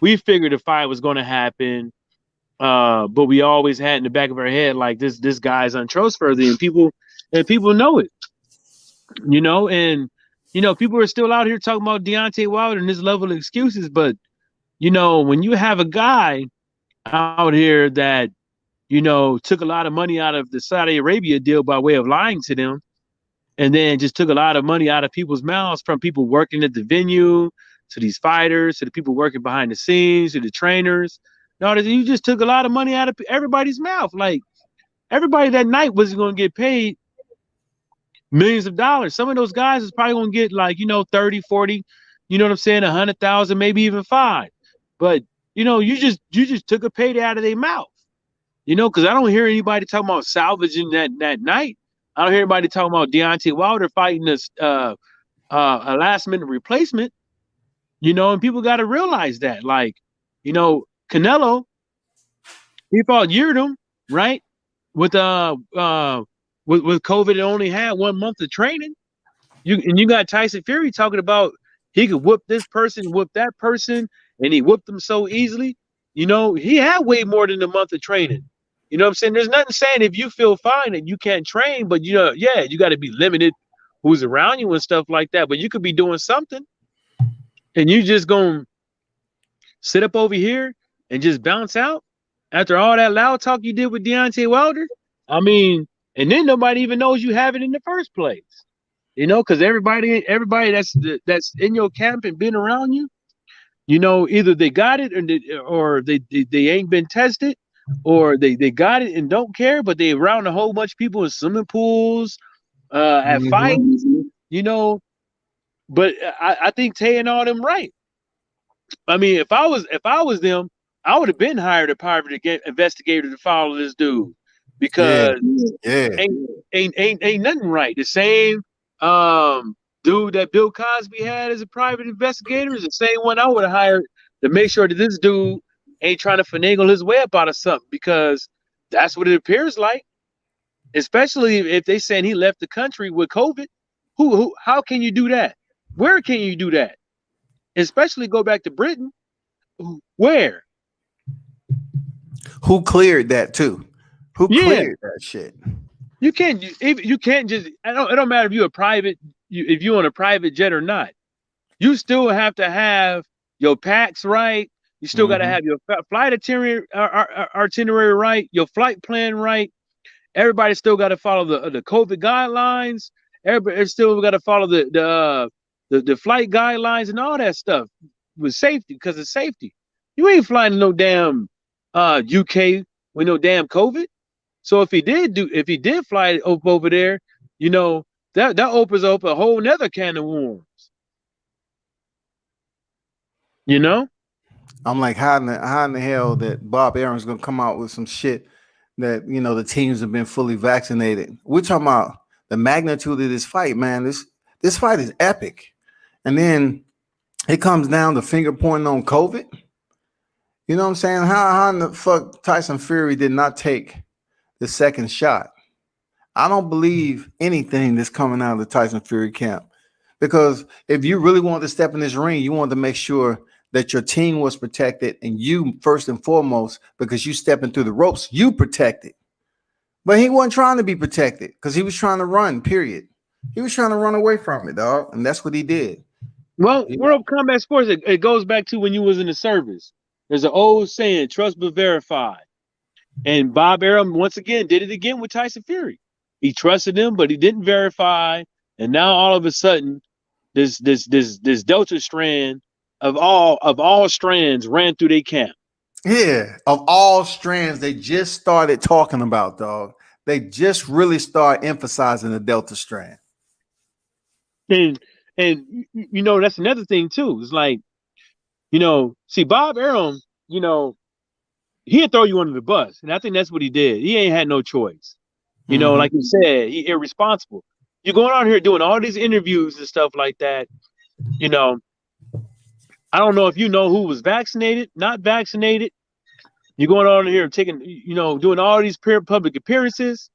We figured the fight was going to happen, but we always had in the back of our head like this guy's untrustworthy, and people know it, and people are still out here talking about Deontay Wilder and this level of excuses, but when you have a guy out here that took a lot of money out of the Saudi Arabia deal by way of lying to them, and then just took a lot of money out of people's mouths, from people working at the venue to these fighters to the people working behind the scenes to the trainers. No, you just took a lot of money out of everybody's mouth. Like, everybody that night was going to get paid millions of dollars. Some of those guys is probably going to get 30, 40, you know what I'm saying, 100,000, maybe even 5. But you just took a payday out of their mouth. Because I don't hear anybody talking about salvaging that night. I don't hear anybody talking about Deontay Wilder fighting this a last minute replacement. And people got to realize that, Canelo, he fought Yildirim, right? With COVID, it only had 1 month of training. You got Tyson Fury talking about he could whoop this person, whoop that person, and he whooped them so easily. He had way more than a month of training. You know what I'm saying? There's nothing saying if you feel fine and you can't train, but you got to be limited who's around you and stuff like that. But you could be doing something, and you just gonna sit up over here and just bounce out after all that loud talk you did with Deontay Wilder. I mean, and then nobody even knows you have it in the first place. Because everybody that's in your camp and been around you, either they got it or they ain't been tested, or they got it and don't care, but they around a whole bunch of people in swimming pools, at fights, But I think Tay and all them right. I mean, if I was them, I would have been hired a private investigator to follow this dude, because ain't nothing right. The same dude that Bill Cosby had as a private investigator is the same one I would have hired to make sure that this dude ain't trying to finagle his way up out of something, because that's what it appears like. Especially if they saying he left the country with COVID. How can you do that? Where can you do that? Especially go back to Britain. Where? Who cleared that too? Who cleared that shit? You can't just. It don't matter if you're a private. If you're on a private jet or not. You still have to have your packs right. You still got to have your flight itinerary right. Your flight plan right. Everybody still got to follow the COVID guidelines. Everybody still got to follow the flight guidelines and all that stuff with safety, because it's safety. You ain't flying to no damn UK with no damn COVID. So if he did fly over there, that opens up a whole nother can of worms. I'm like, how in the hell that Bob Aaron's gonna come out with some shit that the teams have been fully vaccinated? We're talking about the magnitude of this fight, man. This fight is epic. And then it comes down to finger pointing on COVID. You know what I'm saying? How in the fuck Tyson Fury did not take the second shot? I don't believe anything that's coming out of the Tyson Fury camp, because if you really want to step in this ring, you want to make sure that your team was protected and you first and foremost, because you stepping through the ropes, you protected. But he wasn't trying to be protected because he was trying to run, period. He was trying to run away from it, dog. And that's what he did. Well, World Combat Sports, it goes back to when you was in the service. There's an old saying, trust but verify. And Bob Arum, once again, did it again with Tyson Fury. He trusted him, but he didn't verify. And now all of a sudden, this Delta strand of all strands ran through their camp. Yeah, of all strands, they just started talking about, dog. They just really start emphasizing the Delta strand. And you know, that's another thing too. It's like, you know, see, Bob Arum, you know, he'd throw you under the bus. And I think that's what he did. He ain't had no choice. You know, like you said, he irresponsible. You're going out here doing all these interviews and stuff like that. You know, I don't know if you know who was vaccinated, not vaccinated. You're going on here taking, you know, doing all these public appearances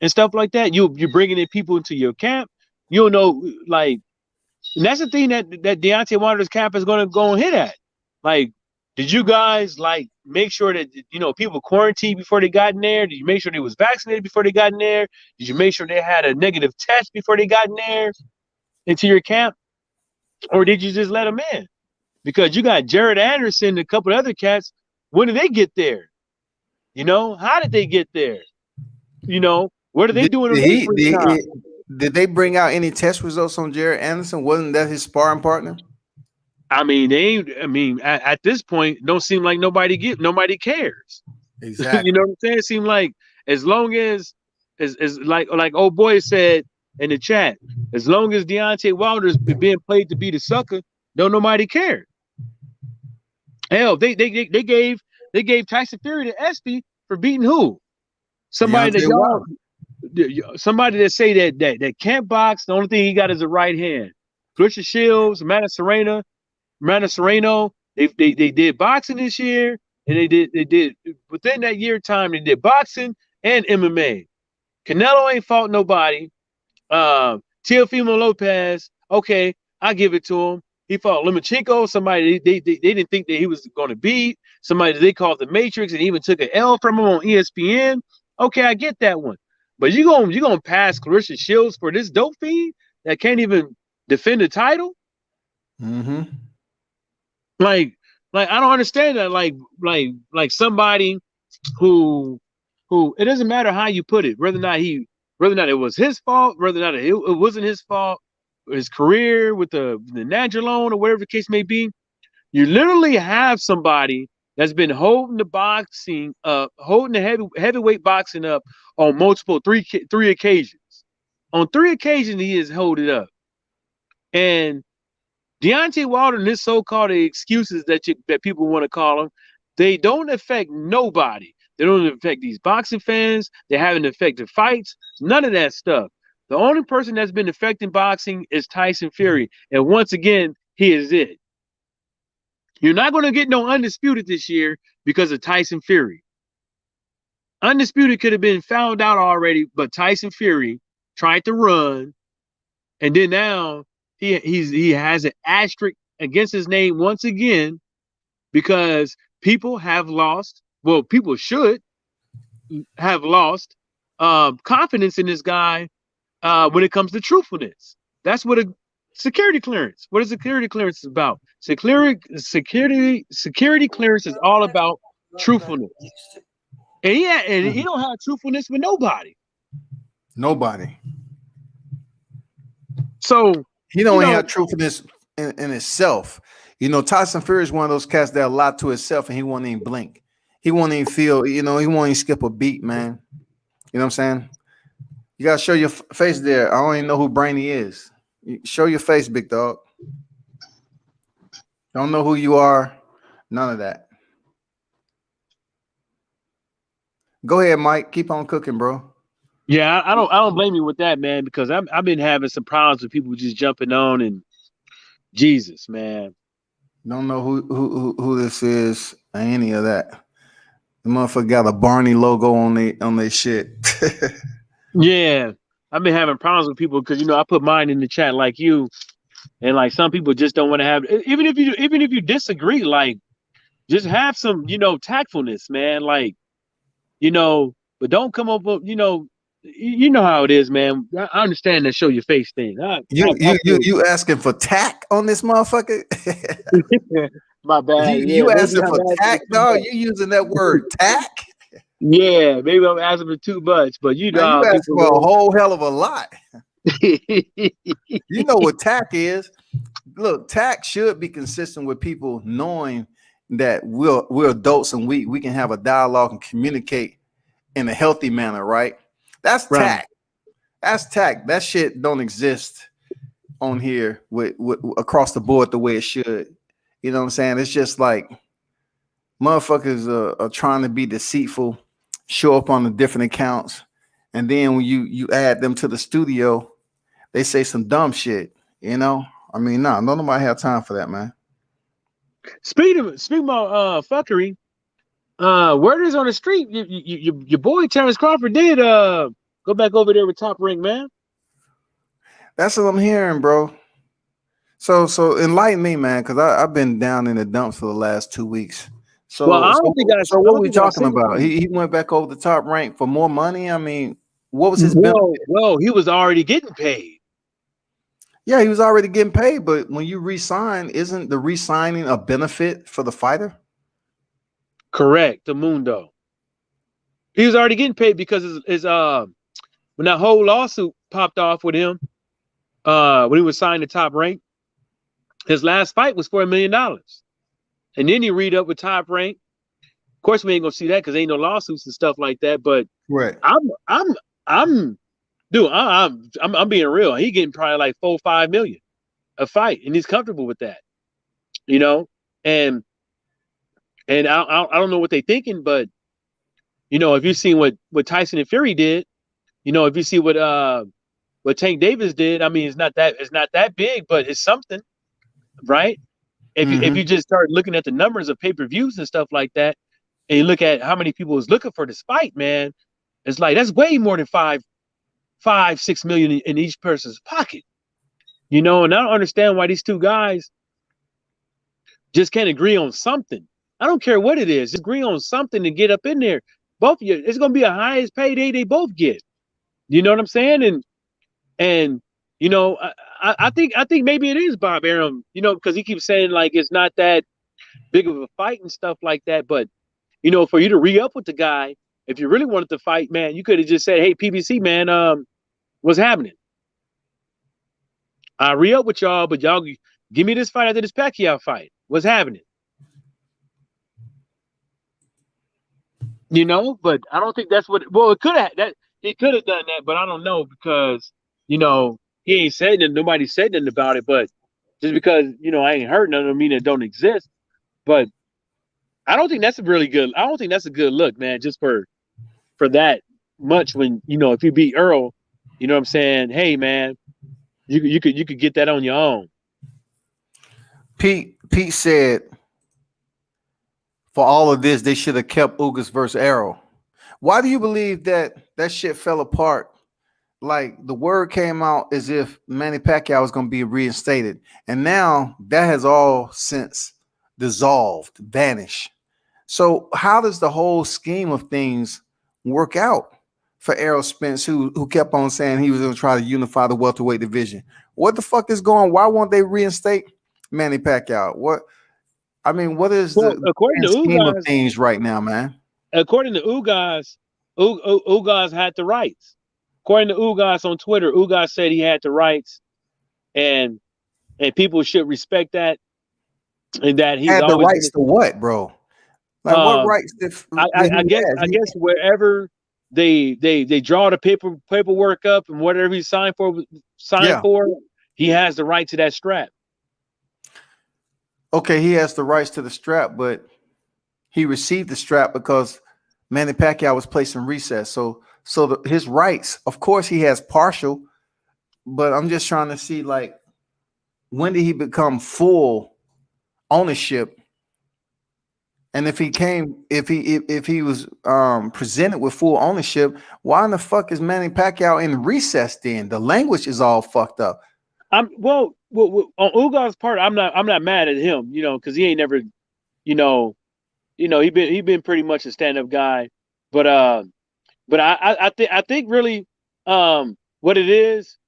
and stuff like that. You're bringing in people into your camp. You don't know, like, and that's the thing that Deontay Wilder's camp is going to go and hit at. Like, did you guys like make sure that, you know, people quarantined before they got in there? Did you make sure they was vaccinated before they got in there? Did you make sure they had a negative test before they got in there into your camp? Or did you just let them in? Because you got Jared Anderson and a couple of other cats. When did they get there? You know, how did they get there? You know, what are they doing? Did they bring out any test results on Jared Anderson? Wasn't that his sparring partner? I mean, at this point, don't seem like nobody cares. Exactly. You know what I'm saying? It seemed like as long as like old boy said in the chat, as long as Deontay Wilder's being played to be the sucker, don't nobody care. Hell, they gave Tyson Fury to Espy for beating who? Somebody that say that can't box. The only thing he got is a right hand. Clarissa Shields, Amanda Serrano, they did boxing this year, and they did within that year time, they did boxing and MMA. Canelo ain't fought nobody. Teofimo Lopez, okay, I give it to him. He fought Lomachenko, somebody they didn't think that he was going to beat, somebody they called the Matrix, and even took an L from him on ESPN. Okay, I get that one. But you gonna pass Clarissa Shields for this dope fiend that can't even defend the title? Mm-hmm. Like I don't understand that. Like somebody who it doesn't matter how you put it, whether or not it was his fault, whether or not it wasn't his fault, his career with the Nandrolone or whatever the case may be. You literally have somebody that's been holding the boxing up, holding the heavyweight boxing up on multiple three occasions. On 3 occasions, he has held it up. And Deontay Wilder and his so-called excuses that people want to call them, they don't affect nobody. They don't affect these boxing fans. They haven't affected fights. None of that stuff. The only person that's been affecting boxing is Tyson Fury. And once again, he is it. You're not going to get no Undisputed this year because of Tyson Fury. Undisputed could have been found out already, but Tyson Fury tried to run. And then now he has an asterisk against his name once again because people have lost. Well, people should have lost confidence in this guy when it comes to truthfulness. That's what a security clearance. What is security clearance about? Security clearance is all about truthfulness. And he don't have truthfulness with nobody. Nobody. So he don't have truthfulness in itself. You know, Tyson Fury is one of those cats that lie to himself and he won't even blink. He won't even feel, he won't even skip a beat, man. You know what I'm saying? You gotta show your face there. I don't even know who Brainy is. Show your face, big dog. Don't know who you are. None of that. Go ahead, Mike. Keep on cooking, bro. Yeah, I don't blame you with that, man, because I've been having some problems with people just jumping on and Jesus, man. Don't know who this is or any of that. The motherfucker got a Barney logo on their shit. Yeah, I've been having problems with people because I put mine in the chat like you. And like some people just don't want to have, even if you disagree, like just have some, tactfulness, man. Like, but don't come up with, you know how it is, man. I understand that show your face thing. You asking for tack on this motherfucker? My bad. You asking for tack, dog? You using that word tack? Yeah, maybe I'm asking for too much, but Man, you asking for a whole hell of a lot. You know what tack is? Look, tack should be consistent with people knowing that we're adults and we can have a dialogue and communicate in a healthy manner, right? That's tack. That's tack. That shit don't exist on here with across the board the way it should. You know what I'm saying? It's just like motherfuckers are trying to be deceitful, show up on the different accounts, and then when you add them to the studio, they say some dumb shit. You know? I mean, no nobody have time for that, man. Speaking about fuckery, word is on the street. Your boy Terrence Crawford did go back over there with Top Rank, man. That's what I'm hearing, bro. So enlighten me, man, because I've been down in the dumps for the last 2 weeks. So, what are we talking about? He went back over the Top Rank for more money. I mean, what was his benefit? Well, he was already getting paid. Yeah, he was already getting paid, but when you re-sign, isn't the re-signing a benefit for the fighter? Correct, the Mundo. He was already getting paid because his when that whole lawsuit popped off with him, when he was signed to Top Rank, his last fight was for $1 million. And then he read up with Top Rank. Of course, we ain't gonna see that because ain't no lawsuits and stuff like that. But right, I'm being real. He getting probably like $4 or $5 million a fight, and he's comfortable with that, And I don't know what they're thinking, but if you've seen what Tyson and Fury did, if you see what Tank Davis did, I mean, it's not that big, but it's something, right? If you just start looking at the numbers of pay-per-views and stuff like that, and you look at how many people is looking for this fight, man, it's like that's way more than 5-6 million in each person's pocket, and I don't understand why these two guys just can't agree on something. I don't care what it is, just agree on something to get up in there. Both of you, it's gonna be a highest payday they both get. You know what I'm saying? And I think maybe it is Bob Arum, because he keeps saying like it's not that big of a fight and stuff like that. But for you to re-up with the guy, if you really wanted to fight, man, you could have just said, "Hey, PBC, man, what's happening? I re-up with y'all, but y'all give me this fight after this Pacquiao fight. What's happening?" But I don't think that's what. Well, it could have that. He could have done that, but I don't know because he ain't said nothing. Nobody said nothing about it. But just because I ain't heard nothing, don't mean it don't exist. But I don't think that's a really good. I don't think that's a good look, man. Just for that much when if you beat Earl, you know what I'm saying. Hey, man, you could get that on your own. Pete said, for all of this, they should have kept Ugas versus Errol. Why do you believe that shit fell apart? Like the word came out as if Manny Pacquiao was going to be reinstated, and now that has all since dissolved, vanished. So how does the whole scheme of things work out for Errol Spence, who kept on saying he was going to try to unify the welterweight division? What the fuck is going? Why won't they reinstate Manny Pacquiao? What is the scheme of things right now, man? According to Ugas, Ugas had the rights. According to Ugas on Twitter, Ugas said he had the rights, and people should respect that. And that he had the rights to what, bro? Like what rights? I guess wherever they draw the paperwork up and whatever he signed for, he has the right to that strap. Okay, he has the rights to the strap, but he received the strap because Manny Pacquiao was placed in recess. So his rights, of course, he has partial, but I'm just trying to see like when did he become full ownership? And if he was presented with full ownership, why in the fuck is Manny Pacquiao in recess then? The language is all fucked up. On Ugar's part, I'm not mad at him, because he ain't never, you know, he been pretty much a stand up guy, but I think really, what it is,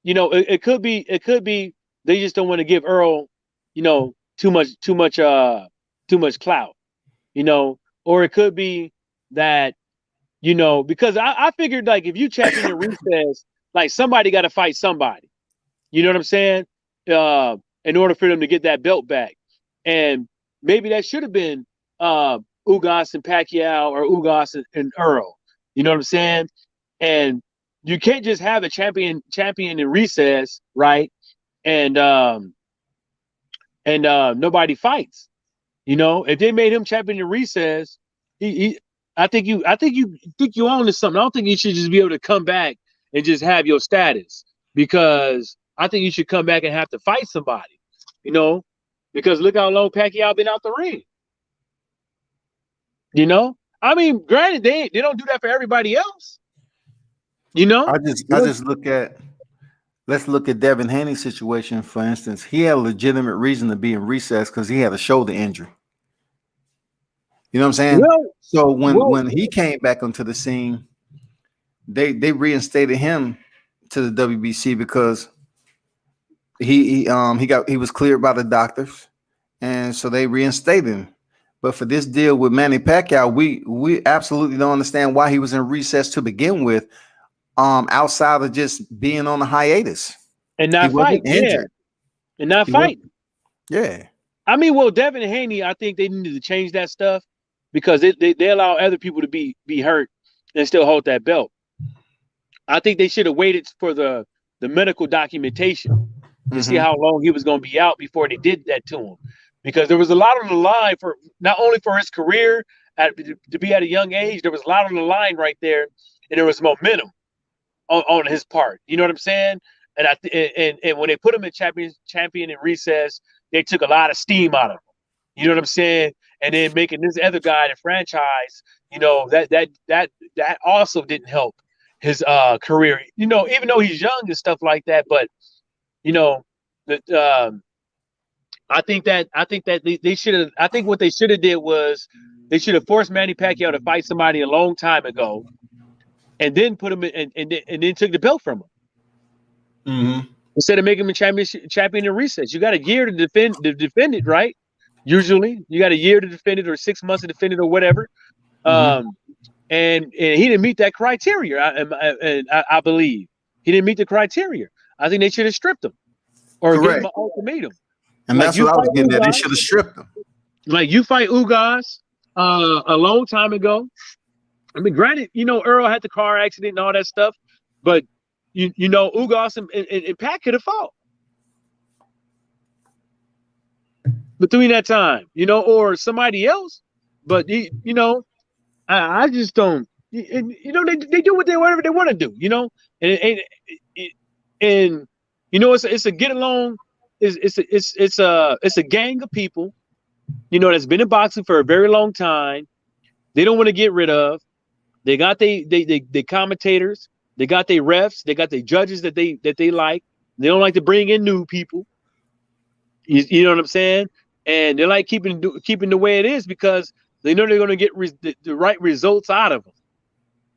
it could be they just don't want to give Earl, too much clout, or it could be that, because I figured, like, if you champion in recess, like, somebody got to fight somebody. You know what I'm saying? In order for them to get that belt back, and maybe that should have been Ugas and Pacquiao, or Ugas and Earl. You know what I'm saying? And you can't just have a champion in recess, right? And nobody fights. If they made him champion in recess, he I think you own to something. I don't think you should just be able to come back and just have your status, because I think you should come back and have to fight somebody, because look how long Pacquiao been out the ring. I mean, granted, they don't do that for everybody else. I just let's look at Devin Haney's situation, for instance. He had a legitimate reason to be in recess because he had a shoulder injury. You know what I'm saying? So when he came back onto the scene, they reinstated him to the WBC because he was cleared by the doctors, and so they reinstated him. But for this deal with Manny Pacquiao, we absolutely don't understand why he was in recess to begin with, outside of just being on a hiatus and not fighting, injured, and not fighting. Yeah. I mean, Devin Haney, I think they needed to change that stuff, because they allow other people to be hurt and still hold that belt. I think they should have waited for the medical documentation to see how long he was going to be out before they did that to him, because there was a lot on the line, for not only for his career to be at a young age. There was a lot on the line right there, and there was momentum on his part. You know what I'm saying? And and when they put him in champion in recess, they took a lot of steam out of him. You know what I'm saying? And then making this other guy the franchise, that also didn't help his career. Even though he's young and stuff like that, but I think that they should have. I think what they should have did was they should have forced Manny Pacquiao to fight somebody a long time ago, and then put him in, and then took the belt from him. Instead of making him a champion in recess. You got a year to defend it, right? Usually, you got a year to defend it, or 6 months to defend it, or whatever. And he didn't meet that criteria. I believe he didn't meet the criteria. I think they should have stripped him, or give him an ultimatum. And like, that's what I was getting at. They should have stripped him. Like, you fight Ugas a long time ago. I mean, granted, Earl had the car accident and all that stuff, but Ugas and Pat could have fought between that time, or somebody else. But I just don't. They do whatever they want to do, and it's a get along. It's a gang of people, that's been in boxing for a very long time. They don't want to get rid of. They got they commentators. They got their refs. They got their judges that they like. They don't like to bring in new people. You know what I'm saying? And they like keeping the way it is, because they know they're going to get the right results out of them.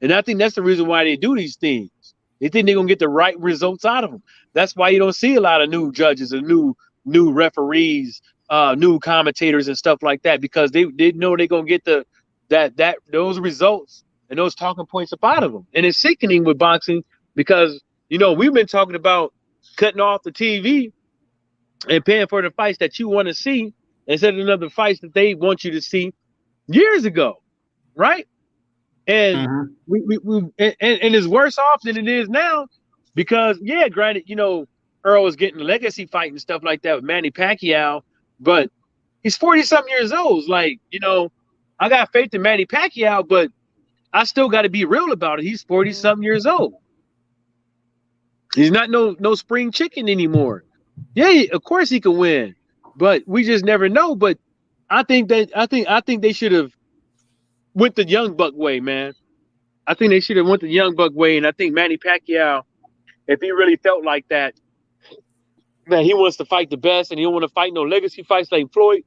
And I think that's the reason why they do these things. They think they're going to get the right results out of them. That's why you don't see a lot of new judges and new referees, new commentators and stuff like that, because they know they're going to get those results and those talking points up out of them. And it's sickening with boxing, because we've been talking about cutting off the TV and paying for the fights that you want to see instead of another fights that they want you to see years ago, right? And we and it's worse off than it is now, because granted, Earl was getting legacy fight and stuff like that with Manny Pacquiao, but he's 40-something years old. Like, I got faith in Manny Pacquiao, but I still got to be real about it. He's 40-something years old. He's not no spring chicken anymore. Yeah, of course he can win, but we just never know. But I think they should have went the young buck way, man. I think they should have went the young buck way, and I think Manny Pacquiao, if he really felt like that, that he wants to fight the best, and he don't want to fight no legacy fights like Floyd.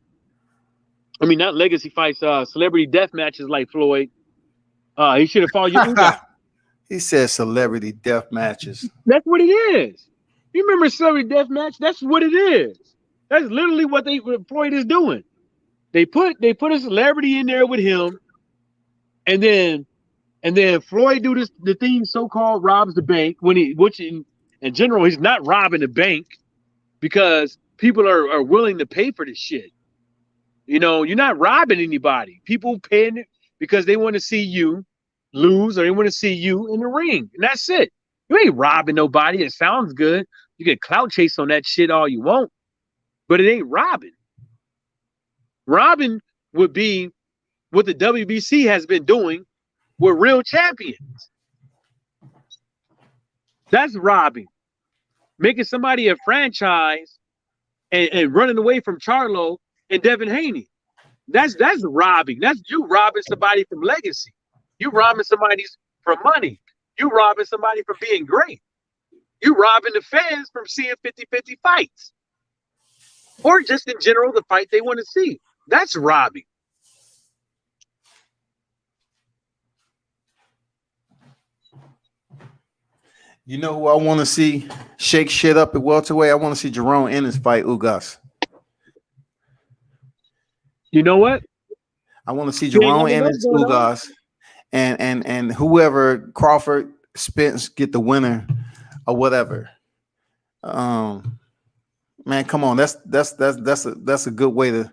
I mean, not legacy fights, celebrity death matches like Floyd. He should have fought Ugas. He said celebrity death matches. That's what it is. You remember celebrity death match? That's what it is. That's literally what Floyd is doing. They put a celebrity in there with him, and then Floyd do the thing so-called robs the bank which in general he's not robbing the bank because people are willing to pay for this shit. You're not robbing anybody. People paying it because they want to see you lose or they want to see you in the ring, and that's it. You ain't robbing nobody. It sounds good. You can clout chase on that shit all you want, but it ain't robbing. Robbing would be what the WBC has been doing with real champions. That's robbing. Making somebody a franchise and running away from Charlo and Devin Haney. That's robbing. That's you robbing somebody from legacy. You robbing somebody from money. You robbing somebody from being great. You robbing the fans from seeing 50-50 fights. Or just in general, the fight they want to see. That's robbing. You know who I want to see shake shit up at welterweight? I want to see Jerome Ennis fight Ugas. You know what? I want to see Jerome Ennis, Ugas, and whoever Crawford, Spence get the winner or whatever. Man, come on, that's a good way to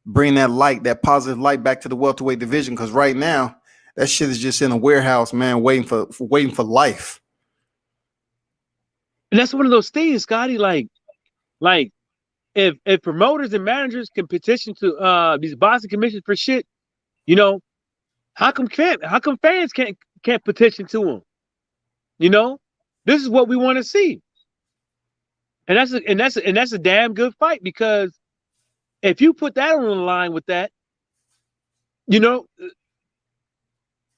bring that positive light back to the welterweight division, because right now that shit is just in a warehouse, man, waiting for life. And that's one of those things, Scotty. Like if promoters and managers can petition to these boxing commissions for shit, how come fans can't petition to them? This is what we want to see, and that's a damn good fight, because if you put that on the line with that,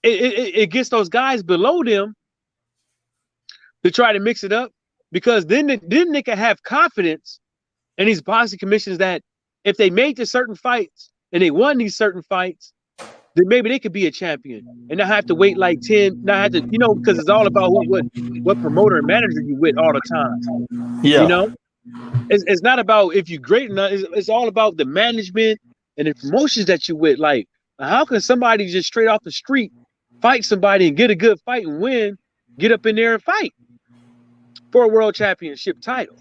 it gets those guys below them to try to mix it up, because then they can have confidence in these boxing commissions that if they made the certain fights and they won these certain fights, then maybe they could be a champion and not have to wait like 10, not have to, because it's all about what promoter and manager you with all the time. Yeah. It's not about if you're great enough. It's all about the management and the promotions that you with. Like, how can somebody just straight off the street fight somebody and get a good fight and win, get up in there and fight for a world championship title?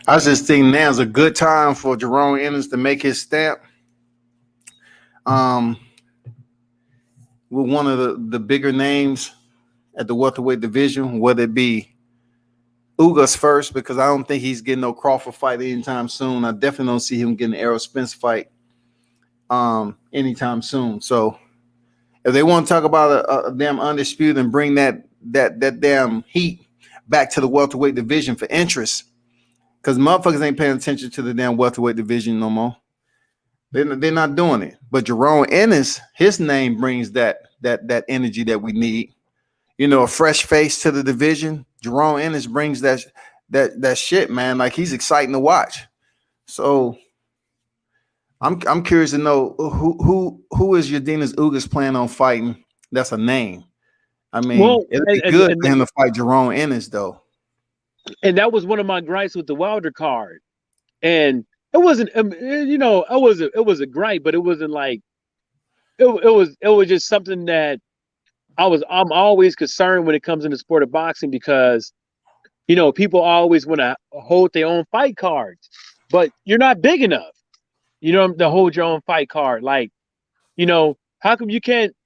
I just think now's a good time for Jerome Ennis to make his stamp. With one of the bigger names at the welterweight division, whether it be Ugas first, because I don't think he's getting no Crawford fight anytime soon. I definitely don't see him getting an Errol Spence fight anytime soon. So if they want to talk about a damn undisputed and bring that damn heat back to the welterweight division for interest, because motherfuckers ain't paying attention to the damn welterweight division no more. They're not doing it. But Jerome Ennis, his name brings that energy that we need. A fresh face to the division. Jerome Ennis brings that shit, man. Like, he's exciting to watch. So I'm curious to know who is Yordenis Ugas planning on fighting. That's a name. I mean, it'd be good for him to fight Jerome Ennis, though. And that was one of my gripes with the Wilder card. And it wasn't, it was a gripe, but it wasn't like, it was just something that I'm always concerned when it comes in the sport of boxing, because, people always want to hold their own fight cards, but you're not big enough, to hold your own fight card. Like, how come you can't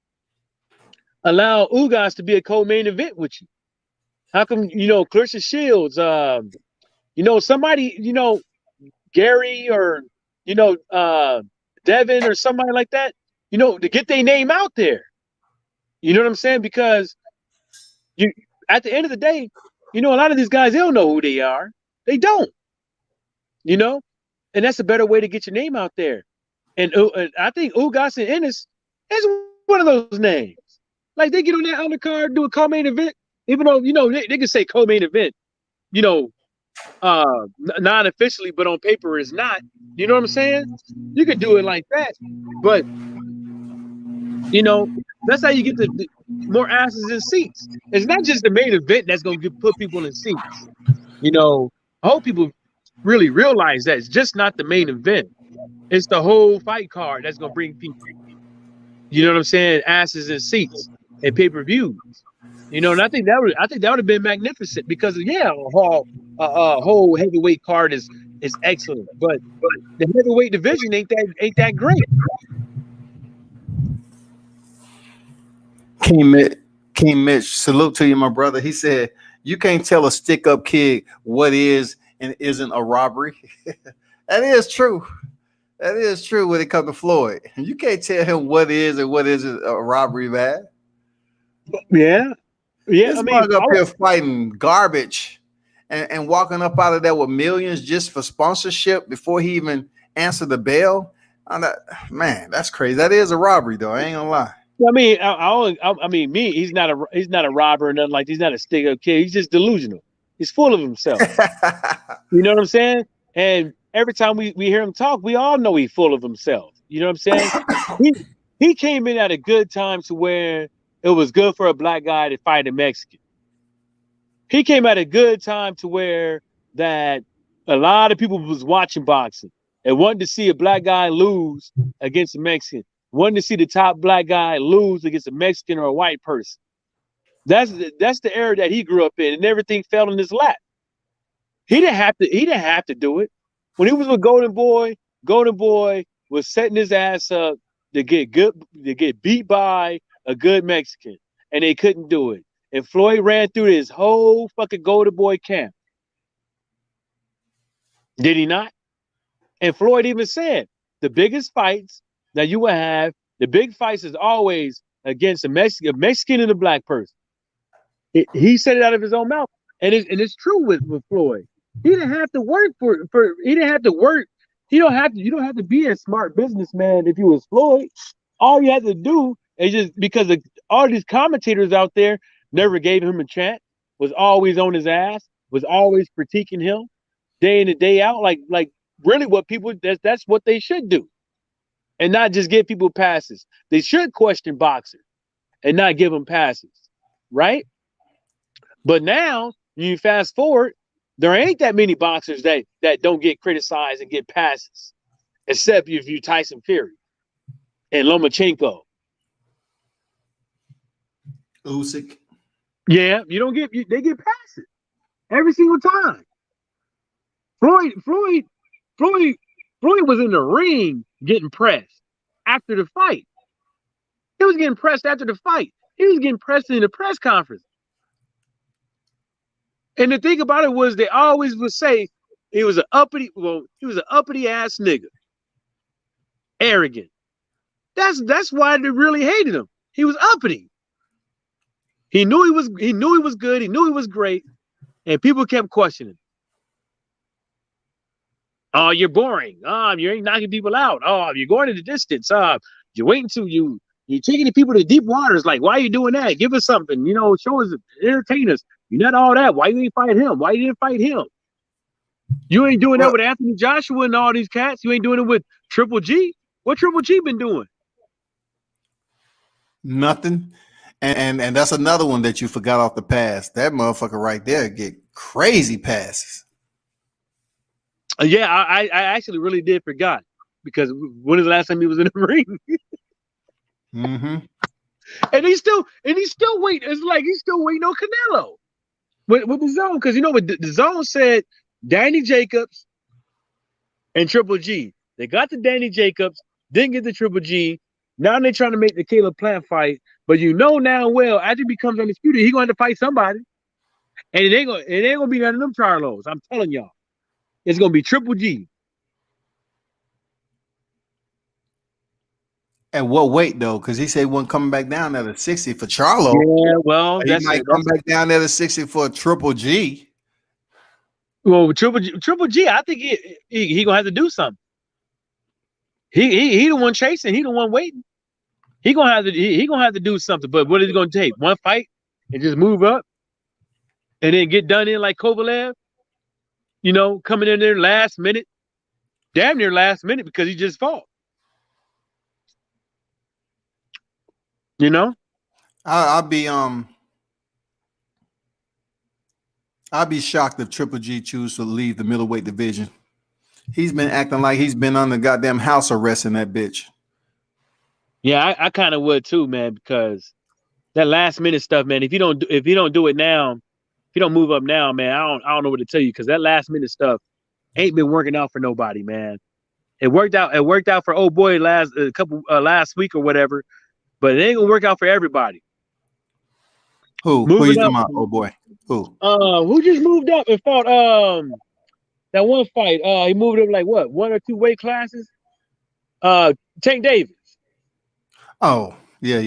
allow Ugas to be a co-main event with you? How come, Clarissa Shields, somebody, Gary or, Devin or somebody like that, to get their name out there. You know what I'm saying? Because at the end of the day, a lot of these guys, they don't know who they are. They don't, and that's a better way to get your name out there. And I think Ugas and Ennis is one of those names. Like, they get on that undercard, do a co-main event, Even though they can say co-main event, non-officially, but on paper is not. You know what I'm saying? You could do it like that, but that's how you get the more asses in seats. It's not just the main event that's going to put people in seats. I hope people really realize that it's just not the main event. It's the whole fight card that's going to bring people. You know what I'm saying? Asses in seats and pay-per-views. And I think that would have been magnificent because a whole heavyweight card is excellent, but the heavyweight division ain't that great. King Mitch, salute to you, my brother. He said, you can't tell a stick-up kid what is and isn't a robbery. That is true. That is true when it comes to Floyd. You can't tell him what is and what isn't a robbery, man. Yeah. This mug up here fighting garbage and walking up out of there with millions just for sponsorship before he even answered the bell. Man, that's crazy. That is a robbery, though. I ain't gonna lie. I mean, he's not a robber or nothing like that. He's not a stick-up kid. He's just delusional. He's full of himself. You know what I'm saying? And every time we hear him talk, we all know he's full of himself. You know what I'm saying? he came in at a good time to where it was good for a black guy to fight a Mexican. He came at a good time to where that a lot of people was watching boxing and wanted to see a black guy lose against a Mexican. Wanted to see the top black guy lose against a Mexican or a white person. That's the era that he grew up in, and everything fell in his lap. He didn't have to do it. When he was with Golden Boy was setting his ass up to get beat by a good Mexican, and they couldn't do it. And Floyd ran through his whole fucking Golden Boy camp. Did he not? And Floyd even said the biggest fights that you will have, the big fights is always against a Mexican and a black person. He said it out of his own mouth, and it's true with Floyd. He didn't have to work for. He didn't have to work. You don't have to be a smart businessman if you was Floyd. All you had to do is just because all these commentators out there never gave him a chance, was always on his ass, was always critiquing him day in and day out. Like really, what people that's what they should do. And not just give people passes. They should question boxers and not give them passes, right? But now, you fast forward, there ain't that many boxers that don't get criticized and get passes, except if you Tyson Fury and Lomachenko. Usyk. Yeah, they get passes every single time. Floyd was in the ring getting pressed after the fight. He was getting pressed after the fight. He was getting pressed in the press conference. And the thing about it was they always would say he was an uppity ass nigga. Arrogant. That's why they really hated him. He was uppity. He knew he was good, he knew he was great, and people kept questioning. Oh, you're boring. Oh, you ain't knocking people out. Oh, you're going to the distance. You're waiting till you're taking the people to deep waters. Like, why are you doing that? Give us something. Show us, entertain us. You're not all that. Why you ain't fight him? Why you didn't fight him? You ain't doing that with Anthony Joshua and all these cats. You ain't doing it with Triple G. What Triple G been doing? Nothing. And that's another one that you forgot off the pass. That motherfucker right there get crazy passes. Yeah, I actually really did forgot because when is the last time he was in the ring? Mm-hmm. And he's still waiting. It's like he's still waiting on Canelo with the zone because what the zone said. Danny Jacobs and Triple G. They got the Danny Jacobs, didn't get the Triple G. Now they're trying to make the Caleb Plant fight, but now well after he becomes undisputed, he's going to fight somebody, and it ain't gonna be none of them Charlos. I'm telling y'all. It's going to be Triple G. At what weight, though? Because he said he wasn't coming back down there to 60 for Charlo. Yeah, well, he might come back down there to 60 for Triple G. Well, Triple G, I think he going to have to do something. He the one chasing. He the one waiting. He going to have to do something. But what is it going to take? One fight and just move up? and then get done in like Kovalev, you know, coming in there last minute, damn near last minute because he just fought. You know? I'd be shocked if Triple G chooses to leave the middleweight division. He's been acting like he's been under goddamn house arrest in that bitch. Yeah, I kind of would too, man, because that last minute stuff, man. If you don't do it now, if you don't move up now, man, I don't know what to tell you because that last minute stuff ain't been working out for nobody, man. It worked out for old boy last week or whatever, but it ain't gonna work out for everybody. Who you talking about? Oh boy, who just moved up and fought that one fight? He moved up like what, 1 or 2 weight classes? Tank Davis. Oh yeah.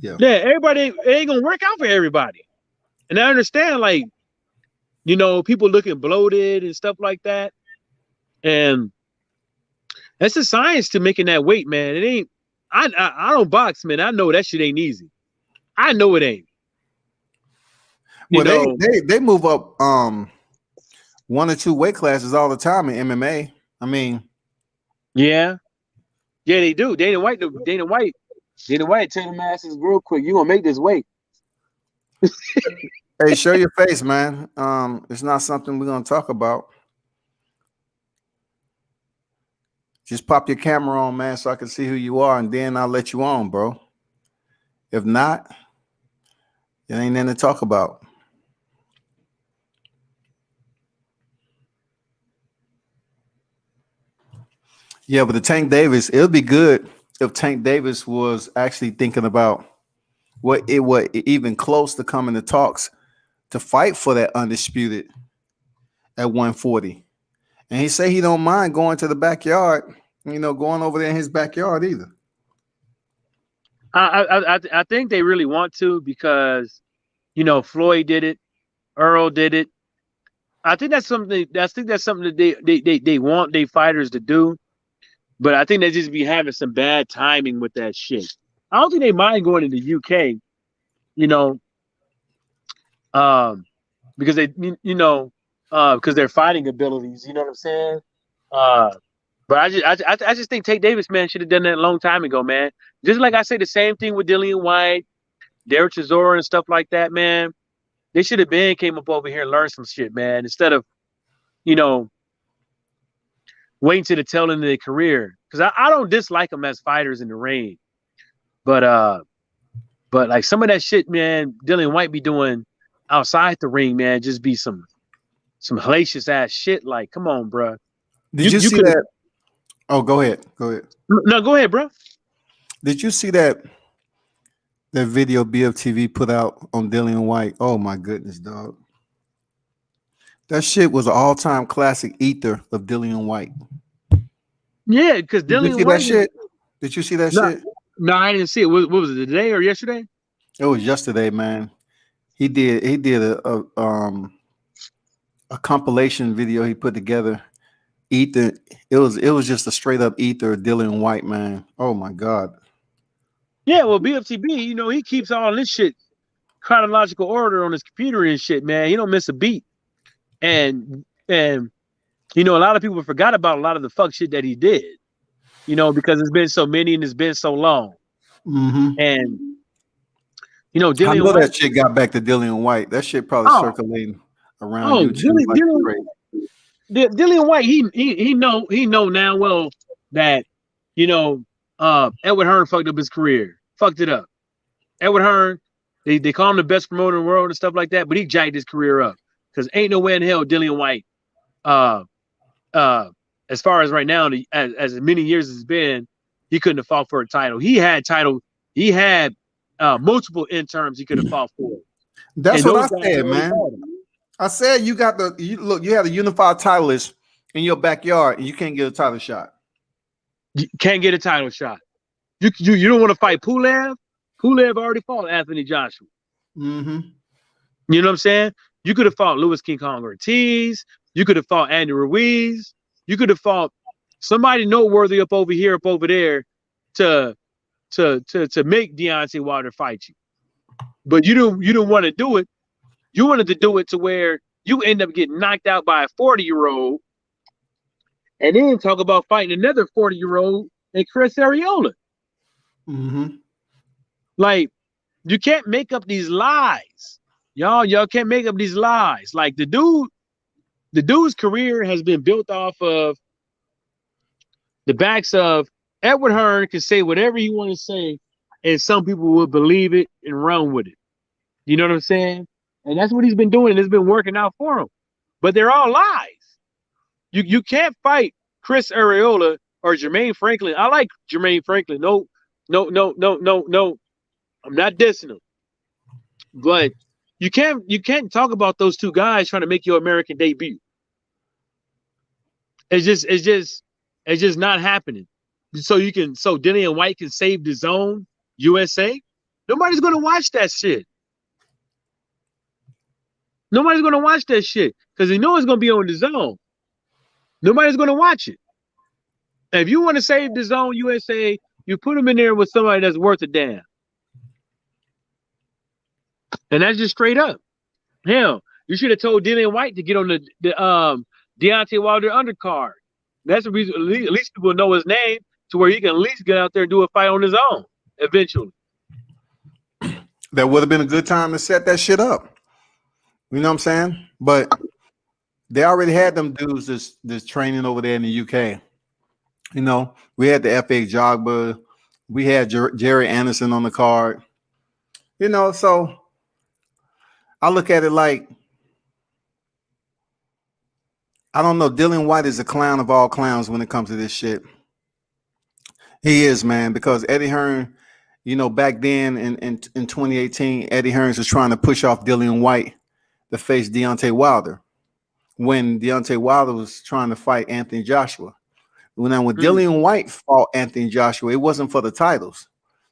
Everybody, it ain't gonna work out for everybody, and I understand, like, you know, people looking bloated and stuff like that, and that's a science to making that weight, man. It ain't. I don't box, man. I know that shit ain't easy. I know it ain't. They move up 1 or 2 weight classes all the time in MMA. I mean, yeah, they do. Dana White tell them asses real quick, you gonna make this weight. hey, show your face, man. It's not something we're gonna talk about. Just pop your camera on, man, so I can see who you are, and then I'll let you on, bro. If not, it ain't nothing to talk about. Yeah, but the Tank Davis, it'll be good if Tank Davis was actually thinking about what even close to coming to talks to fight for that undisputed at 140. And he say he don't mind going to the backyard, you know, going over there in his backyard either. I think they really want to because, you know, Floyd did it, Earl did it. I think that's something. That they want their fighters to do, but I think they just be having some bad timing with that shit. I don't think they mind going to the UK, you know, because they, you know, because their fighting abilities. You know what I'm saying? But I just think Tate Davis, man, should have done that a long time ago, man. Just like I say the same thing with Dillian White, Derek Chisora, and stuff like that, man. They should have came up over here and learned some shit, man, instead of, you know, waiting to the tail end of their career. Because I don't dislike them as fighters in the ring, but like some of that shit, man, Dillian White be doing outside the ring, man, just be some hellacious ass shit. Like, come on, bro. Did you see that? Oh, go ahead. No, go ahead, bro. Did you see that video BFTV put out on Dillian White? Oh my goodness, dog. That shit was an all-time classic ether of Dillian White. Yeah, because Dillian White. That shit? Did you see that shit? No, I didn't see it. What was it, today or yesterday? It was yesterday, man. He did a compilation video he put together. Ether. It was just a straight up ether of Dillian White, man. Oh my God. Yeah, well, BFTB, you know, he keeps all this shit chronological order on his computer and shit, man. He don't miss a beat. And you know, a lot of people forgot about a lot of the fuck shit that he did, you know, because it's been so many and it's been so long. Mm-hmm. And you know, I know that shit got back to Dillian White. That shit probably circulating around YouTube. Dillian White, he know now well that, you know, Edward Hearn fucked up his career, fucked it up. Edward Hearn, they call him the best promoter in the world and stuff like that, but he jacked his career up because ain't no way in hell Dillian White, as far as right now, as many years as it's been, he couldn't have fought for a title. He had multiple terms he could have fought for. That's what I said, man. I said you have a unified title list in your backyard and you can't get a title shot. You can't get a title shot. You don't want to fight Pulev? Pulev already fought Anthony Joshua. Mm-hmm. You know what I'm saying? You could have fought Louis King Kong Ortiz. You could have fought Andy Ruiz. You could have fought somebody noteworthy up over here, up over there, to make Deontay Wilder fight you. But you don't want to do it. You wanted to do it to where you end up getting knocked out by a 40-year-old, and then talk about fighting another 40-year-old and Chris Arreola. Mm-hmm. Like, you can't make up these lies. Y'all can't make up these lies. Like, the dude's career has been built off of the backs of Edward Hearn can say whatever he want to say, and some people will believe it and run with it. You know what I'm saying? And that's what he's been doing, and it's been working out for him. But they're all lies. You can't fight Chris Arreola or Jermaine Franklin. I like Jermaine Franklin. No. I'm not dissing him. But you can't talk about those two guys trying to make your American debut. It's just not happening. So Dillian White can save the zone USA. Nobody's gonna watch that shit. Nobody's gonna watch that shit because they know it's gonna be on the zone. Nobody's gonna watch it. And if you want to save the zone USA, you put them in there with somebody that's worth a damn. And that's just straight up. Hell, you should have told Dillian White to get on the Deontay Wilder undercard. That's the reason. At least people know his name to where he can at least get out there and do a fight on his own eventually. That would have been a good time to set that shit up. You know what I'm saying? But they already had them dudes this training over there in the UK. You know, we had the F.A. Jogba. We had Jerry Anderson on the card. You know, so I look at it like, I don't know. Dillian White is a clown of all clowns when it comes to this shit. He is, man, because Eddie Hearn, you know, back then in 2018, Eddie Hearns was trying to push off Dillian White to face Deontay Wilder when Deontay Wilder was trying to fight Anthony Joshua. When Dillian White fought Anthony Joshua, it wasn't for the titles.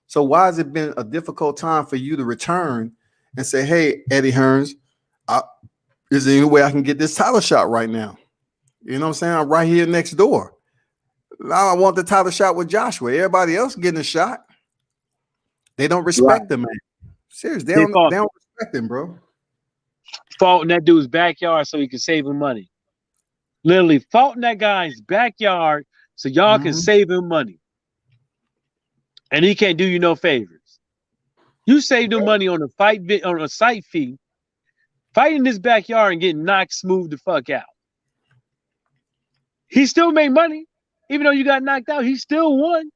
So why has it been a difficult time for you to return and say, hey, Eddie Hearns, is there any way I can get this title shot right now? You know what I'm saying? I'm right here next door. I want the title shot with Joshua. Everybody else getting a shot. They don't respect the man. Seriously, they don't respect him, bro. Fought in that dude's backyard so he could save him money. Literally fought in that guy's backyard so y'all can save him money. And he can't do you no favors. You saved him money on a site fee, fighting in his backyard and getting knocked smooth the fuck out. He still made money. Even though you got knocked out, he still won.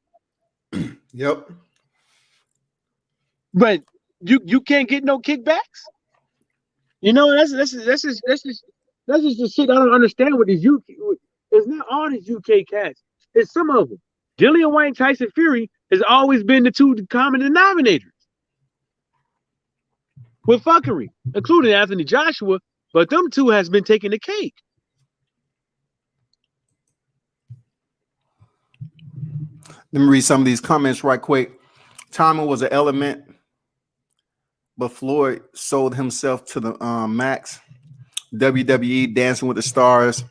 Yep. But you can't get no kickbacks. You know, that's just the shit I don't understand with these UK. It's not all these UK cats. It's some of them. Dillian White and Tyson Fury has always been the two common denominators with fuckery, including Anthony Joshua, but them two has been taking the cake. Let me read some of these comments right quick. Timing was an element, but Floyd sold himself to the max. WWE Dancing with the Stars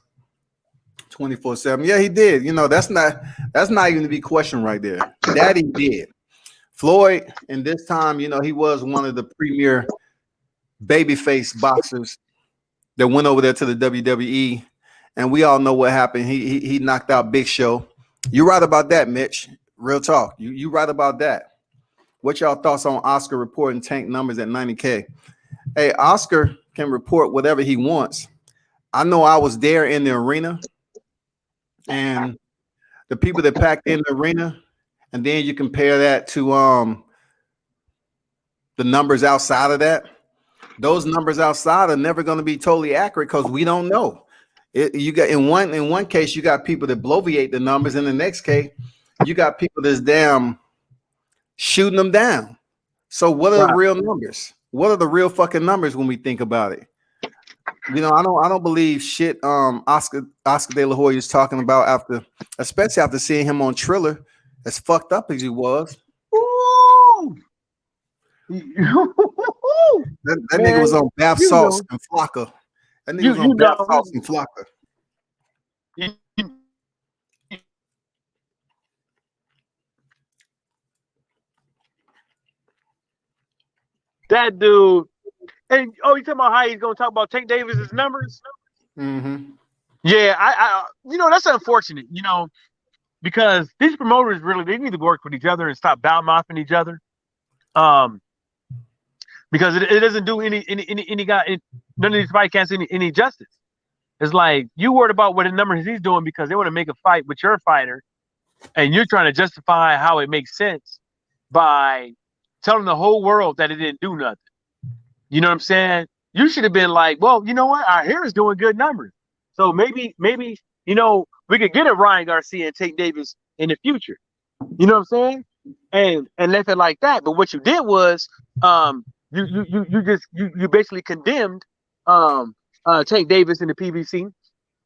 24/7. Yeah, he did. You know, that's not even to be questioned right there. That he did. Floyd, in this time, you know, he was one of the premier babyface boxers that went over there to the WWE, and we all know what happened. He knocked out Big Show. You're right about that, Mitch. Real talk. You right about that. What y'all thoughts on Oscar reporting tank numbers at 90K? Hey, Oscar can report whatever he wants. I know I was there in the arena, and the people that packed in the arena, and then you compare that to the numbers outside of that. Those numbers outside are never going to be totally accurate because we don't know. You got in one case, you got people that bloviate the numbers. In the next case, you got people that's damn shooting them down. So what are the real numbers? What are the real fucking numbers when we think about it? You know, I don't believe shit Oscar De La Hoya is talking about especially after seeing him on Triller, as fucked up as he was. Ooh. that nigga was on bath salts and flocka. That nigga was on bath salts and flocka. That dude And you talking about how he's gonna talk about Tank Davis's numbers? Mm-hmm. Yeah, that's unfortunate, because these promoters really they need to work with each other and stop badmouthing each other. Because it doesn't do any guy none of these fight can't see any justice. It's like you worried about what the numbers he's doing because they want to make a fight with your fighter, and you're trying to justify how it makes sense by telling the whole world that it didn't do nothing. You know what I'm saying? You should have been like, well, you know what? Our hair is doing good numbers. So maybe, we could get a Ryan Garcia and Tank Davis in the future. You know what I'm saying? And left it like that. But what you did was, you basically condemned Tank Davis in the PBC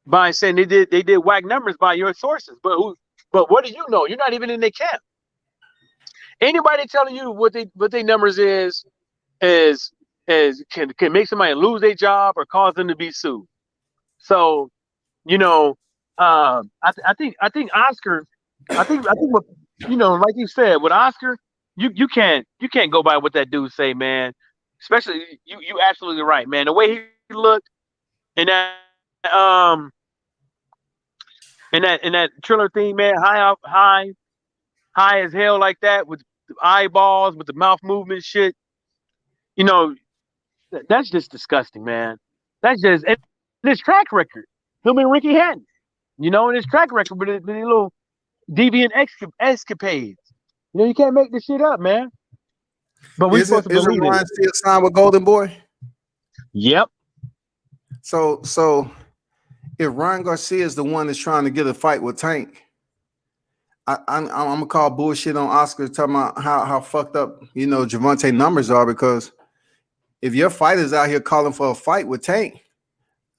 by saying they did whack numbers by your sources. But what do you know? You're not even in their camp. Anybody telling you what they numbers is can make somebody lose their job or cause them to be sued. So, I think Oscar, what, like you said, with Oscar, you can't go by what that dude say, man. Especially you absolutely right, man. The way he looked in that in that Triller thing, man, high as hell like that with the eyeballs, with the mouth movement shit. That's just disgusting, man. That's just and his track record. Him and Ricky Hatton, in his track record with his little deviant escapades. You can't make this shit up, man. But we supposed to believe Ryan still signed with Golden Boy? Yep. So if Ryan Garcia is the one that's trying to get a fight with Tank, I'm gonna call bullshit on Oscar talking about how fucked up Gervonta numbers are, because if your fighter's out here calling for a fight with Tank,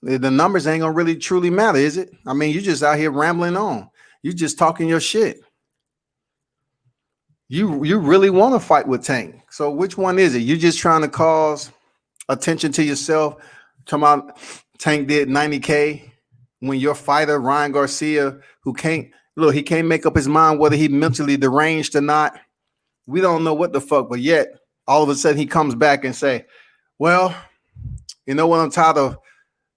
the numbers ain't gonna really truly matter, is it? I mean, you just out here rambling on. You just talking your shit. You really want to fight with Tank. So which one is it? You just trying to cause attention to yourself. Talking about Tank did 90K when your fighter, Ryan Garcia, who can't make up his mind whether he mentally deranged or not. We don't know what the fuck, but yet all of a sudden he comes back and say, well, you know what? I'm tired of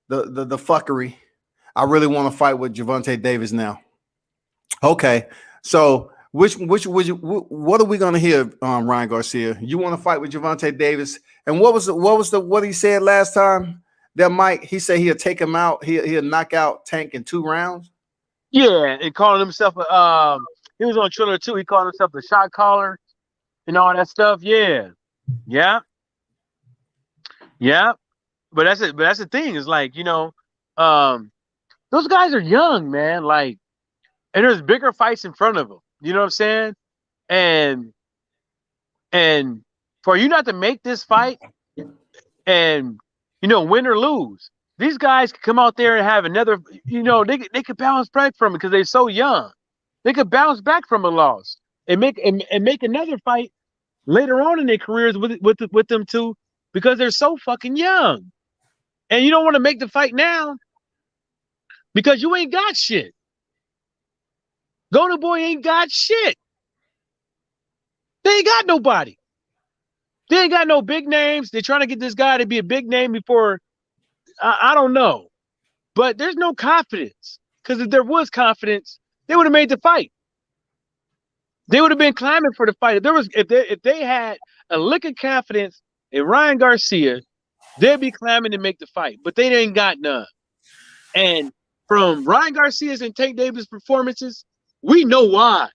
the fuckery. I really want to fight with Gervonta Davis now. Okay, so what are we gonna hear, Ryan Garcia? You want to fight with Gervonta Davis? And what he said last time? That Mike, he said he'll take him out. He'll knock out Tank in 2 rounds. Yeah, and calling himself he was on Triller too. He called himself the shot caller and all that stuff. Yeah. But that's it. But that's the thing. Is like, those guys are young, man. Like, and there's bigger fights in front of them. You know what I'm saying? And for you not to make this fight and win or lose, these guys could come out there and have another. They could bounce back from it because they're so young. They could bounce back from a loss and make another fight later on in their careers with them too, because they're so fucking young. And you don't want to make the fight now because you ain't got shit. Golden Boy ain't got shit. They ain't got nobody. They ain't got no big names. They're trying to get this guy to be a big name before. I don't know. But there's no confidence. Because if there was confidence, they would have made the fight. They would have been climbing for the fight. If they had a lick of confidence in Ryan Garcia, they'd be climbing to make the fight. But they ain't got none. And from Ryan Garcia's and Tank Davis performances, we know why.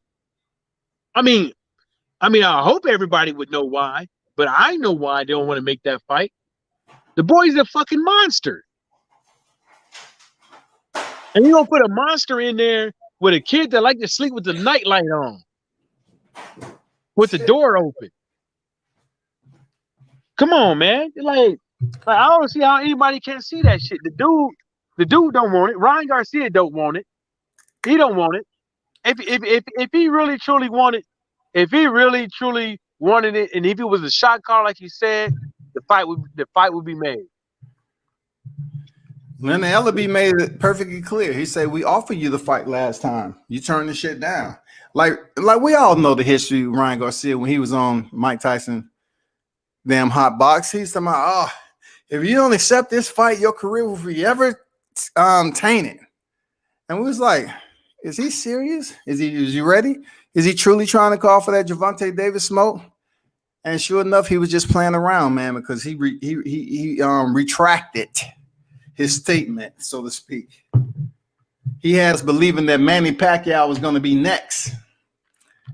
I mean, I hope everybody would know why, but I know why they don't want to make that fight. The boy's a fucking monster. And you don't put a monster in there with a kid that like to sleep with the nightlight on, with the door open. Come on, man. Like I don't see how anybody can't see that shit. The dude don't want it. Ryan Garcia don't want it. He don't want it. If he really truly wanted, it, and if it was a shot call like you said, the fight would be made. Leonard Ellaby made it perfectly clear. He said, "We offered you the fight last time. You turned the shit down." Like we all know the history of Ryan Garcia when he was on Mike Tyson, damn hot box. He's talking about, if you don't accept this fight, your career will be ever tainted. And we was like, is he serious? Is he ready? Is he truly trying to call for that Gervonta Davis smoke? And sure enough, he was just playing around, man, because he retracted his statement, so to speak. He has believing that Manny Pacquiao was going to be next.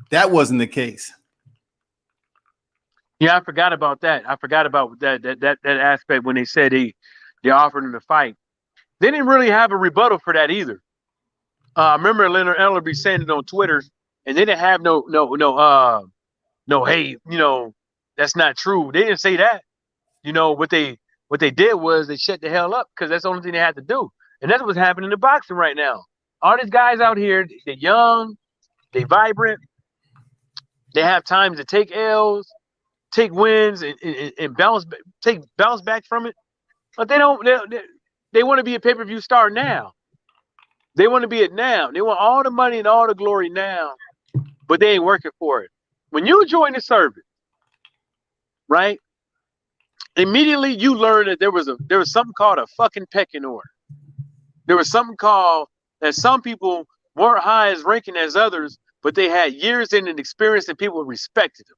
That wasn't the case. Yeah, I forgot about that. I forgot about that aspect when they said they offered him to fight. They didn't really have a rebuttal for that either. I remember Leonard Ellerby saying it on Twitter, and they didn't have no, hey, that's not true. They didn't say that. What they did was they shut the hell up because that's the only thing they had to do. And that's what's happening in boxing right now. All these guys out here, they're young, they vibrant, they have time to take L's, take wins, and bounce back from it. But they don't. They want to be a pay-per-view star now. They want to be it now. They want all the money and all the glory now, but they ain't working for it. When you join the service, right? Immediately you learn that there was something called a fucking pecking order. There was something called that some people weren't high as ranking as others, but they had years in and experience and people respected them,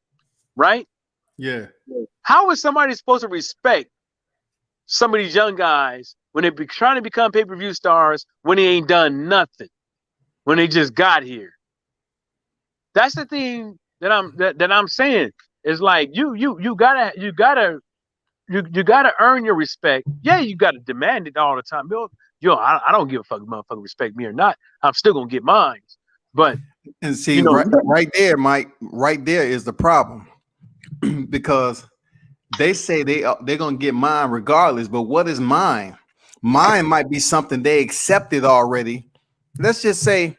right? Yeah. How is somebody supposed to respect some of these young guys when they be trying to become pay-per-view stars when they ain't done nothing, when they just got here? That's the thing that I'm saying. It's like you gotta earn your respect. Yeah, you gotta demand it all the time. I don't give a fuck if motherfucker respect me or not. I'm still gonna get mine. But and see, right there, Mike, right there is the problem. Because they say they're gonna get mine regardless, but what is mine? Mine might be something they accepted already. Let's just say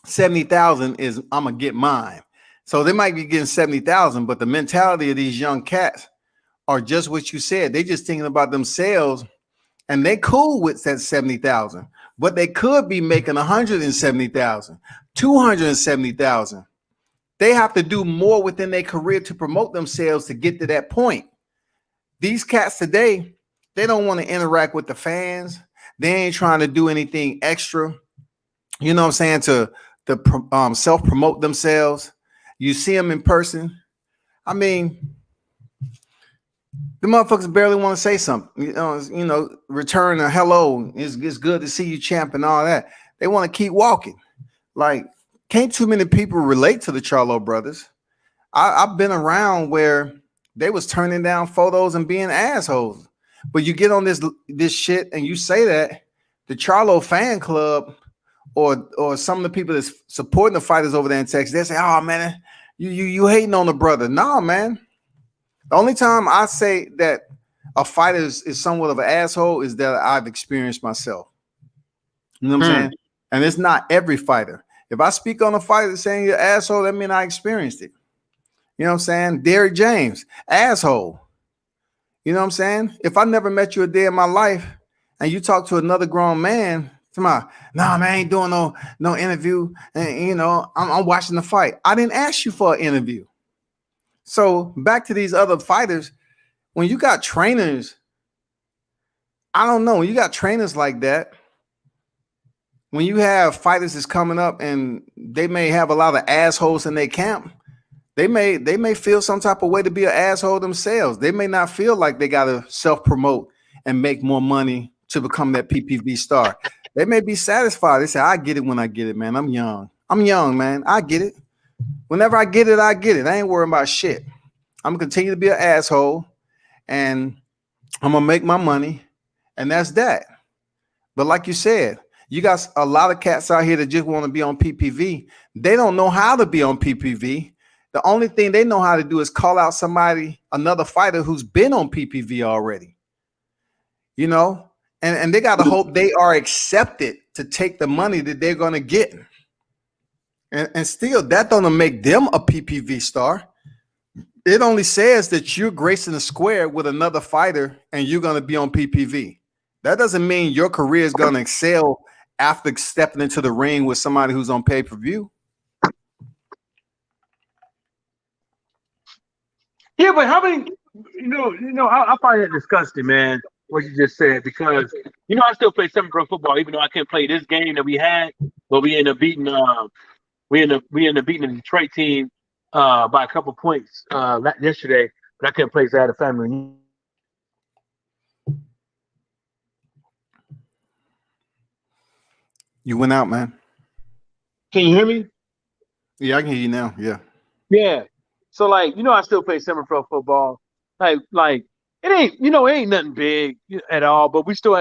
70,000 is I'm gonna get mine. So they might be getting 70,000, but the mentality of these young cats are just what you said. They just thinking about themselves, and they cool with that 70,000, but they could be making 170,000, 270,000. They have to do more within their career to promote themselves to get to that point. These cats today, they don't want to interact with the fans. They ain't trying to do anything extra, you know what I'm saying, to self-promote themselves. You see them in person. I mean, the motherfuckers barely want to say something, return a hello. It's good to see you, champ, and all that. They want to keep walking. Like, can't too many people relate to the Charlo brothers. I've been around where they was turning down photos and being assholes. But you get on this shit and you say that the Charlo fan club or some of the people that's supporting the fighters over there in Texas, they say, "Oh man, you hating on the brother." No, man. The only time I say that a fighter is somewhat of an asshole is that I've experienced myself. You know what I'm saying? And it's not every fighter. If I speak on a fighter saying you're an asshole, that means I experienced it. You know what I'm saying? Derrick James, asshole. You know what I'm saying? If I never met you a day in my life and you talk to another grown man, nah, man, I ain't doing no interview. And, I'm watching the fight. I didn't ask you for an interview. So back to these other fighters, when you got trainers, I don't know, when you got trainers like that, when you have fighters that's coming up and they may have a lot of assholes in their camp, they may feel some type of way to be an asshole themselves. They may not feel like they got to self-promote and make more money to become that PPV star. They may be satisfied. They say, I get it when I get it, man. I'm young, man. I get it. Whenever I get it, I get it. I ain't worrying about shit. I'm going to continue to be an asshole, and I'm going to make my money, and that's that. But like you said, you got a lot of cats out here that just want to be on PPV. They don't know how to be on PPV. The only thing they know how to do is call out another fighter who's been on PPV already. And they got to hope they are accepted to take the money that they're going to get. And still, that don't make them a PPV star. It only says that you're gracing the square with another fighter and you're going to be on PPV. That doesn't mean your career is going to excel after stepping into the ring with somebody who's on pay-per-view. Yeah, but how many I find it disgusting, man, what you just said, because I still play semi-pro football, even though I couldn't play this game that we had, but we ended up beating the Detroit team by a couple points yesterday, but I couldn't play because I had a family. You went out, man. Can you hear me? Yeah, I can hear you now. Yeah. Yeah. So I still play semi-pro football. Like it ain't nothing big at all, but we still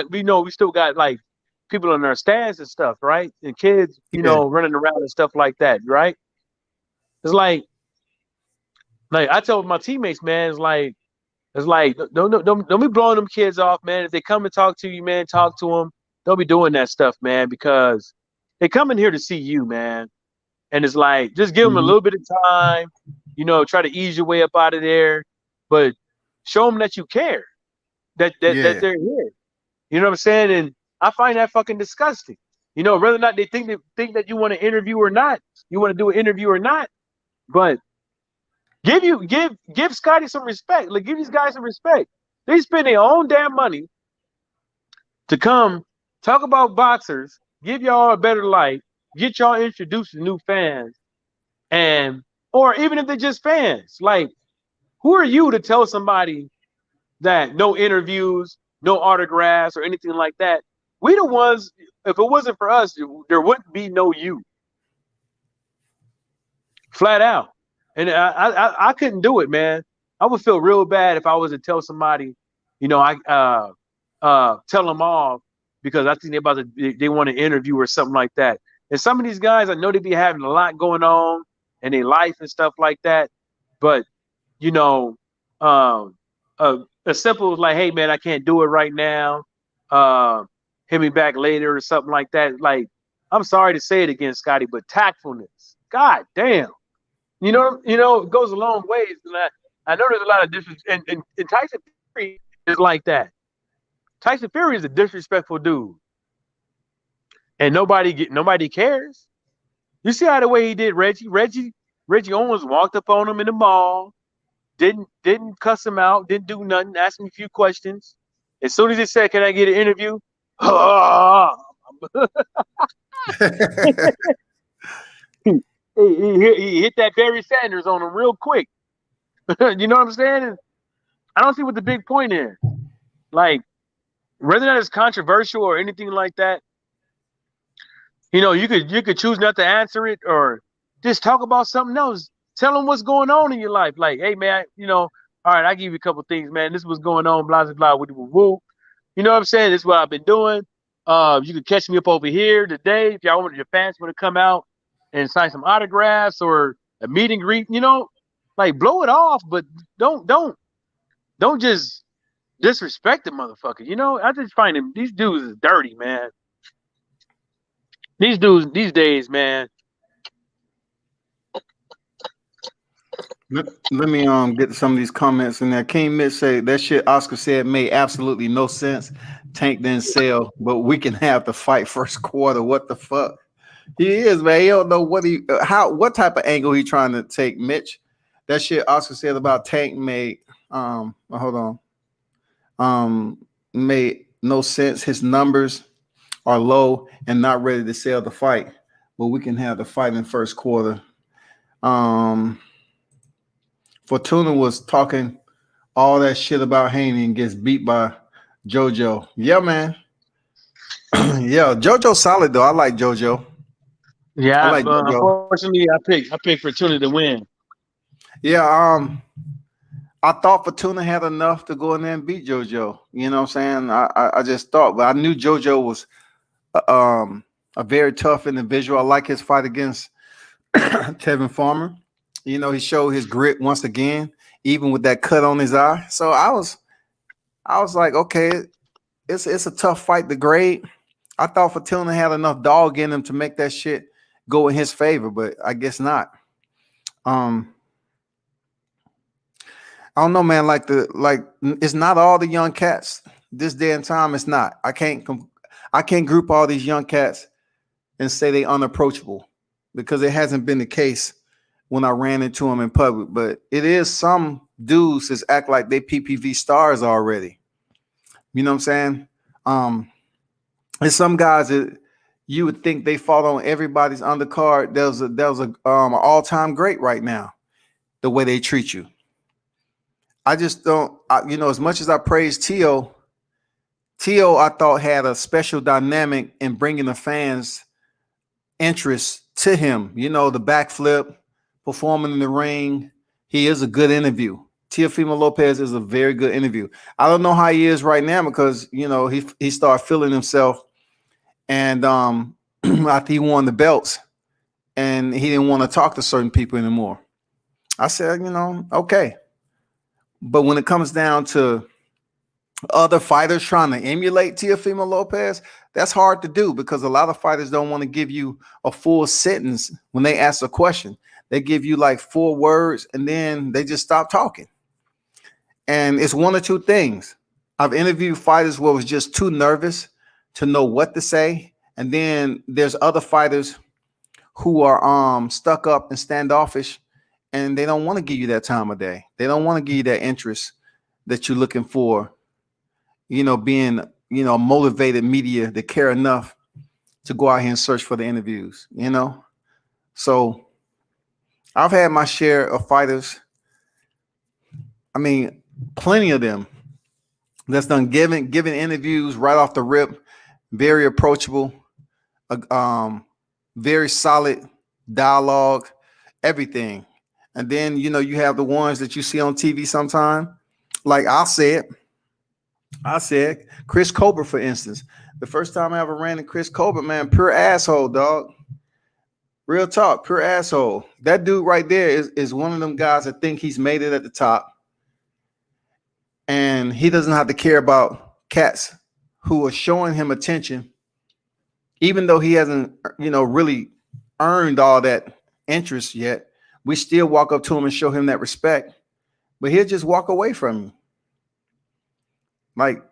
got like people in our stands and stuff, right? And kids, Yeah. running around and stuff like that, right? It's like I tell my teammates, man, it's like don't be blowing them kids off, man. If they come and talk to you, man, talk to them. Don't be doing that stuff, man, because they come in here to see you, man. And it's like, just give them a Mhm. little bit of time, try to ease your way up out of there, but show them that you care, that Yeah. they're here. You know what I'm saying? And I find that fucking disgusting. Whether or not they think that you want to interview or not, you want to do an interview or not, but give Scotty some respect. Like, give these guys some respect. They spend their own damn money to come talk about boxers, give y'all a better life, get y'all introduced to new fans, and or even if they're just fans, like, who are you to tell somebody that no interviews, no autographs, or anything like that? We the ones. If it wasn't for us, there wouldn't be no you. Flat out. And I couldn't do it, man. I would feel real bad if I was to tell somebody, I tell them off because I think they want to interview or something like that. And some of these guys, I know they be having a lot going on in their life and stuff like that. But you know, um, as simple as like, hey man, I can't do it right now. Uh, Hit me back later or something like that. Like, I'm sorry to say it again, Scotty, but tactfulness. God damn. It goes a long ways. And I know there's a lot of disrespect, and Tyson Fury is like that. Tyson Fury is a disrespectful dude, and nobody cares. You see how the way he did Reggie Owens walked up on him in the mall, didn't cuss him out, didn't do nothing, asked him a few questions. As soon as he said, "Can I get an interview?" he hit that Barry Sanders on him real quick. You know what I'm saying? And I don't see what the big point is. Like, whether that is controversial or anything like that, you could choose not to answer it or just talk about something else. Tell them what's going on in your life. Like, hey man, all right, I give you a couple things, man. This is what's going on, blah blah blah, woo woo woo. You know what I'm saying? This is what I've been doing. You can catch me up over here today if your fans want to come out and sign some autographs or a meet and greet. Like, blow it off, but don't just disrespect the motherfucker. I just find these dudes is dirty, man. These dudes these days, man. Let me get some of these comments in there. King Mitch say that shit Oscar said made absolutely no sense. Tank didn't sell, but we can have the fight first quarter. What the fuck? He is, man. He don't know what type of angle he trying to take, Mitch. That shit Oscar said about Tank made hold on. Made no sense. His numbers are low and not ready to sell the fight, but we can have the fight in first quarter. Fortuna was talking all that shit about Haney and gets beat by JoJo. Yeah, man. Yeah, JoJo solid though. I like JoJo. I Yeah, like JoJo. unfortunately, I picked Fortuna to win. Yeah, I thought Fortuna had enough to go in there and beat JoJo. You know what I'm saying? I just thought, but I knew JoJo was a very tough individual. I like his fight against Tevin Farmer. He showed his grit once again, even with that cut on his eye. So I was like, okay, it's a tough fight to grade. I thought Fortuna had enough dog in him to make that shit go in his favor, but I guess not. I don't know, man. Like it's not all the young cats this day and time. It's not. I can't group all these young cats and say they unapproachable because it hasn't been the case when I ran into them in public. But it is some dudes that act like they PPV stars already. You know what I'm saying? There's some guys that you would think they fought on everybody's undercard. There's a an all-time great right now, the way they treat you. I just don't, as much as I praise T.O., I thought had a special dynamic in bringing the fans' interest to him. You know, the backflip, performing in the ring. He is a good interview. Teofimo Lopez is a very good interview. I don't know how he is right now because, he started feeling himself. And after he won the belts and he didn't want to talk to certain people anymore. I said, okay. But when it comes down to other fighters trying to emulate Teofimo Lopez, that's hard to do because a lot of fighters don't want to give you a full sentence when they ask a question. They give you like 4 words and then they just stop talking. And it's one or two things. I've interviewed fighters where I was just too nervous to know what to say. And then there's other fighters who are stuck up and standoffish, and they don't want to give you that time of day. They don't want to give you that interest that you're looking for, being, motivated media that care enough to go out here and search for the interviews, So I've had my share of fighters. I mean, plenty of them that's done giving interviews right off the rip, very approachable, very solid dialogue, everything. And then, you have the ones that you see on TV sometime. Like I said, Chris Colbert, for instance. The first time I ever ran into Chris Colbert, man, pure asshole, dog. Real talk, pure asshole. That dude right there is one of them guys that think he's made it at the top. And he doesn't have to care about cats who are showing him attention, even though he hasn't, really earned all that interest yet. We still walk up to him and show him that respect, but he'll just walk away from you. Like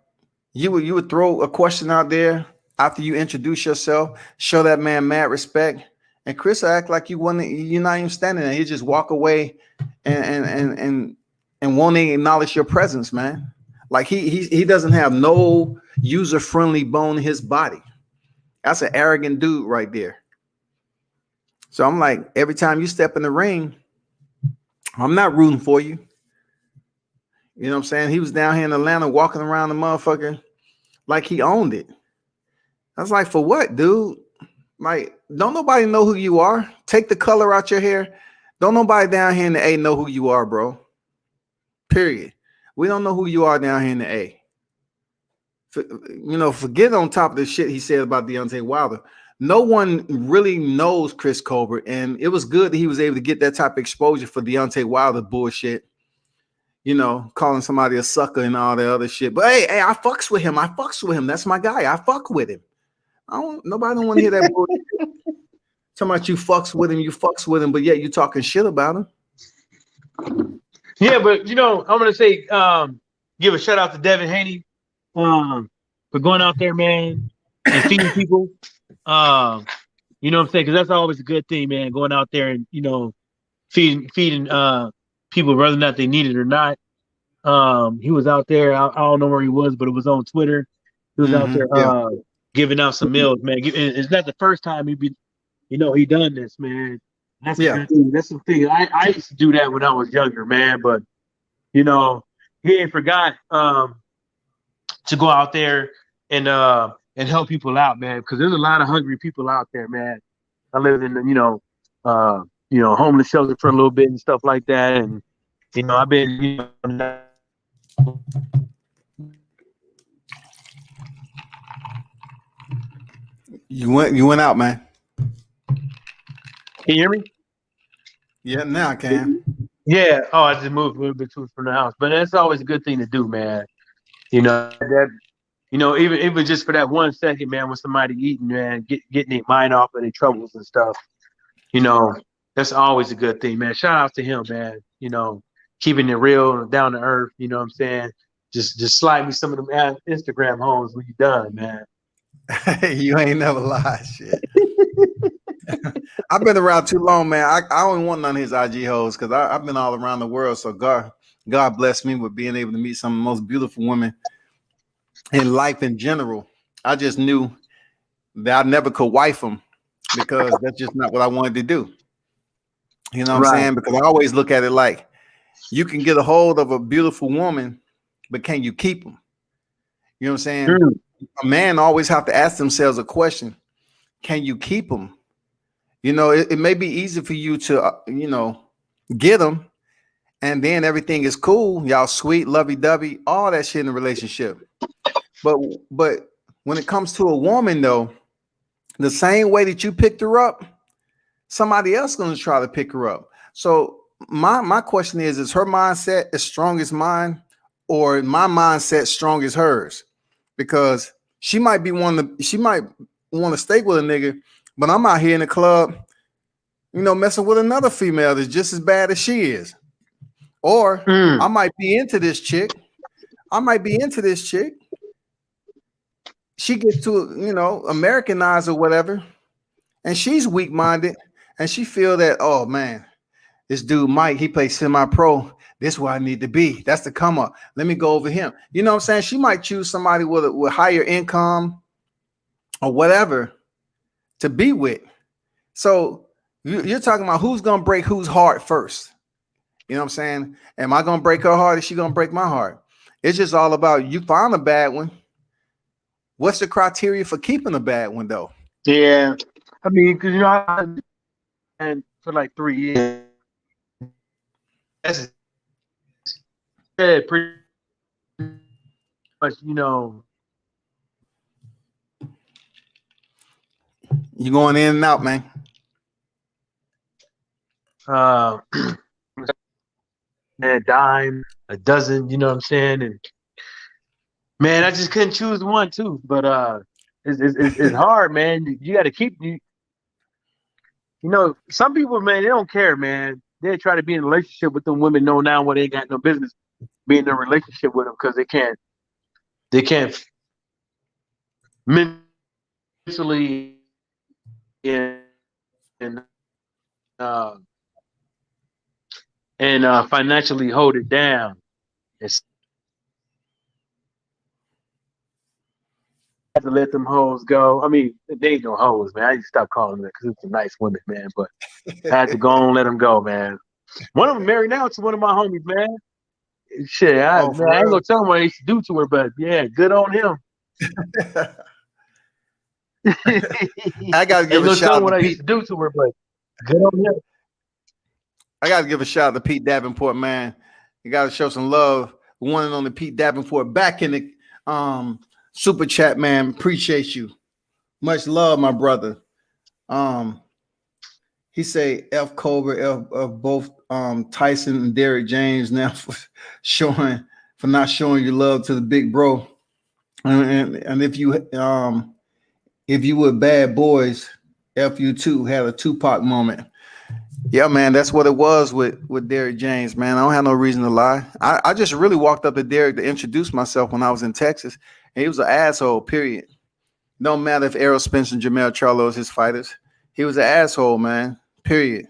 you would throw a question out there after you introduce yourself, show that man mad respect, and Chris will act like you're not even standing there. He just walk away and won't acknowledge your presence, man. Like he doesn't have no user-friendly bone in his body. That's an arrogant dude right there. So I'm like, every time you step in the ring, I'm not rooting for you. You know what I'm saying? He was down here in Atlanta walking around the motherfucker like he owned it. I was like, for what, dude? Like, don't nobody know who you are. Take the color out your hair. Don't nobody down here in the A know who you are, bro. Period. We don't know who you are down here in the A. Forget on top of the shit he said about Deontay Wilder. No one really knows Chris Colbert, and it was good that he was able to get that type of exposure for Deontay Wilder bullshit. Calling somebody a sucker and all that other shit. But hey, I fucks with him. That's my guy. I fuck with him. Nobody don't want to hear that bullshit. Talking about you fucks with him, but yet you talking shit about him. Yeah, but I'm gonna say, give a shout out to Devin Haney for going out there, man, and feeding people. You know what I'm saying? Because that's always a good thing, man. Going out there and feeding people, whether or not they need it or not. He was out there. I don't know where he was, but it was on Twitter. He was out there giving out some meals, man. It's not the first time he done this, man. That's the thing. I used to do that when I was younger, man. But he ain't forgot to go out there and help people out, man. Because there's a lot of hungry people out there, man. I lived in homeless shelter for a little bit and stuff like that, and I've been You went out, man. Can you hear me? Yeah, now I can. Yeah. Oh, I just moved a little bit from the house, but that's always a good thing to do, man. Even just for that 1 second, man, with somebody eating, man, getting their mind off of their troubles and stuff. That's always a good thing, man. Shout out to him, man. Keeping it real and down to earth. You know what I'm saying? Just slide me some of them Instagram homes when you done, man. You ain't never lied, shit. I've been around too long, man. I don't want none of his IG hoes because I've been all around the world. So God bless me with being able to meet some of the most beautiful women in life in general. I just knew that I never could wife them because that's just not what I wanted to do. You know what I'm Right. saying? Because I always look at it like you can get a hold of a beautiful woman, but can you keep them? You know what I'm saying? Mm. A man always have to ask themselves a question: can you keep them? You know, it may be easy for you to, get them, and then everything is cool, y'all sweet, lovey-dovey, all that shit in a relationship. But when it comes to a woman, though, the same way that you picked her up, somebody else going to try to pick her up. So my question is her mindset as strong as mine, or my mindset strong as hers? Because she might want to stay with a nigga, but I'm out here in the club, messing with another female that's just as bad as she is. Or I might be into this chick. She gets to, Americanize or whatever, and she's weak-minded, and she feel that, oh man, this dude Mike, he plays semi-pro. This is where I need to be. That's the come up. Let me go over him. You know what I'm saying? She might choose somebody with higher income or whatever to be with. So you're talking about who's gonna break whose heart first. You know what I'm saying? Am I gonna break her heart? Is she gonna break my heart? It's just all about you find a bad one. What's the criteria for keeping a bad one though? Yeah, I mean, because and for like 3 years, that's pretty much, You going in and out, man. uh, a dime, a dozen, you know what I'm saying? And man, I just couldn't choose one too. But it's hard, man. You got to keep you. Some people, man, they don't care, man. They try to be in a relationship with them women, know now when they ain't got no business being in a relationship with them because they can't mentally and uh, financially hold it down. It's have to let them hoes go. I mean, they ain't no hoes, man. I just stopped calling them because it's some nice women, man. But I had to go on and let them go, man. One of them married now to one of my homies, man. Shit, I ain't gonna tell him what I used to do to her, but yeah, good on him. I gotta give a shout out what I used to do to her, but good on him. I gotta give a shout out to Pete Davenport, man. You gotta show some love. One and only Pete Davenport back in the super chat, man. Appreciate you. Much love, my brother. He say F Cobra, F both Tyson and Derrick James now for not showing your love to the big bro. And if you were bad boys, F you too, had a Tupac moment. Yeah, man, that's what it was with Derrick James, man. I don't have no reason to lie. I just really walked up to Derrick to introduce myself when I was in Texas, and he was an asshole, period. No matter if Errol Spence and Jermell Charlo is his fighters. He was an asshole, man, period.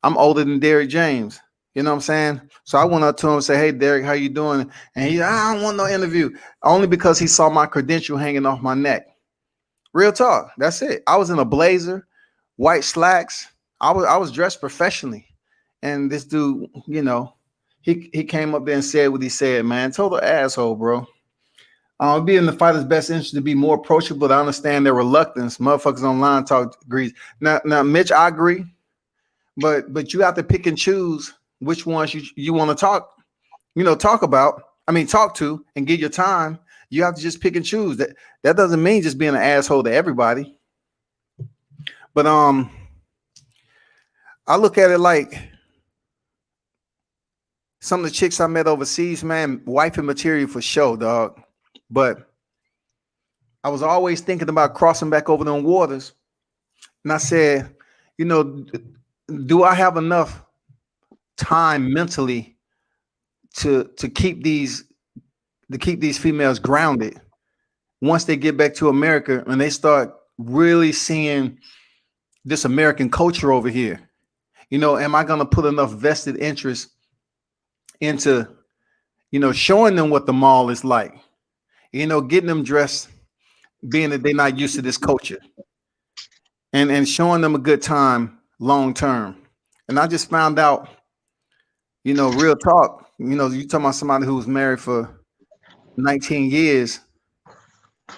I'm older than Derrick James. You know what I'm saying? So I went up to him and said, hey, Derrick, how you doing? And he, I don't want no interview. Only because he saw my credential hanging off my neck. Real talk. That's it. I was in a blazer, white slacks. I was dressed professionally. And this dude, he came up there and said what he said, man. Total asshole, bro. It'd be in the fighter's best interest to be more approachable. I understand their reluctance. Motherfuckers online talk agrees. Now, Mitch, I agree. But you have to pick and choose which ones you want to talk to and give your time. You have to just pick and choose. That doesn't mean just being an asshole to everybody. But I look at it like some of the chicks I met overseas, man, wifey material for sure, dog. But I was always thinking about crossing back over them waters. And I said, do I have enough time mentally to keep these females grounded once they get back to America and they start really seeing this American culture over here? Am I going to put enough vested interest into, showing them what the mall is like, getting them dressed, being that they're not used to this culture, and showing them a good time long term. And I just found out, real talk, you talking about somebody who was married for 19 years,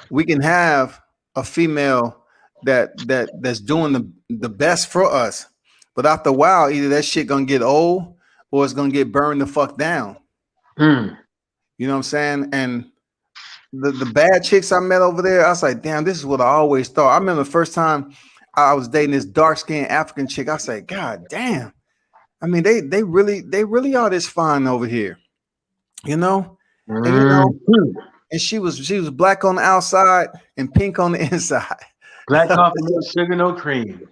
we can have a female that's doing the best for us. But after a while, either that shit gonna get old or it's gonna get burned the fuck down. Mm. You know what I'm saying? And the bad chicks I met over there, I was like, damn, this is what I always thought. I remember the first time I was dating this dark-skinned African chick. I said, God damn. I mean, they really are this fine over here, And and she was black on the outside and pink on the inside. Black coffee, no sugar, no cream.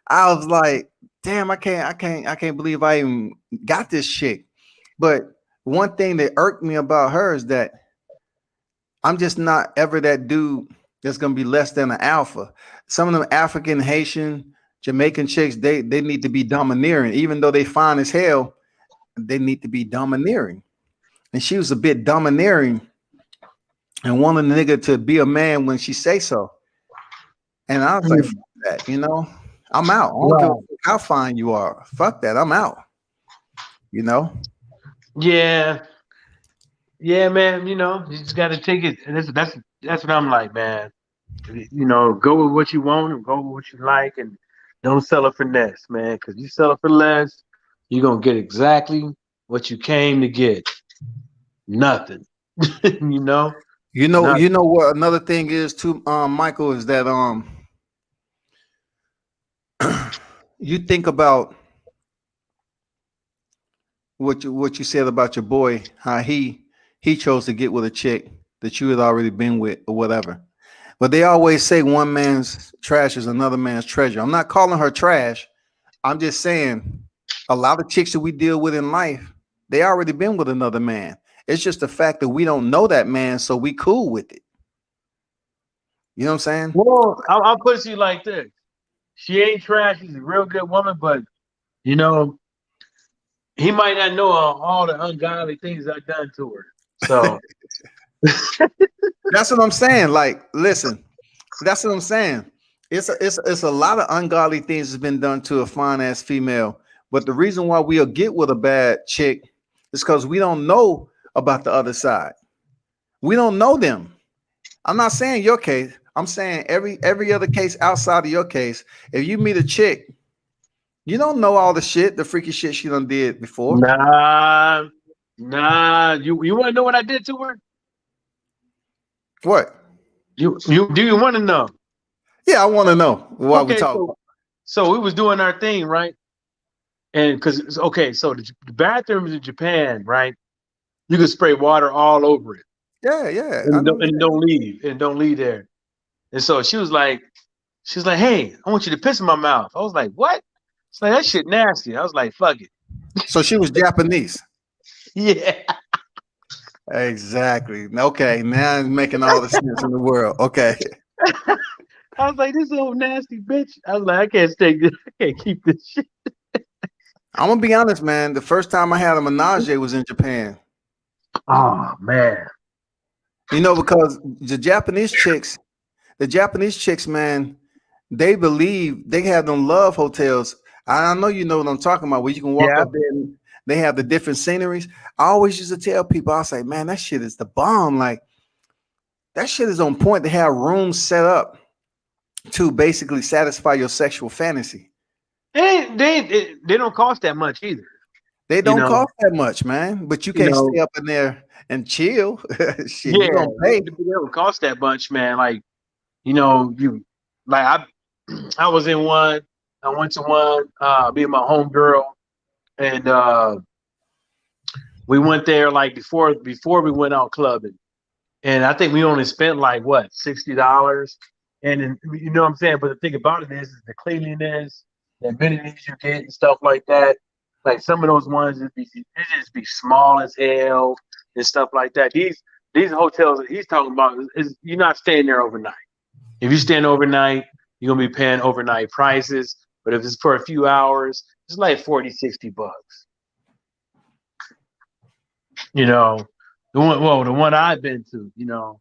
I was like, damn, I can't believe I even got this chick. But one thing that irked me about her is that I'm just not ever that dude that's gonna be less than an alpha. Some of them African, Haitian, Jamaican chicks, they need to be domineering. Even though they fine as hell, they need to be domineering. And she was a bit domineering and wanted the nigga to be a man when she say so. And I was like, fuck that, I'm out. I don't care how fine you are. Fuck that, I'm out. Yeah. Yeah, man, you just gotta take it. And that's what I'm like, man. Go with what you want and go with what you like, and don't sell it for less, man. Because you sell it for less, you're gonna get exactly what you came to get. Nothing. Nothing. You know what another thing is too, Michael, is that you think about what you said about your boy, how he chose to get with a chick that you had already been with or whatever. But they always say one man's trash is another man's treasure. I'm not calling her trash. I'm just saying a lot of chicks that we deal with in life, they already been with another man. It's just the fact that we don't know that man, so we cool with it. You know what I'm saying? Well, I'll put it to you like this. She ain't trash. She's a real good woman, but, he might not know all the ungodly things I've done to her. So that's what I'm saying. Like, listen, that's what I'm saying. It's a lot of ungodly things that's been done to a fine ass female. But the reason why we'll get with a bad chick is because we don't know about the other side. We don't know them. I'm not saying your case. I'm saying every other case outside of your case. If you meet a chick, you don't know all the shit, the freaky shit she done did before. Nah. You want to know what I did to her? What? You do you want to know? Yeah, I want to know why we talk. So we was doing our thing, right? And because so the bathrooms in Japan, right? You can spray water all over it. Yeah. And don't leave there. And so she was like, hey, I want you to piss in my mouth. I was like, what? It's like, that shit nasty. I was like, fuck it. So she was Japanese. Yeah. Exactly. Okay, now I'm making all the sense in the world. Okay. I was like, this old nasty bitch. I was like, I can't take this. I can't keep this shit. I'm gonna be honest, man. The first time I had a menage was in Japan. Oh man. Because the Japanese chicks, man, they believe they have them love hotels. I know you know what I'm talking about, where you can walk up there and they have the different sceneries. I always used to tell people, I was like, man, that shit is the bomb. Like, that shit is on point to have rooms set up to basically satisfy your sexual fantasy. They don't cost that much either. They don't cost that much, man. But you can't stay up in there and chill. Shit, you gonna pay. They don't cost that much, man. Like, I was in one. I went to one. Me and my homegirl, and we went there like before we went out clubbing, and I think we only spent like what, $60. And then, you know what I'm saying. But the thing about it is the cleanliness, the amenities you get, and stuff like that. Like some of those ones, it just be small as hell and stuff like that. These hotels that he's talking about is you're not staying there overnight. If you're staying overnight, you're gonna be paying overnight prices. But if it's for a few hours, it's like $40, $60. You know, the one I've been to, you know.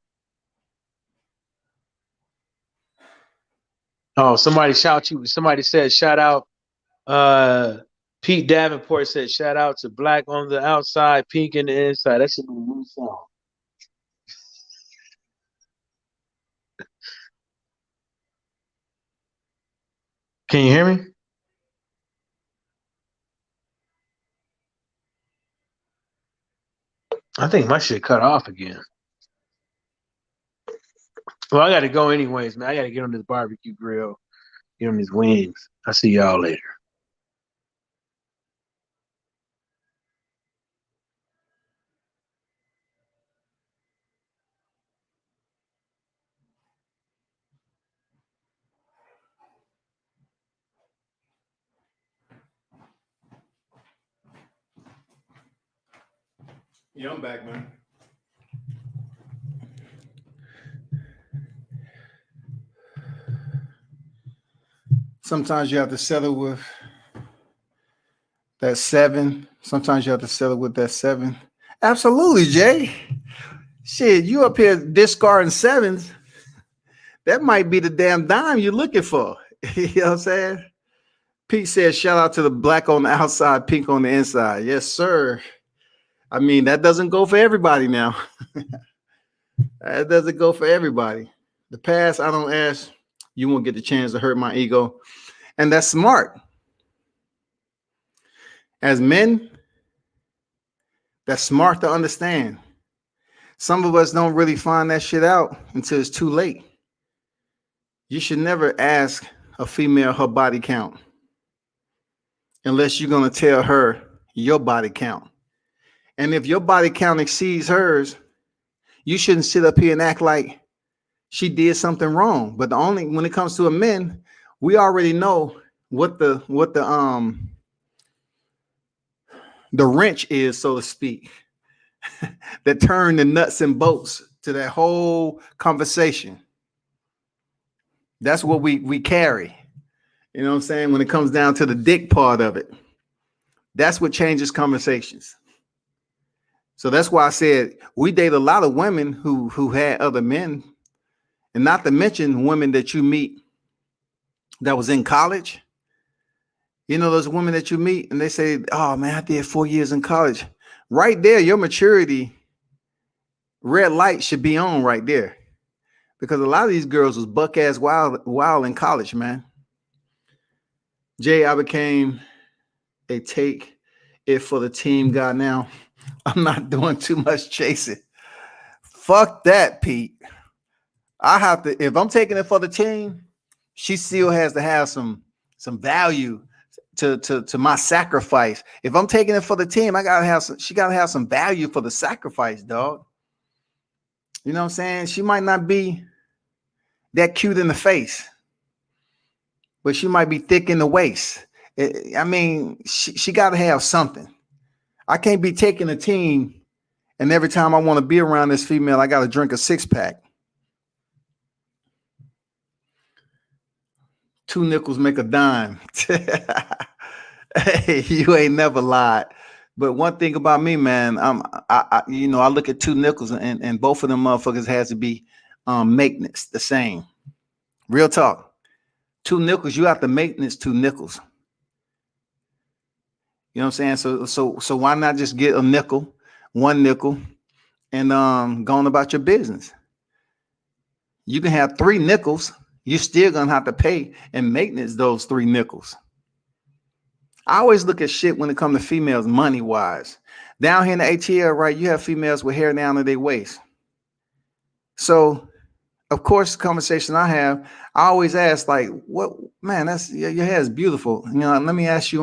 Oh, somebody said shout out. Pete Davenport said shout out to Black on the outside, Pink in the inside. That should be a new song. Can you hear me? I think my shit cut off again. Well, I got to go anyways, man. I got to get on this barbecue grill, get on these wings. I'll see y'all later. Yeah, I'm back, man. Sometimes you have to settle with that 7. Sometimes you have to settle with that 7. Absolutely, Jay. Shit, you up here discarding 7s. That might be the damn dime you're looking for. You know what I'm saying? Pete says, shout out to the Black on the outside, Pink on the inside. Yes, sir. I mean, that doesn't go for everybody now. That doesn't go for everybody. The past, I don't ask. You won't get the chance to hurt my ego. And that's smart. As men, that's smart to understand. Some of us don't really find that shit out until it's too late. You should never ask a female her body count unless you're going to tell her your body count. And if your body count exceeds hers, you shouldn't sit up here and act like she did something wrong. But when it comes to a men, we already know what the wrench is, so to speak, that turn the nuts and bolts to that whole conversation. That's what we carry. You know what I'm saying? When it comes down to the dick part of it, that's what changes conversations. So that's why I said we date a lot of women who had other men, and not to mention women that you meet that was in college. You know, those women that you meet and they say, oh man, I did 4 years in college. Right there, your maturity red light should be on right there. Because a lot of these girls was buck ass wild in college, man. Jay, I became a take it for the team guy now. I'm not doing too much chasing. Fuck that, Pete. I have to, if I'm taking it for the team, she still has to have some value to my sacrifice. If I'm taking it for the team, she gotta have some value for the sacrifice, dog. You know what I'm saying? She might not be that cute in the face, but she might be thick in the waist. I mean, she got to have something. I can't be taking a team and every time I want to be around this female, I got to drink a 6-pack. 2 nickels make a dime. Hey, you ain't never lied. But one thing about me, man, I look at 2 nickels and both of them motherfuckers has to be maintenance the same. Real talk. 2 nickels, you have to maintenance 2 nickels. You know what I'm saying? So why not just get a nickel, 1 nickel, and go on about your business? You can have 3 nickels. You're still gonna have to pay and maintenance those 3 nickels. I always look at shit when it comes to females money wise. Down here in the ATL, right? You have females with hair down to their waist. So, of course, the conversation I have, I always ask, like, what, man, your hair is beautiful. You know, let me ask you,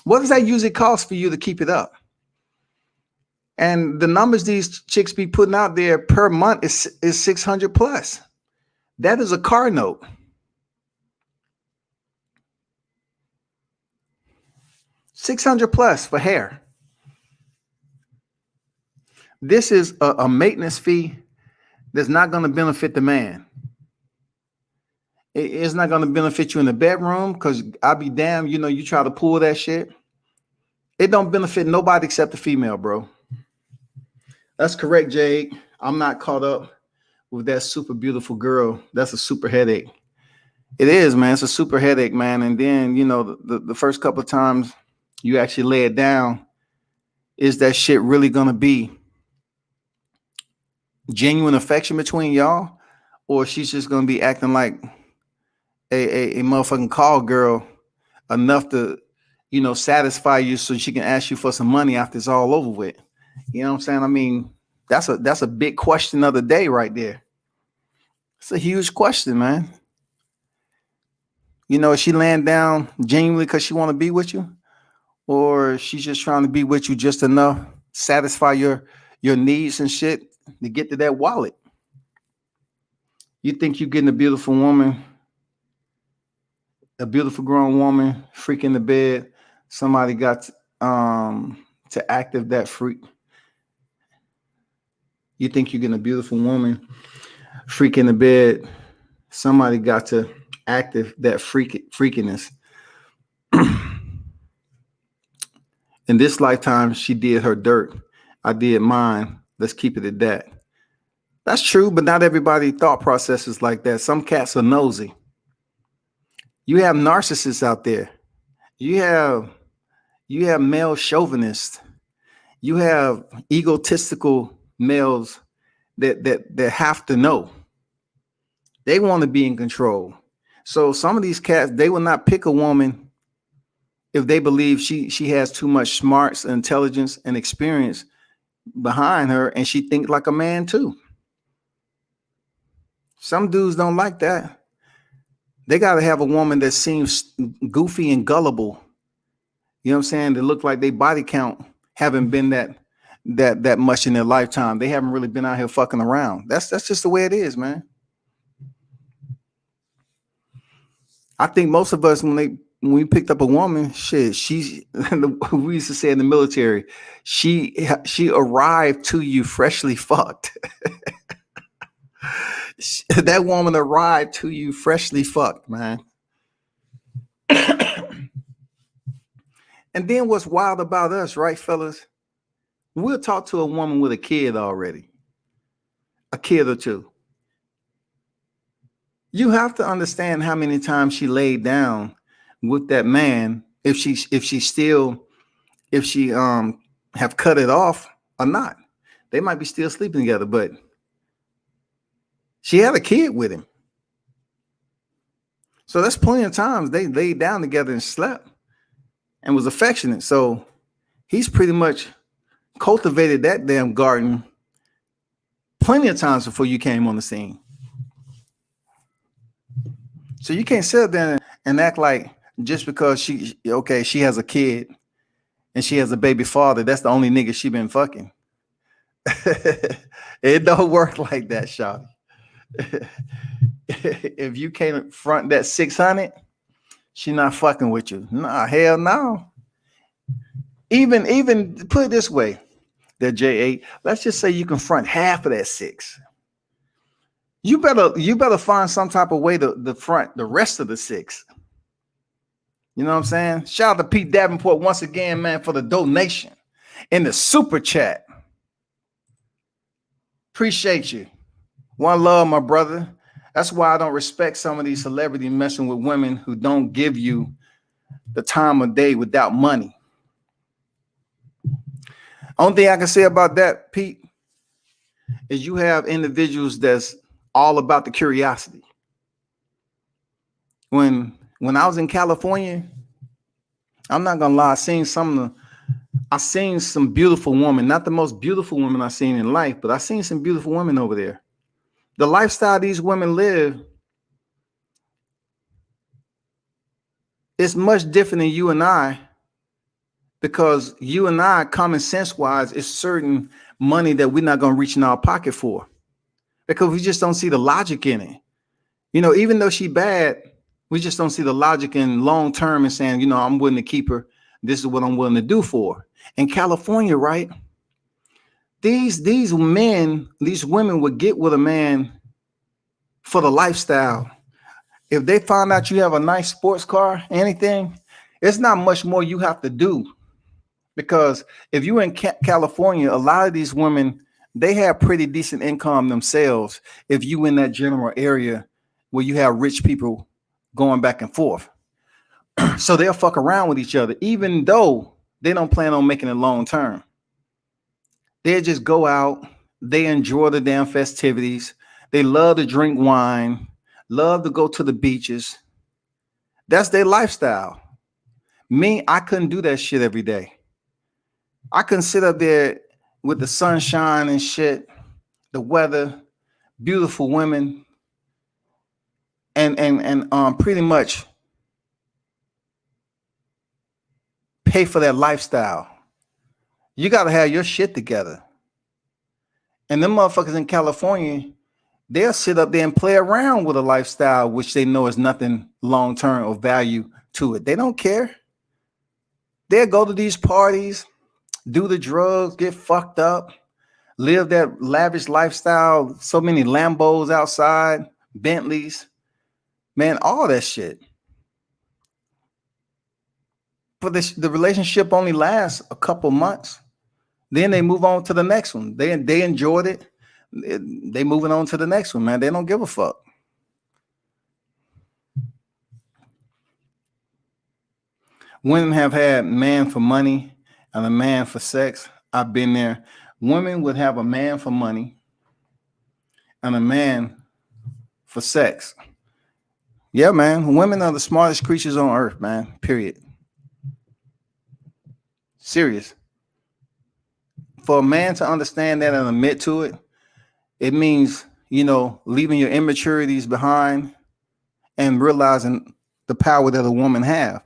what does that usually cost for you to keep it up? And the numbers these chicks be putting out there per month is 600 plus. That is a car note. $600 plus for hair. This is a maintenance fee that's not going to benefit the man. It's not going to benefit you in the bedroom because I'll be damned, you try to pull that shit. It don't benefit nobody except the female, bro. That's correct, Jade. I'm not caught up with that super beautiful girl. That's a super headache. It is, man. It's a super headache, man. And then, the first couple of times you actually lay it down, is that shit really going to be genuine affection between y'all? Or she's just going to be acting like a motherfucking call girl enough to, satisfy you so she can ask you for some money after it's all over with? You know what I'm saying? I mean, that's a big question of the day right there. It's a huge question, man. Is she laying down genuinely because she want to be with you? Or she's just trying to be with you just enough, satisfy your needs and shit to get to that wallet? You think you're getting a beautiful woman, a beautiful grown woman, freak in the bed. Somebody got to active that freak. You think you're getting a beautiful woman, freak in the bed. Somebody got to active that freakiness. In this lifetime, she did her dirt. I did mine. Let's keep it at that. That's true, but not everybody thought processes like that. Some cats are nosy. You have narcissists out there. You have male chauvinists. You have egotistical males that have to know. They want to be in control. So some of these cats, they will not pick a woman if they believe she has too much smarts, intelligence, and experience behind her, and she thinks like a man too. Some dudes don't like that. They got to have a woman that seems goofy and gullible. You know what I'm saying? They look like their body count haven't been that much in their lifetime. They haven't really been out here fucking around. That's just the way it is, man. I think most of us, when we picked up a woman, shit, we used to say in the military, she arrived to you freshly fucked. That woman arrived to you freshly fucked, man. And then what's wild about us, right, fellas? We'll talk to a woman with a kid already, a kid or two. You have to understand how many times she laid down with that man, if she have cut it off or not. They might be still sleeping together, but she had a kid with him. So that's plenty of times they laid down together and slept and was affectionate. So he's pretty much cultivated that damn garden plenty of times before you came on the scene. So you can't sit there and act like just because she has a kid and she has a baby father, that's the only nigga she been fucking. It don't work like that, shawty. If you can't front that 600, she not fucking with you. Nah, hell no. Even put it this way, that J8, let's just say you can front half of that 6. You better find some type of way to front the rest of the 6. You know what I'm saying? Shout out to Pete Davenport once again, man, for the donation in the super chat. Appreciate you. One love, my brother. That's why I don't respect some of these celebrities messing with women who don't give you the time of day without money. Only thing I can say about that, Pete, is you have individuals that's all about the curiosity. When I was in California, I'm not gonna lie, I seen some beautiful women, not the most beautiful women I've seen in life, but I seen some beautiful women over there. The lifestyle these women live is much different than you and I, because you and I, common sense wise, is certain money that we're not gonna reach in our pocket for, because we just don't see the logic in it. Even though she bad, we just don't see the logic in long term and saying, I'm willing to keep her. This is what I'm willing to do for her. In California, right? These women would get with a man for the lifestyle. If they find out you have a nice sports car, anything, it's not much more you have to do. Because if you're in California, a lot of these women, they have pretty decent income themselves. If you in that general area where you have rich people going back and forth. So they'll fuck around with each other, even though they don't plan on making it long term. They'll just go out. They enjoy the damn festivities. They love to drink wine, love to go to the beaches. That's their lifestyle. Me, I couldn't do that shit every day. I couldn't sit up there with the sunshine and shit, the weather, beautiful women, and pretty much pay for that lifestyle. You got to have your shit together. And them motherfuckers in California, they'll sit up there and play around with a lifestyle which they know is nothing long-term or value to it. They don't care. They'll go to these parties, do the drugs, get fucked up, live that lavish lifestyle, so many Lambos outside, Bentleys, man, all that shit. But the relationship only lasts a couple months. Then they move on to the next one. They enjoyed it. They moving on to the next one, man. They don't give a fuck. Women have had man for money and a man for sex. I've been there. Women would have a man for money and a man for sex. Yeah, man. Women are the smartest creatures on earth, man. Period. Serious. For a man to understand that and admit to it, it means, leaving your immaturities behind and realizing the power that a woman have.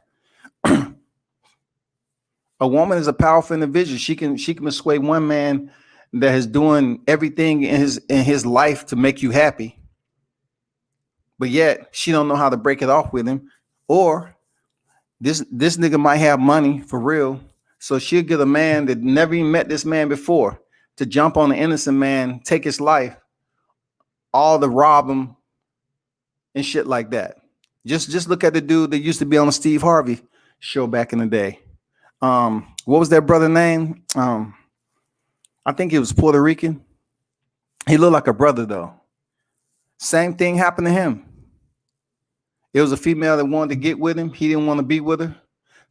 A woman is a powerful individual. She can persuade one man that is doing everything in his life to make you happy, but yet she don't know how to break it off with him. Or this nigga might have money for real, so she'll get a man that never even met this man before to jump on an innocent man, take his life, all to rob him and shit like that. Just look at the dude that used to be on the Steve Harvey show back in the day. What was that brother name? I think he was Puerto Rican. He looked like a brother though. Same thing happened to him. It was a female that wanted to get with him. He didn't want to be with her.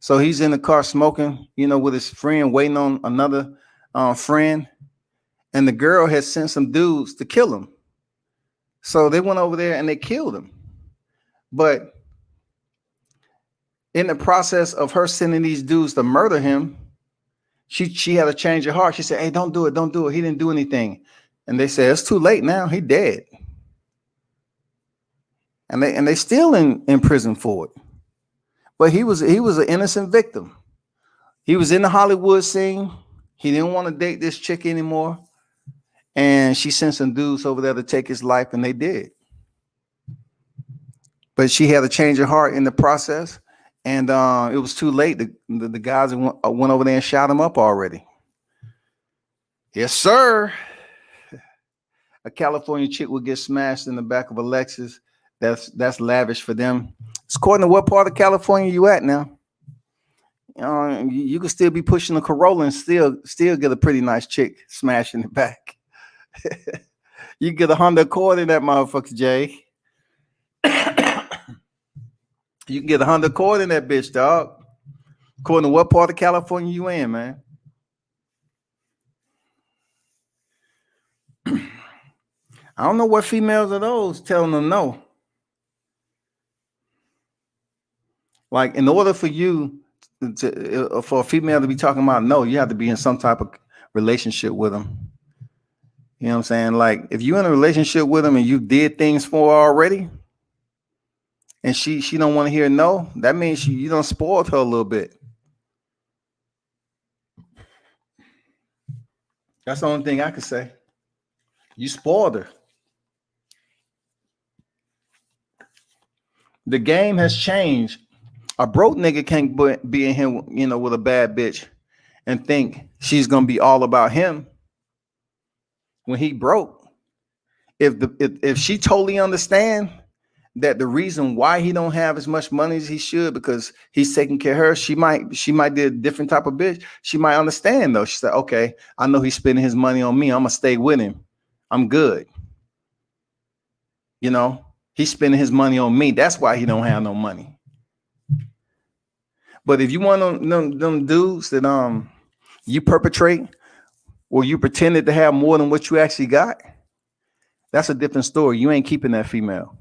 So he's in the car smoking, with his friend, waiting on another friend. And the girl had sent some dudes to kill him. So they went over there and they killed him. But in the process of her sending these dudes to murder him, she had a change of heart. She said, "Hey, don't do it. Don't do it. He didn't do anything." And they said, "It's too late now. He dead." And they still in prison for it. But he was an innocent victim. He was in the Hollywood scene. He didn't want to date this chick anymore. And she sent some dudes over there to take his life, and they did. But she had a change of heart in the process. And it was too late. The guys went over there and shot him up already. Yes, sir. A California chick would get smashed in the back of a Lexus. That's lavish for them. It's according to what part of California you at now. You can still be pushing a Corolla and still get a pretty nice chick smashed in the back. You get a Honda Accord in that motherfucker, Jay. You can get a Honda Accord in that bitch, dog. According to what part of California you in, man. I don't know what females are those telling them no. Like, in order for you for a female to be talking about no, you have to be in some type of relationship with them. You know what I'm saying? Like, if you're in a relationship with them and you did things for her already, and she don't want to hear no, that means you done spoiled her a little bit. That's the only thing I can say. You spoiled her. The game has changed. A broke nigga can't be in here, with a bad bitch and think she's gonna be all about him when he broke. If she totally understand that the reason why he don't have as much money as he should because he's taking care of her. She might be a different type of bitch. She might understand though. She said, okay, I know he's spending his money on me. I'm gonna stay with him. I'm good. You know, he's spending his money on me. That's why he don't have no money. But if you want them dudes that you perpetrate or you pretended to have more than what you actually got, that's a different story. You ain't keeping that female.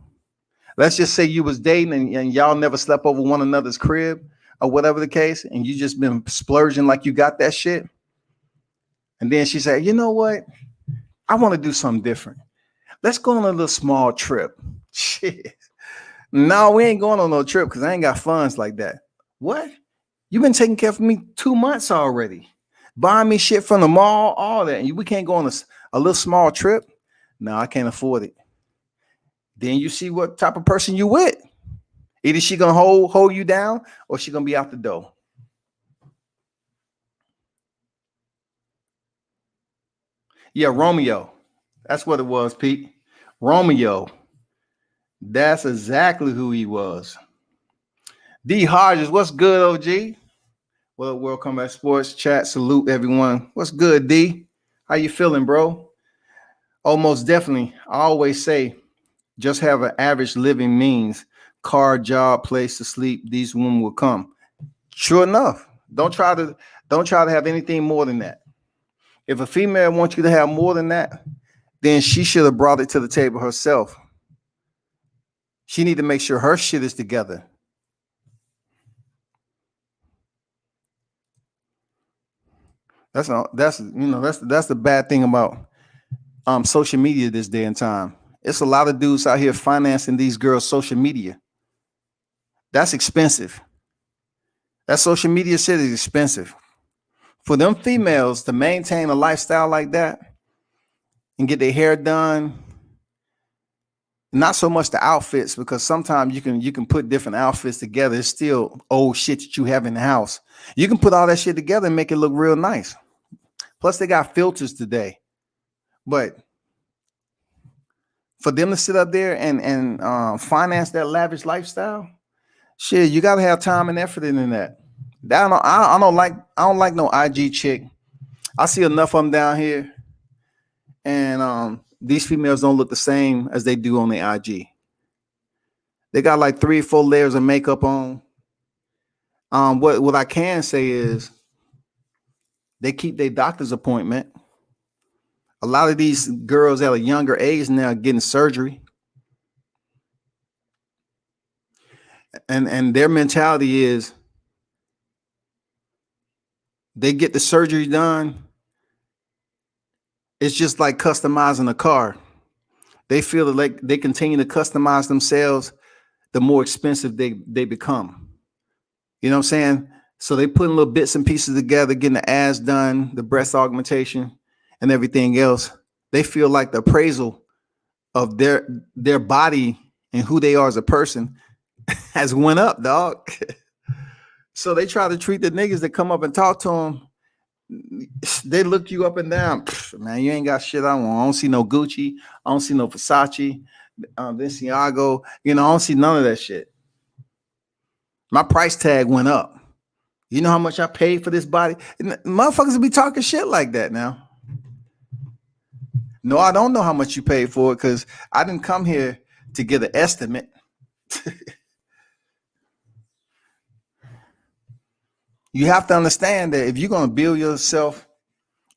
Let's just say you was dating and y'all never slept over one another's crib or whatever the case, and you just been splurging like you got that shit. And then she said, you know what? I want to do something different. Let's go on a little small trip. Shit. No, we ain't going on no trip because I ain't got funds like that. What? You've been taking care of me 2 months already. Buying me shit from the mall, all that. And we can't go on a little small trip? No, I can't afford it. Then you see what type of person you with. Either she gonna hold you down or she gonna be out the door. Yeah, Romeo. That's what it was, Pete. Romeo. That's exactly who he was. D Hodges, what's good, OG? Well, World Combat Sports chat. Salute everyone. What's good, D? How you feeling, bro? Oh, most definitely. I always say, just have an average living means. Car, job, place to sleep. These women will come. Sure enough. Don't try to have anything more than that. If a female wants you to have more than that, then she should have brought it to the table herself. She need to make sure her shit is together. That's the bad thing about social media this day and time. It's a lot of dudes out here financing these girls' social media. That's expensive. That social media shit is expensive. For them females to maintain a lifestyle like that and get their hair done, not so much the outfits, because sometimes you can put different outfits together. It's still old shit that you have in the house. You can put all that shit together and make it look real nice. Plus, they got filters today. But for them to sit up there and finance that lavish lifestyle, shit, you gotta have time and effort in that. I don't like no IG chick. I see enough of them down here, and these females don't look the same as they do on the IG. They got like 3 or 4 layers of makeup on. What I can say is they keep their doctor's appointment. A lot of these girls at a younger age now getting surgery. And their mentality is they get the surgery done. It's just like customizing a car. They feel like they continue to customize themselves, the more expensive they become. You know what I'm saying? So they putting little bits and pieces together, getting the ass done, the breast augmentation, and everything else. They feel like the appraisal of their body and who they are as a person has went up, dog. So they try to treat the niggas that come up and talk to them. They look you up and down. Man, you ain't got shit I want. I don't see no Gucci. I don't see no Versace, Balenciaga. I don't see none of that shit. My price tag went up. You know how much I paid for this body? Motherfuckers will be talking shit like that now. No, I don't know how much you paid for it because I didn't come here to get an estimate. You have to understand that if you're going to build yourself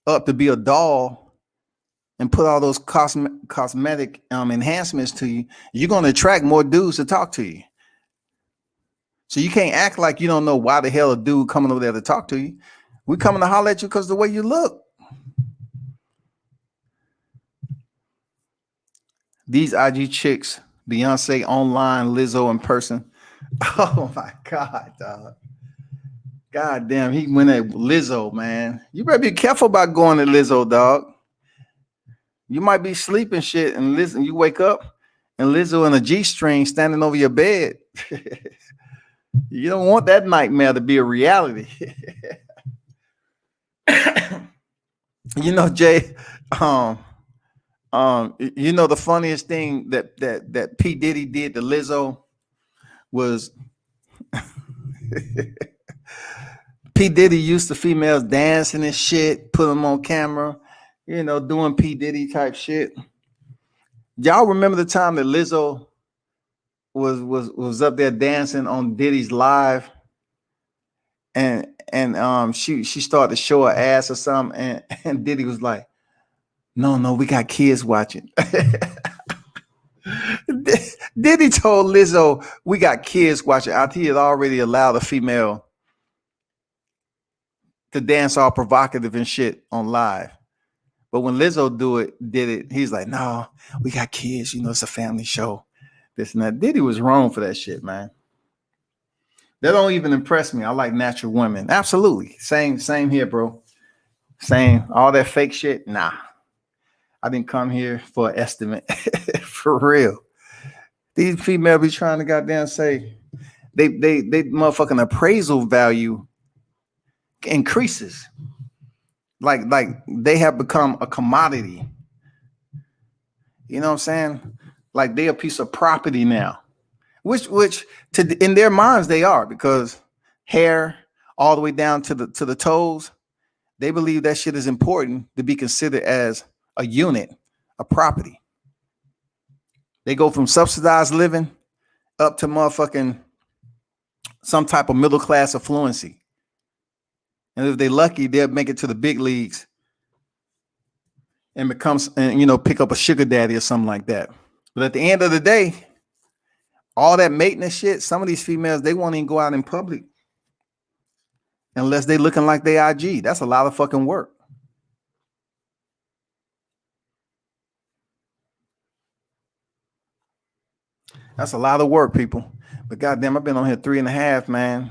up to be a doll and put all those cosmetic enhancements to you, you're going to attract more dudes to talk to you. So you can't act like you don't know why the hell a dude coming over there to talk to you. We coming to holler at you because the way you look. These IG chicks, Beyonce online, Lizzo in person. Oh my God, dog. God damn, he went at Lizzo, man. You better be careful about going to Lizzo, dog. You might be sleeping shit and listen, you wake up and Lizzo in a G-string standing over your bed. You don't want that nightmare to be a reality. Jay, You know, the funniest thing that P. Diddy did to Lizzo was P. Diddy used to females dancing and shit, put them on camera, you know, doing P. Diddy type shit. Y'all remember the time that Lizzo was up there dancing on Diddy's live, and she started to show her ass or something, and Diddy was like, no, we got kids watching. Diddy told Lizzo, we got kids watching, after he had already allowed a female to dance all provocative and shit on live. But when Lizzo did it, he's like, no, we got kids, you know, it's a family show. This and that. Diddy was wrong for that shit, man. That don't even impress me. I like natural women. Absolutely. Same here, bro. Same. All that fake shit, nah. I didn't come here for an estimate. For real. These females be trying to goddamn say they motherfucking appraisal value increases. Like they have become a commodity. You know what I'm saying? Like they a piece of property now. Which in their minds they are, because hair all the way down to the toes, they believe that shit is important to be considered as a unit, a property. They go from subsidized living up to motherfucking some type of middle class affluency. And if they're lucky, they'll make it to the big leagues and pick up a sugar daddy or something like that. But at the end of the day, all that maintenance shit, some of these females, they won't even go out in public unless they looking like they IG. That's a lot of fucking work. That's a lot of work, people. But goddamn, I've been on here 3.5, man.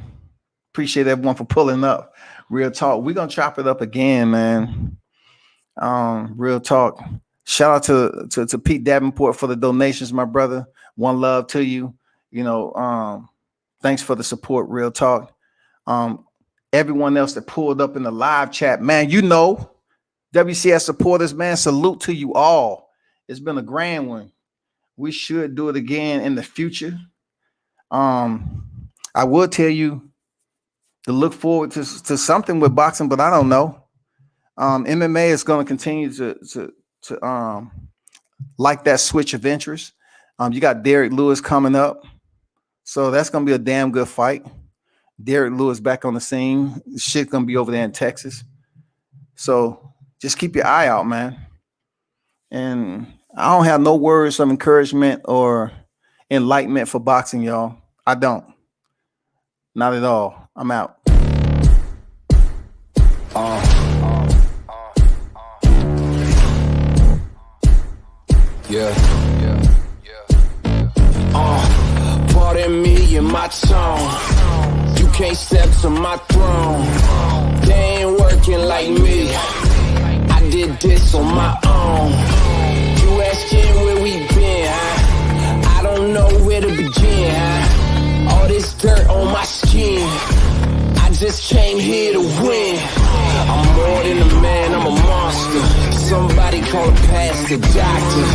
Appreciate everyone for pulling up. Real talk. We're gonna chop it up again, man. Real talk. Shout out to Pete Davenport for the donations, my brother. One love to you. You know, thanks for the support. Real talk. Everyone else that pulled up in the live chat, man. You know, WCS supporters, man. Salute to you all. It's been a grand one. We should do it again in the future. I would tell you to look forward to something with boxing, but I don't know. MMA is going to continue to like that switch of interest. You got Derek Lewis coming up, so that's going to be a damn good fight. Derek Lewis back on the scene. Shit's going to be over there in Texas. So just keep your eye out, man. And I don't have no words of encouragement or enlightenment for boxing, y'all. I don't. Not at all. I'm out. Pardon me and my tone. You can't step to my throne. They ain't working like me. I did this on my own. You asking where we been, huh? I don't know where to begin, huh? All this dirt on my skin. I just came here to win. I'm more than a man, I'm a monster. Somebody call a pastor, doctor.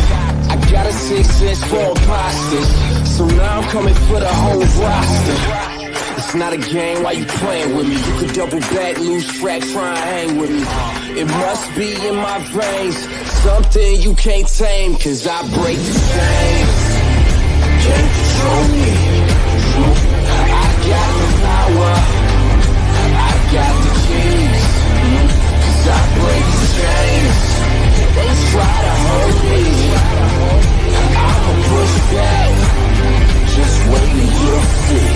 I got a 6 sense for imposters. So now I'm coming for the whole roster. It's not a game, why you playing with me? You could double back, lose track, try and hang with me. It must be in my veins, something you can't tame, cause I break the chains. Can't control me. I got the power, I got the keys, cause I break the chains. They try to hold me, I'ma push back, just wait and you'll see.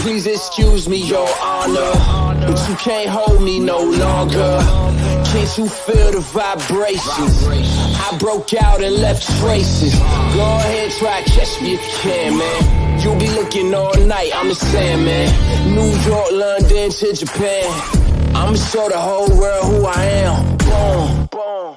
Please excuse me, your honor, but you can't hold me no longer. Can't you feel the vibrations? I broke out and left traces. Go ahead, try to catch me if you can, man. You'll be looking all night, I'm the Sandman. New York, London to Japan. I'ma show the whole world who I am.